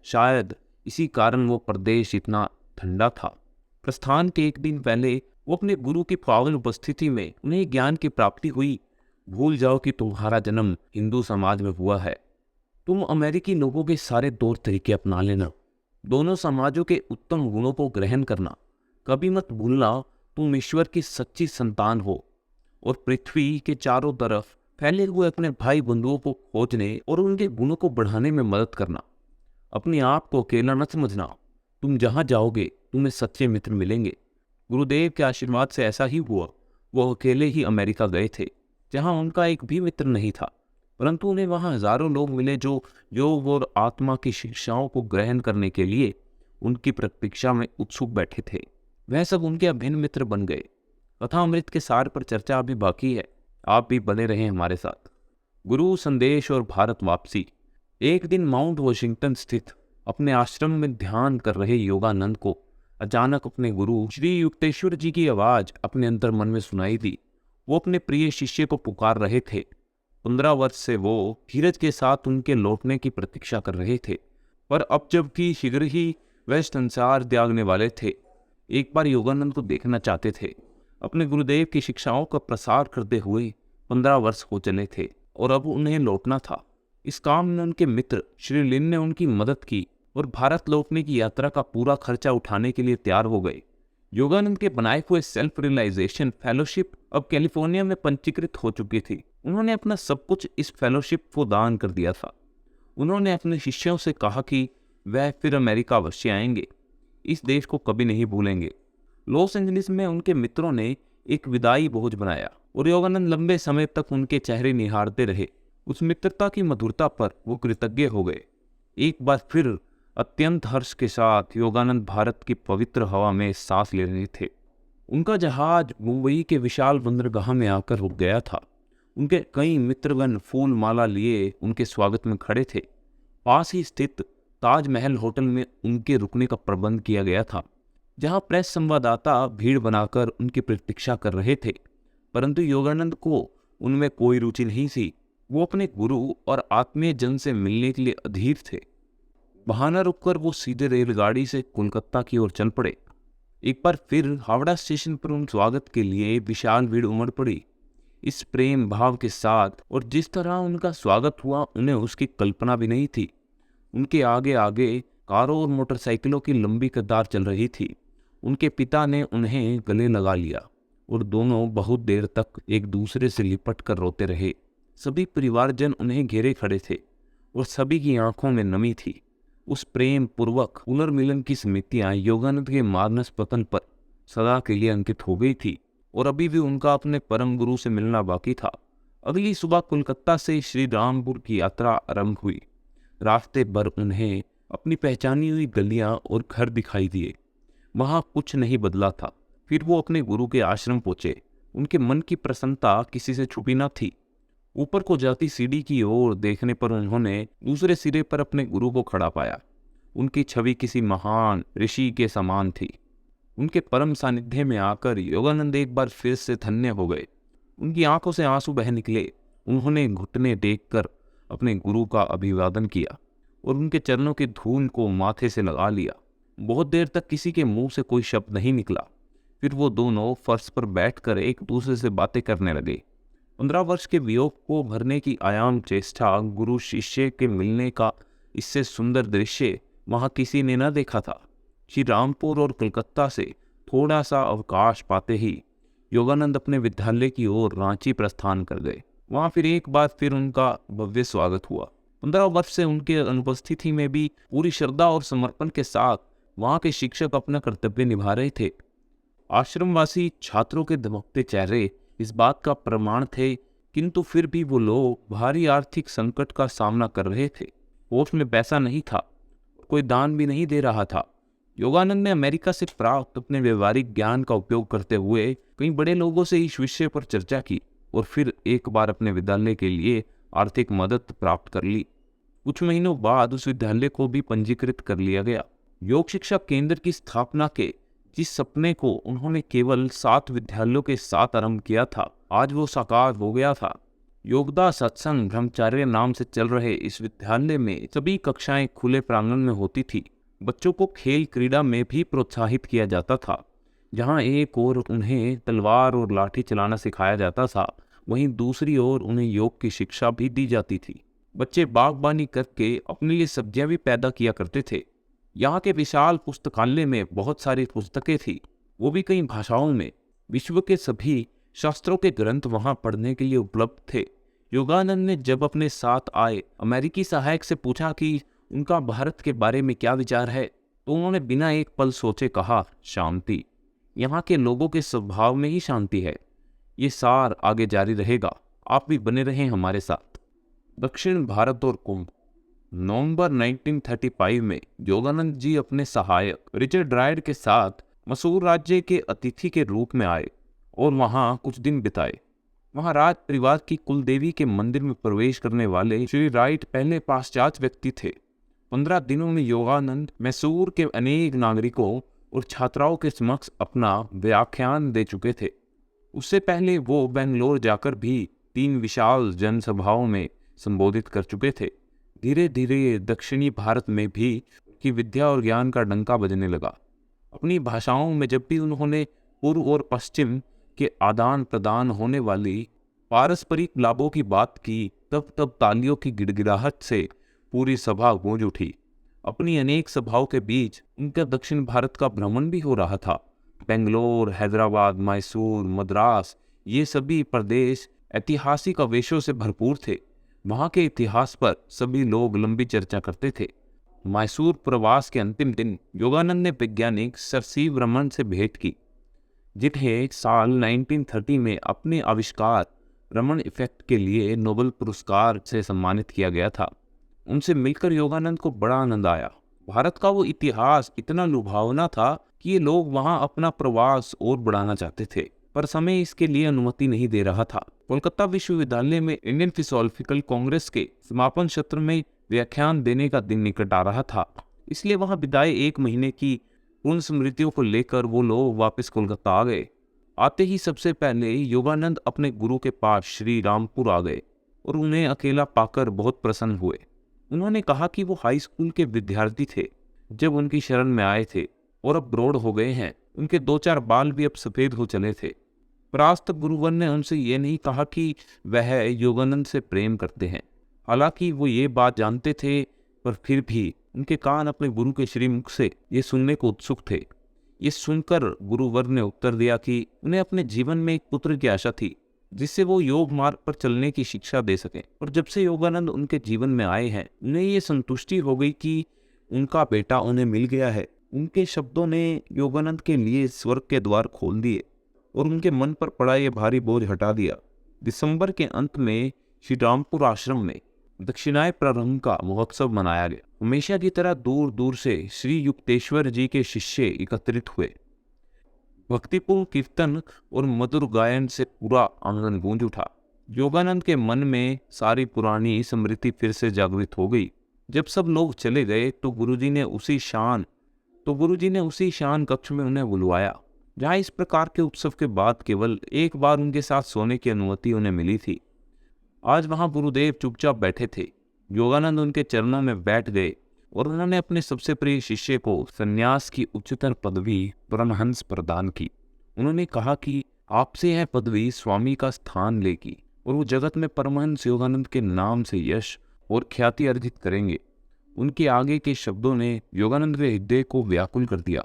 S1: शायद इसी कारण वो प्रदेश इतना ठंडा था। प्रस्थान के एक दिन पहले वो अपने गुरु की पावन उपस्थिति में उन्हें ज्ञान की प्राप्ति हुई। भूल जाओ कि तुम्हारा जन्म हिंदू समाज में हुआ है। तुम अमेरिकी लोगों के सारे तौर तरीके अपना लेना। दोनों समाजों के उत्तम गुणों को ग्रहण करना। कभी मत भूलना तुम ईश्वर की सच्ची संतान हो और पृथ्वी के चारों तरफ फैले हुए अपने भाई बंधुओं को खोजने और उनके गुणों को बढ़ाने में मदद करना। अपने आप को अकेला न समझना। तुम जहां जाओगे तुम्हें सच्चे मित्र मिलेंगे। गुरुदेव के आशीर्वाद से ऐसा ही हुआ। वो अकेले ही अमेरिका गए थे, जहां उनका एक भी मित्र नहीं था, परंतु उन्हें वहां हजारों लोग मिले जो योग और आत्मा की शिक्षाओं को ग्रहण करने के लिए उनकी प्रतीक्षा में उत्सुक बैठे थे। वह सब उनके अभिन्न मित्र बन गए। कथा अमृत के सार पर चर्चा अभी बाकी है। आप भी बने रहें हमारे साथ। गुरु संदेश और भारत वापसी। एक दिन माउंट वॉशिंगटन स्थित अपने आश्रम में ध्यान कर रहे योगानंद को अचानक अपने गुरु श्री युक्तेश्वर जी की आवाज अपने अंतर मन में सुनाई दी। वो अपने प्रिय शिष्य को पुकार रहे थे। 15 वर्ष से वो धीरज के साथ उनके लौटने की प्रतीक्षा कर रहे थे, पर अब जबकि शीघ्र ही वह संसार त्यागने वाले थे, एक बार योगानंद को देखना चाहते थे। अपने गुरुदेव की शिक्षाओं का प्रसार करते हुए 15 वर्ष हो चले थे और अब उन्हें लौटना था। इस काम में उनके मित्र श्री लिन ने उनकी मदद की और भारत लौटने की यात्रा का पूरा खर्चा उठाने के लिए तैयार हो गए। योगानंद के बनाए हुए सेल्फ रियलाइजेशन फेलोशिप अब कैलिफोर्निया में पंजीकृत हो चुकी थी। उन्होंने अपना सब कुछ इस फेलोशिप को दान कर दिया था। उन्होंने अपने शिष्यों से कहा कि वह फिर अमेरिका अवश्य आएंगे, इस देश को कभी नहीं भूलेंगे। लॉस एंजलिस में उनके मित्रों ने एक विदाई भोज बनाया और योगानंद लंबे समय तक उनके चेहरे निहारते रहे। उस मित्रता की मधुरता पर वो कृतज्ञ हो गए। एक बार फिर अत्यंत हर्ष के साथ योगानंद भारत की पवित्र हवा में सांस ले रहे थे। उनका जहाज मुंबई के विशाल बंदरगाह में आकर रुक गया था। उनके कई मित्रगण फूल माला लिए उनके स्वागत में खड़े थे। पास ही स्थित ताजमहल होटल में उनके रुकने का प्रबंध किया गया था, जहां प्रेस संवाददाता भीड़ बनाकर उनकी प्रतीक्षा कर रहे थे। परंतु योगानंद को उनमें कोई रुचि नहीं थी। वो अपने गुरु और आत्मीय जन से मिलने के लिए अधीर थे। बहाना रुककर वो सीधे रेलगाड़ी से कोलकाता की ओर चल पड़े। एक बार फिर हावड़ा स्टेशन पर उन स्वागत के लिए विशाल भीड़ उमड़ पड़ी। इस प्रेम भाव के साथ और जिस तरह उनका स्वागत हुआ, उन्हें उसकी कल्पना भी नहीं थी। उनके आगे आगे कारों और मोटरसाइकिलों की लंबी कतार चल रही थी। उनके पिता ने उन्हें गले लगा लिया और दोनों बहुत देर तक एक दूसरे से लिपट कर रोते रहे। सभी परिवारजन उन्हें घेरे खड़े थे और सभी की आंखों में नमी थी। उस प्रेम पूर्वक पुनर्मिलन की स्मृतियां योगानंद के मानस पतन पर सदा के लिए अंकित हो गई थी और अभी भी उनका अपने परम गुरु से मिलना बाकी था। अगली सुबह कोलकाता से श्री रामपुर की यात्रा आरंभ हुई। रास्ते भर उन्हें अपनी पहचानी हुई गलियां और घर दिखाई दिए। वहां कुछ नहीं बदला था। फिर वो अपने गुरु के आश्रम पहुंचे। उनके मन की प्रसन्नता किसी से छुपी न थी। ऊपर को जाती सीढ़ी की ओर देखने पर उन्होंने दूसरे सिरे पर अपने गुरु को खड़ा पाया। उनकी छवि किसी महान ऋषि के समान थी। उनके परम सानिध्य में आकर योगानंद एक बार फिर से धन्य हो गए। उनकी आंखों से आंसू बह निकले। उन्होंने घुटने टेककर अपने गुरु का अभिवादन किया और उनके चरणों की धूल को माथे से लगा लिया। बहुत देर तक किसी के मुंह से कोई शब्द नहीं निकला। फिर वो दोनों फर्श पर बैठकर एक दूसरे से बातें करने लगे। 15 वर्ष के वियोग को भरने की आयाम चेष्टा, गुरु शिष्य के मिलने का इससे सुंदर दृश्य वहां किसी ने न देखा था। श्री रामपुर और कलकत्ता से थोड़ा सा अवकाश पाते ही योगानंद अपने विद्यालय की ओर रांची प्रस्थान कर गए। वहां फिर एक बार फिर उनका भव्य स्वागत हुआ। 15 वर्ष से उनके अनुपस्थिति में भी पूरी श्रद्धा और समर्पण के साथ वहां के शिक्षक अपना कर्तव्य निभा रहे थे। आश्रमवासी छात्रों के दमकते चेहरे इस बात का प्रमाण थे, किंतु फिर भी वो लोग भारी आर्थिक संकट का सामना कर रहे थे। कोष में पैसा नहीं था, कोई दान भी नहीं दे रहा था। योगानंद ने अमेरिका से प्राप्त अपने व्यवहारिक ज्ञान का उपयोग करते हुए कई बड़े लोगों से इस विषय पर चर्चा की और फिर एक बार अपने विद्यालय के लिए आर्थिक मदद प्राप्त कर ली। कुछ महीनों बाद उस विद्यालय को भी पंजीकृत कर लिया गया। योग शिक्षा केंद्र की स्थापना के जिस सपने को उन्होंने केवल 7 विद्यालयों के साथ आरंभ किया था, आज वो साकार हो गया था। योगदा सत्संग ब्रह्मचार्य नाम से चल रहे इस विद्यालय में सभी कक्षाएं खुले प्रांगण में होती थी। बच्चों को खेल क्रीड़ा में भी प्रोत्साहित किया जाता था। जहां एक ओर उन्हें तलवार और लाठी चलाना सिखाया जाता था, वहीं दूसरी ओर उन्हें योग की शिक्षा भी दी जाती थी। बच्चे बागबानी करके अपने लिए सब्जियां भी पैदा किया करते थे। यहाँ के विशाल पुस्तकालय में बहुत सारी पुस्तकें थी, वो भी कई भाषाओं में। विश्व के सभी शास्त्रों के ग्रंथ वहां पढ़ने के लिए उपलब्ध थे। योगानंद ने जब अपने साथ आए अमेरिकी सहायक से पूछा कि उनका भारत के बारे में क्या विचार है, तो उन्होंने बिना एक पल सोचे कहा, शांति। यहाँ के लोगों के स्वभाव में ही शांति है। ये सार आगे जारी रहेगा, आप भी बने रहें हमारे साथ। दक्षिण भारत और कुंभ। नवंबर 1935 में योगानंद जी अपने सहायक रिचर्ड रायड के साथ मसूर राज्य के अतिथि के रूप में आए और वहां कुछ दिन बिताए। वहां राज परिवार की कुलदेवी के मंदिर में प्रवेश करने वाले श्री राइट पहले पाश्चात्य व्यक्ति थे। 15 दिनों में योगानंद मैसूर के अनेक नागरिकों और छात्राओं के समक्ष अपना व्याख्यान दे चुके थे। उससे पहले वो बेंगलोर जाकर भी 3 विशाल जनसभाओं में संबोधित कर चुके थे। धीरे धीरे दक्षिणी भारत में भी की विद्या और ज्ञान का डंका बजने लगा। अपनी भाषाओं में जब भी उन्होंने पूर्व और पश्चिम के आदान प्रदान होने वाली पारस्परिक लाभों की बात की, तब तब तालियों की गिड़गिड़ाहट से पूरी सभा गूंज उठी। अपनी अनेक सभाओं के बीच उनका दक्षिण भारत का भ्रमण भी हो रहा था। बेंगलोर, हैदराबाद, मैसूर, मद्रास, ये सभी प्रदेश ऐतिहासिक अवशेषों से भरपूर थे। वहां के इतिहास पर सभी लोग लंबी चर्चा करते थे। मैसूर प्रवास के अंतिम दिन योगानंद ने वैज्ञानिक सर सी रमन से भेंट की, जिन्हें साल 1930 में अपने आविष्कार रमन इफेक्ट के लिए नोबेल पुरस्कार से सम्मानित किया गया था। उनसे मिलकर योगानंद को बड़ा आनंद आया। भारत का वो इतिहास इतना लुभावना था कि ये लोग वहां अपना प्रवास और बढ़ाना चाहते थे, पर समय इसके लिए अनुमति नहीं दे रहा था। कोलकाता विश्वविद्यालय में इंडियन फिलोसॉफिकल कांग्रेस के समापन सत्र में व्याख्यान देने का दिन निकट आ रहा था, इसलिए वहां बिताए 1 महीने की उन स्मृतियों को लेकर वो लोग वापस कोलकाता आ गए। आते ही सबसे पहले योगानंद अपने गुरु के पास श्री रामपुर आ गए और उन्हें अकेला पाकर बहुत प्रसन्न हुए। उन्होंने कहा कि वो हाई स्कूल के विद्यार्थी थे जब उनकी शरण में आए थे और अब प्रौढ़ हो गए हैं। उनके 2-4 बाल भी अब सफेद हो चले थे। परास्त गुरुवर ने उनसे ये नहीं कहा कि वह योगानंद से प्रेम करते हैं, हालांकि वो ये बात जानते थे, पर फिर भी उनके कान अपने गुरु के श्रीमुख से ये सुनने को उत्सुक थे। ये सुनकर गुरुवर ने उत्तर दिया कि उन्हें अपने जीवन में एक पुत्र की आशा थी, जिससे वो योग मार्ग पर चलने की शिक्षा दे सकें। और जब से योगानंद उनके जीवन में आए हैं, उन्हें ये संतुष्टि हो गई कि उनका बेटा उन्हें मिल गया है। उनके शब्दों ने योगानंद के लिए स्वर्ग के द्वार खोल दिए और उनके मन पर पड़ा ये भारी बोझ हटा दिया। दिसंबर के अंत में श्री रामपुर आश्रम में दक्षिणाय प्रारंभ का महोत्सव मनाया गया। हमेशा की तरह दूर दूर से श्री युक्तेश्वर जी के शिष्य एकत्रित हुए। भक्तिपूर्ण कीर्तन और मधुर गायन से पूरा आंगन गूंज उठा। योगानंद के मन में सारी पुरानी स्मृति फिर से जागृत हो गई। जब सब लोग चले गए तो गुरुजी ने उसी शान कक्ष में उन्हें बुलवाया, जहाँ इस प्रकार के उत्सव के बाद केवल एक बार उनके साथ सोने की अनुमति उन्हें मिली थी। आज वहां गुरुदेव चुपचाप बैठे थे। योगानंद उनके चरणों में बैठ गए और उन्होंने अपने सबसे प्रिय शिष्य को संन्यास की उच्चतर पदवी परमहंस प्रदान की। उन्होंने कहा कि आपसे यह पदवी स्वामी का स्थान लेगी और वो जगत में परमहंस योगानंद के नाम से यश और ख्याति अर्जित करेंगे। उनके आगे के शब्दों ने योगानंद के हृदय को व्याकुल कर दिया।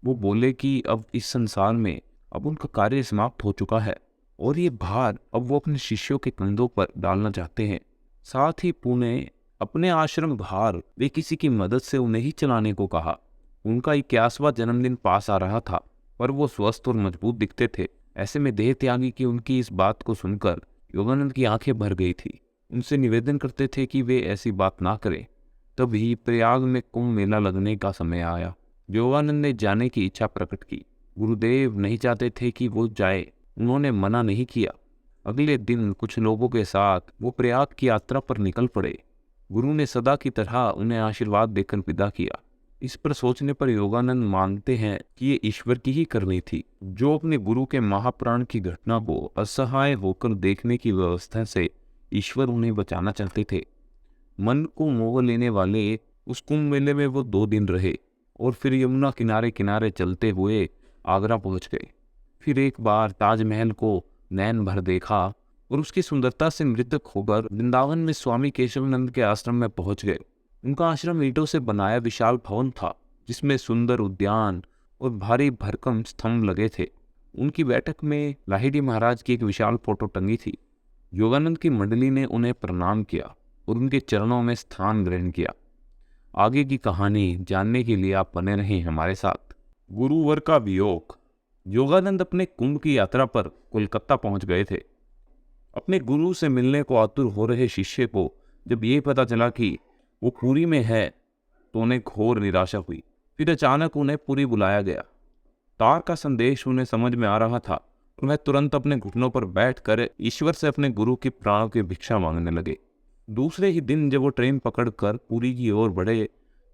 S1: वो बोले कि अब इस संसार में अब उनका कार्य समाप्त हो चुका है और ये भार अब वो अपने शिष्यों के कंधों पर डालना चाहते हैं। साथ ही पुणे अपने आश्रम भार वे किसी की मदद से उन्हें ही चलाने को कहा। उनका 81वां जन्मदिन पास आ रहा था, पर वो स्वस्थ और मजबूत दिखते थे। ऐसे में देह त्यागी की उनकी इस बात को सुनकर योगानंद की आंखें भर गई थी। उनसे निवेदन करते थे कि वे ऐसी बात ना करें। तभी प्रयाग में कुंभ मेला लगने का समय आया। योगानंद ने जाने की इच्छा प्रकट की। गुरुदेव नहीं चाहते थे कि वो जाए। उन्होंने मना नहीं किया। अगले दिन कुछ लोगों के साथ वो प्रयाग की यात्रा पर निकल पड़े। गुरु ने सदा की तरह उन्हें आशीर्वाद देकर विदा किया। इस पर सोचने पर योगानंद मानते हैं कि ये ईश्वर की ही करनी थी, जो अपने गुरु के महाप्राण की घटना को असहाय होकर देखने की व्यवस्था से ईश्वर उन्हें बचाना चाहते थे। मन को मोह लेने वाले उस कुंभ मेले में वो 2 दिन रहे और फिर यमुना किनारे किनारे चलते हुए आगरा पहुंच गए। फिर एक बार ताजमहल को नैन भर देखा और उसकी सुंदरता से मृतक होकर वृंदावन में स्वामी केशवानंद के आश्रम में पहुंच गए। उनका आश्रम ईंटों से बनाया विशाल भवन था, जिसमें सुंदर उद्यान और भारी भरकम स्तंभ लगे थे। उनकी बैठक में लाहिड़ी महाराज की एक विशाल फोटो टंगी थी। योगानंद की मंडली ने उन्हें प्रणाम किया और उनके चरणों में स्थान ग्रहण किया। आगे की कहानी जानने के लिए आप बने रहें हमारे साथ। गुरुवर का वियोग। योगानंद अपने कुंभ की यात्रा पर कोलकाता पहुंच गए थे। अपने गुरु से मिलने को आतुर हो रहे शिष्य को जब ये पता चला कि वो पुरी में है तो उन्हें घोर निराशा हुई। फिर अचानक उन्हें पुरी बुलाया गया। तार का संदेश उन्हें समझ में आ रहा था और वह तुरंत अपने घुटनों पर बैठकर ईश्वर से अपने गुरु की प्राणों की भिक्षा मांगने लगे। दूसरे ही दिन जब वो ट्रेन पकड़कर पुरी की ओर बढ़े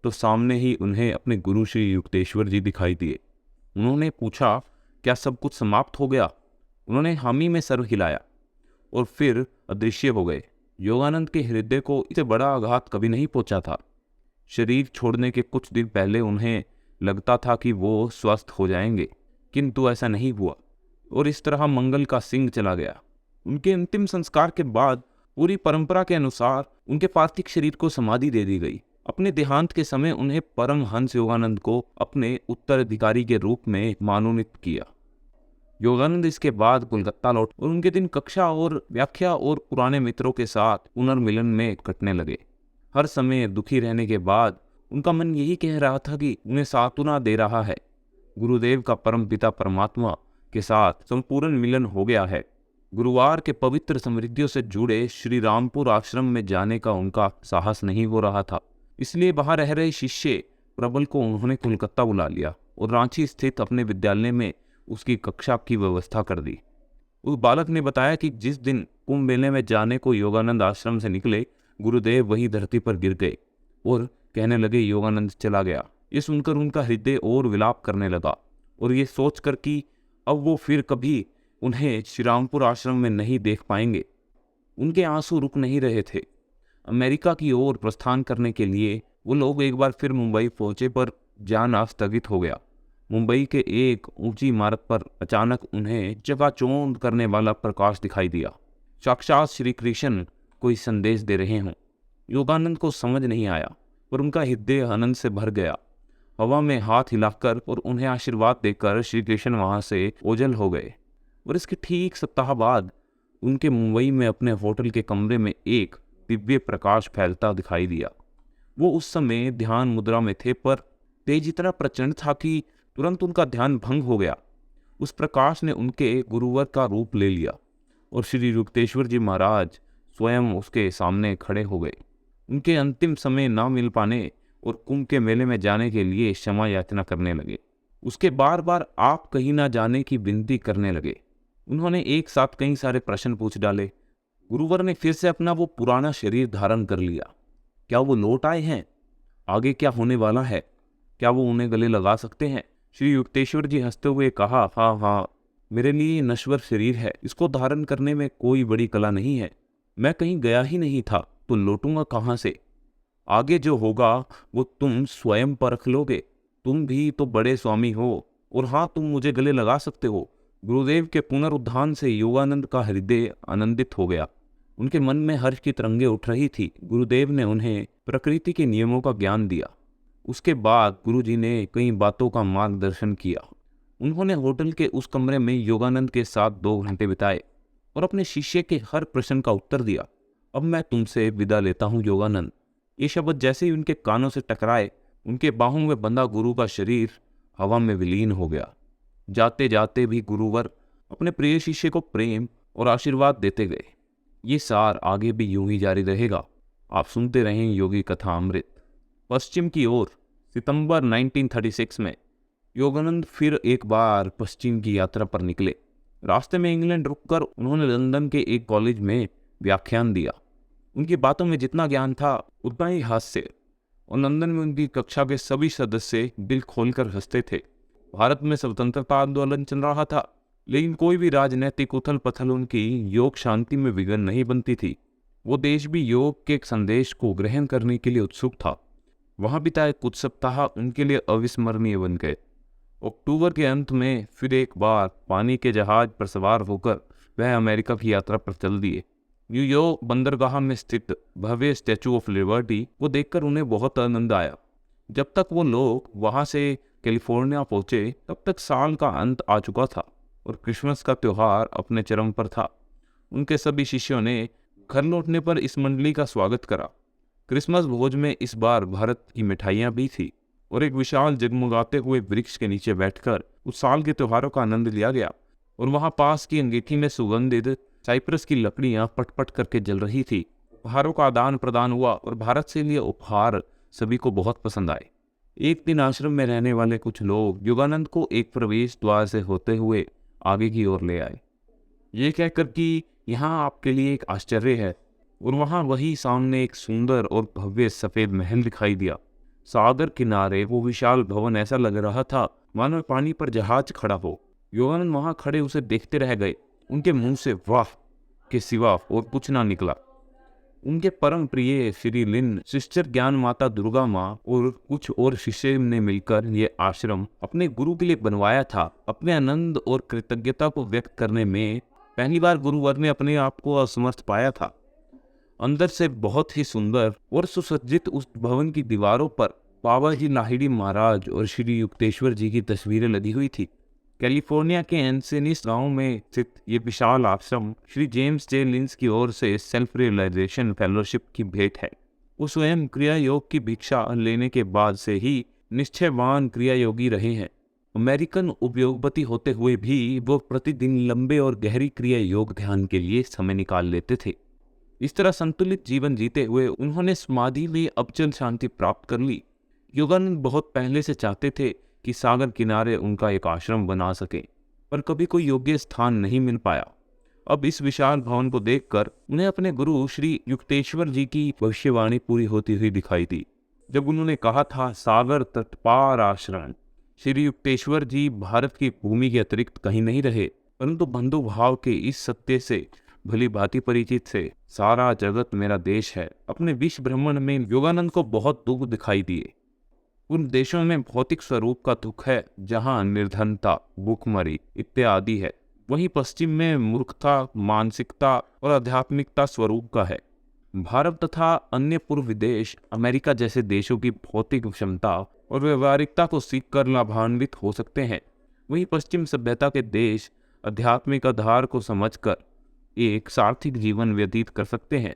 S1: तो सामने ही उन्हें अपने गुरु श्री युक्तेश्वर जी दिखाई दिए। उन्होंने पूछा, क्या सब कुछ समाप्त हो गया? उन्होंने हामी में सर हिलाया और फिर अदृश्य हो गए। योगानंद के हृदय को इससे बड़ा आघात कभी नहीं पहुंचा था। शरीर छोड़ने के कुछ दिन पहले उन्हें लगता था कि वो स्वस्थ हो जाएंगे, किंतु ऐसा नहीं हुआ और इस तरह मंगल का सिंह चला गया। उनके अंतिम संस्कार के बाद पूरी परंपरा के अनुसार उनके पार्थिव शरीर को समाधि दे दी गई। अपने देहांत के समय उन्हें परमहंस योगानंद को अपने उत्तराधिकारी के रूप में मनोनीत किया। योगानंद इसके बाद कोलकाता लौट और उनके दिन कक्षा और व्याख्या और पुराने मित्रों के साथ पुनर्मिलन में कटने लगे। हर समय दुखी रहने के बाद उनका मन यही कह रहा था कि उन्हें सांत्वना दे रहा है। गुरुदेव का परम पिता परमात्मा के साथ संपूर्ण मिलन हो गया है। गुरुवार के पवित्र समृद्धियों से जुड़े श्री रामपुर आश्रम में जाने का उनका साहस नहीं हो रहा था। इसलिए वहां रह रहे शिष्य प्रबल को उन्होंने कोलकाता बुला लिया और रांची स्थित अपने विद्यालय में उसकी कक्षा की व्यवस्था कर दी। उस बालक ने बताया कि जिस दिन कुंभ मेले में जाने को योगानंद आश्रम से निकले, गुरुदेव वही धरती पर गिर गए और कहने लगे, योगानंद चला गया। ये सुनकर उनका हृदय और विलाप करने लगा और ये सोचकर कि अब वो फिर कभी उन्हें श्रीरामपुर आश्रम में नहीं देख पाएंगे, उनके आंसू रुक नहीं रहे थे। अमेरिका की ओर प्रस्थान करने के लिए वो लोग एक बार फिर मुंबई पहुंचे, पर जाना स्थगित हो गया। मुंबई के एक ऊंची इमारत पर अचानक उन्हें चकाचौंध करने वाला प्रकाश दिखाई दिया। साक्षात श्री कृष्ण कोई संदेश दे रहे हों। योगानंद को समझ नहीं आया, पर उनका हृदय आनंद से भर गया। हवा में हाथ हिलाकर और उन्हें आशीर्वाद देकर श्री कृष्ण वहां से ओझल हो गए और इसके ठीक सप्ताह बाद उनके मुंबई में अपने होटल के कमरे में एक दिव्य प्रकाश फैलता दिखाई दिया। वो उस समय ध्यान मुद्रा में थे, पर तेज इतना प्रचंड था कि तुरंत उनका ध्यान भंग हो गया। उस प्रकाश ने उनके गुरुवर का रूप ले लिया और श्री युक्तेश्वर जी महाराज स्वयं उसके सामने खड़े हो गए। उनके अंतिम समय ना मिल पाने और कुंभ के मेले में जाने के लिए क्षमा याचना करने लगे। उसके बार बार आप कहीं ना जाने की विनती करने लगे। उन्होंने एक साथ कई सारे प्रश्न पूछ डाले। गुरुवर ने फिर से अपना वो पुराना शरीर धारण कर लिया। क्या वो लौट आए हैं? आगे क्या होने वाला है? क्या वो उन्हें गले लगा सकते हैं? श्री युक्तेश्वर जी हंसते हुए कहा, हाँ हाँ, मेरे लिए ये नश्वर शरीर है, इसको धारण करने में कोई बड़ी कला नहीं है। मैं कहीं गया ही नहीं था तो लौटूंगा कहाँ से? आगे जो होगा वो तुम स्वयं परख लोगे। तुम भी तो बड़े स्वामी हो, और हाँ, तुम मुझे गले लगा सकते हो। गुरुदेव के पुनरुत्थान से योगानंद का हृदय आनंदित हो गया। उनके मन में हर्ष की तरंगें उठ रही थी। गुरुदेव ने उन्हें प्रकृति के नियमों का ज्ञान दिया। उसके बाद गुरुजी ने कई बातों का मार्गदर्शन किया। उन्होंने होटल के उस कमरे में योगानंद के साथ 2 घंटे बिताए और अपने शिष्य के हर प्रश्न का उत्तर दिया। अब मैं तुमसे विदा लेता हूँ योगानंद। ये शब्द जैसे ही उनके कानों से टकराए, उनके बाहों में बंधा गुरु का शरीर हवा में विलीन हो गया। जाते जाते भी गुरुवर अपने प्रिय शिष्य को प्रेम और आशीर्वाद देते गए। ये सार आगे भी यूं ही जारी रहेगा। आप सुनते रहें योगी कथा अमृत। पश्चिम की ओर सितंबर 1936 में योगानंद फिर एक बार पश्चिम की यात्रा पर निकले। रास्ते में इंग्लैंड रुककर उन्होंने लंदन के एक कॉलेज में व्याख्यान दिया। उनकी बातों में जितना ज्ञान था उतना ही हास्य, और लंदन में उनकी कक्षा के सभी सदस्य दिल खोलकर हंसते थे। भारत में स्वतंत्रता आंदोलन चल रहा था, लेकिन कोई भी राजनैतिक उथल पथल उनकी योग शांति में विघ्न नहीं बनती थी। वो देश भी योग के संदेश को ग्रहण करने के लिए उत्सुक था। वहां बिताए कुछ सप्ताह उनके लिए अविस्मरणीय बन गए। अक्टूबर के अंत में फिर एक बार पानी के जहाज पर सवार होकर वह अमेरिका की यात्रा पर चल दिए। न्यूयॉर्क बंदरगाह में स्थित भव्य स्टैचू ऑफ लिबर्टी को देखकर उन्हें बहुत आनंद आया। जब तक वो लोग वहां से कैलिफोर्निया पहुंचे, तब तक साल का अंत आ चुका था और क्रिसमस का त्योहार अपने चरम पर था। उनके सभी शिष्यों ने घर लौटने पर इस मंडली का स्वागत करा। क्रिसमस भोज में इस बार भारत की मिठाइयाँ भी थी और एक विशाल जगमगाते हुए वृक्ष के नीचे बैठकर उस साल के त्योहारों का आनंद लिया गया। और वहां पास की अंगीठी में सुगंधित साइप्रस की लकड़ियां पटपट करके जल रही थी। उपहारों का आदान प्रदान हुआ और भारत से लिए उपहार सभी को बहुत पसंद आए। एक दिन आश्रम में रहने वाले कुछ लोग योगानंद को एक प्रवेश द्वार से होते हुए आगे की ओर ले आए, ये कहकर कि यहाँ आपके लिए एक आश्चर्य है। और वहाँ वही सामने एक सुंदर और भव्य सफेद महल दिखाई दिया। सागर किनारे वो विशाल भवन ऐसा लग रहा था मानो पानी पर जहाज खड़ा हो। योगानंद वहां खड़े उसे देखते रह गए। उनके मुंह से वाह के सिवा और कुछ ना निकला। उनके परम प्रिय श्री लिन, सिस्टर ज्ञान माता दुर्गा माँ और कुछ और शिष्य ने मिलकर ये आश्रम अपने गुरु के लिए बनवाया था। अपने आनंद और कृतज्ञता को व्यक्त करने में पहली बार गुरुवर ने अपने आप को असमर्थ पाया था। अंदर से बहुत ही सुंदर और सुसज्जित उस भवन की दीवारों पर बाबा जी लाहिड़ी महाराज और श्री युक्तेश्वर जी की तस्वीरें लगी हुई थी। कैलिफोर्निया के एनसेनिस गांव में स्थित ये विशाल आश्रम श्री जेम्स जे लिंस की ओर से सेल्फ रियलाइजेशन फेलोशिप की भेंट है। वो स्वयं क्रिया योग की भिक्षा लेने के बाद से ही निश्चयवान क्रिया योगी रहे हैं। अमेरिकन उद्योगपति होते हुए भी वो प्रतिदिन लंबे और गहरी क्रिया योग ध्यान के लिए समय निकाल लेते थे। इस तरह संतुलित जीवन जीते हुए उन्होंने समाधि में अचल शांति प्राप्त कर ली। योगानंद बहुत पहले से चाहते थे कि सागर किनारे उनका एक आश्रम बना सके, पर कभी कोई योग्य स्थान नहीं मिल पाया। अब इस विशाल भवन को देखकर उन्हें अपने गुरु श्री युक्तेश्वर जी की भविष्यवाणी पूरी होती हुई दिखाई दी, जब उन्होंने कहा था, सागर तट पार आश्रम। श्री युक्तेश्वर जी भारत की भूमि के अतिरिक्त कहीं नहीं रहे, परंतु बंधु भाव के इस सत्य से भली भांति परिचित से सारा जगत मेरा देश है। अपने विश्व भ्रमण में योगानंद को बहुत दुख दिखाई दिए। उन देशों में भौतिक स्वरूप का दुख है जहां निर्धनता, भूखमरी इत्यादि है, वहीं पश्चिम में मूर्खता, मानसिकता और आध्यात्मिकता स्वरूप का है। भारत तथा अन्य पूर्व विदेश अमेरिका जैसे देशों की भौतिक क्षमता और व्यवहारिकता को सीखकर लाभान्वित हो सकते हैं, वहीं पश्चिम सभ्यता के देश आध्यात्मिक आधार को समझकर एक सार्थक जीवन व्यतीत कर सकते हैं।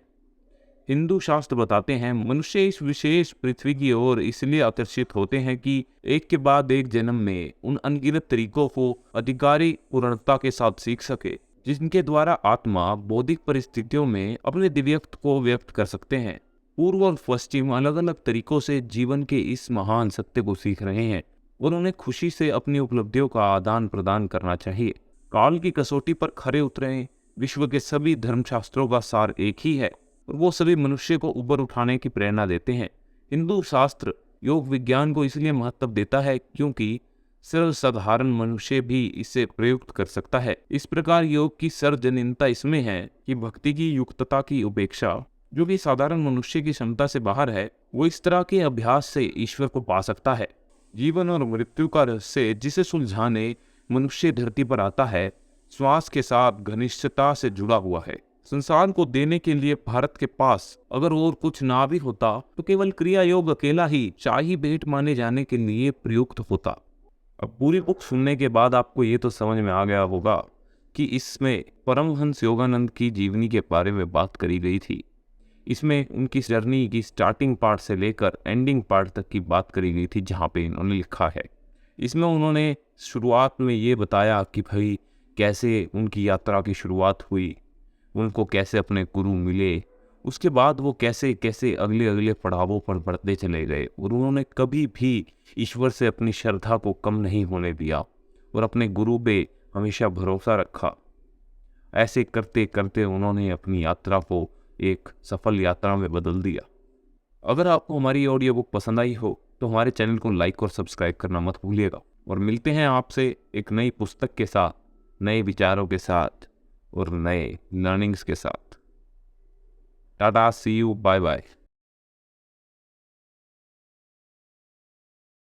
S1: हिंदू शास्त्र बताते हैं, मनुष्य इस विशेष पृथ्वी की ओर इसलिए आकर्षित होते हैं कि एक के बाद एक जन्म में उन अनगिनत तरीकों को अधिकारी पूर्णता के साथ सीख सके, जिनके द्वारा आत्मा बौद्धिक परिस्थितियों में अपने दिव्यत्व को व्यक्त कर सकते हैं। पूर्व और पश्चिम अलग अलग तरीकों से जीवन के इस महान सत्य को सीख रहे हैं और उन्हें खुशी से अपनी उपलब्धियों का आदान प्रदान करना चाहिए। काल की कसौटी पर खरे उतरें, विश्व के सभी धर्मशास्त्रों का सार एक ही है और वो सभी मनुष्य को ऊपर उठाने की प्रेरणा देते हैं। हिंदू शास्त्र योग विज्ञान को इसलिए महत्व देता है क्योंकि सरल साधारण मनुष्य भी इसे प्रयुक्त कर सकता है। इस प्रकार योग की सार्वजनीनता इसमें है कि भक्ति की युक्तता की उपेक्षा जो कि साधारण मनुष्य की क्षमता से बाहर है, वो इस तरह के अभ्यास से ईश्वर को पा सकता है। जीवन और मृत्यु का रहस्य जिसे सुलझाने मनुष्य धरती पर आता है, श्वास के साथ घनिष्ठता से जुड़ा हुआ है। संसार को देने के लिए भारत के पास अगर और कुछ ना भी होता तो केवल क्रिया योग अकेला ही शाही भेंट माने जाने के लिए प्रयुक्त होता। अब पूरी बुक सुनने के बाद आपको ये तो समझ में आ गया होगा कि इसमें परमहंस योगानंद की जीवनी के बारे में बात करी गई थी। इसमें उनकी जर्नी की स्टार्टिंग पार्ट से लेकर एंडिंग पार्ट तक की बात करी गई थी, जहाँ पे इन्होंने लिखा है। इसमें उन्होंने शुरुआत में ये बताया कि भाई कैसे उनकी यात्रा की शुरुआत हुई, उनको कैसे अपने गुरु मिले, उसके बाद वो कैसे कैसे अगले अगले पड़ावों पर बढ़ते चले गए और उन्होंने कभी भी ईश्वर से अपनी श्रद्धा को कम नहीं होने दिया और अपने गुरु पे हमेशा भरोसा रखा। ऐसे करते करते उन्होंने अपनी यात्रा को एक सफल यात्रा में बदल दिया। अगर आपको हमारी ऑडियो बुक पसंद आई हो तो हमारे चैनल को लाइक और सब्सक्राइब करना मत भूलिएगा और मिलते हैं आपसे एक नई पुस्तक के साथ, नए विचारों के साथ और नए लर्निंग्स के साथ। टाटा, सी यू, बाय बाय।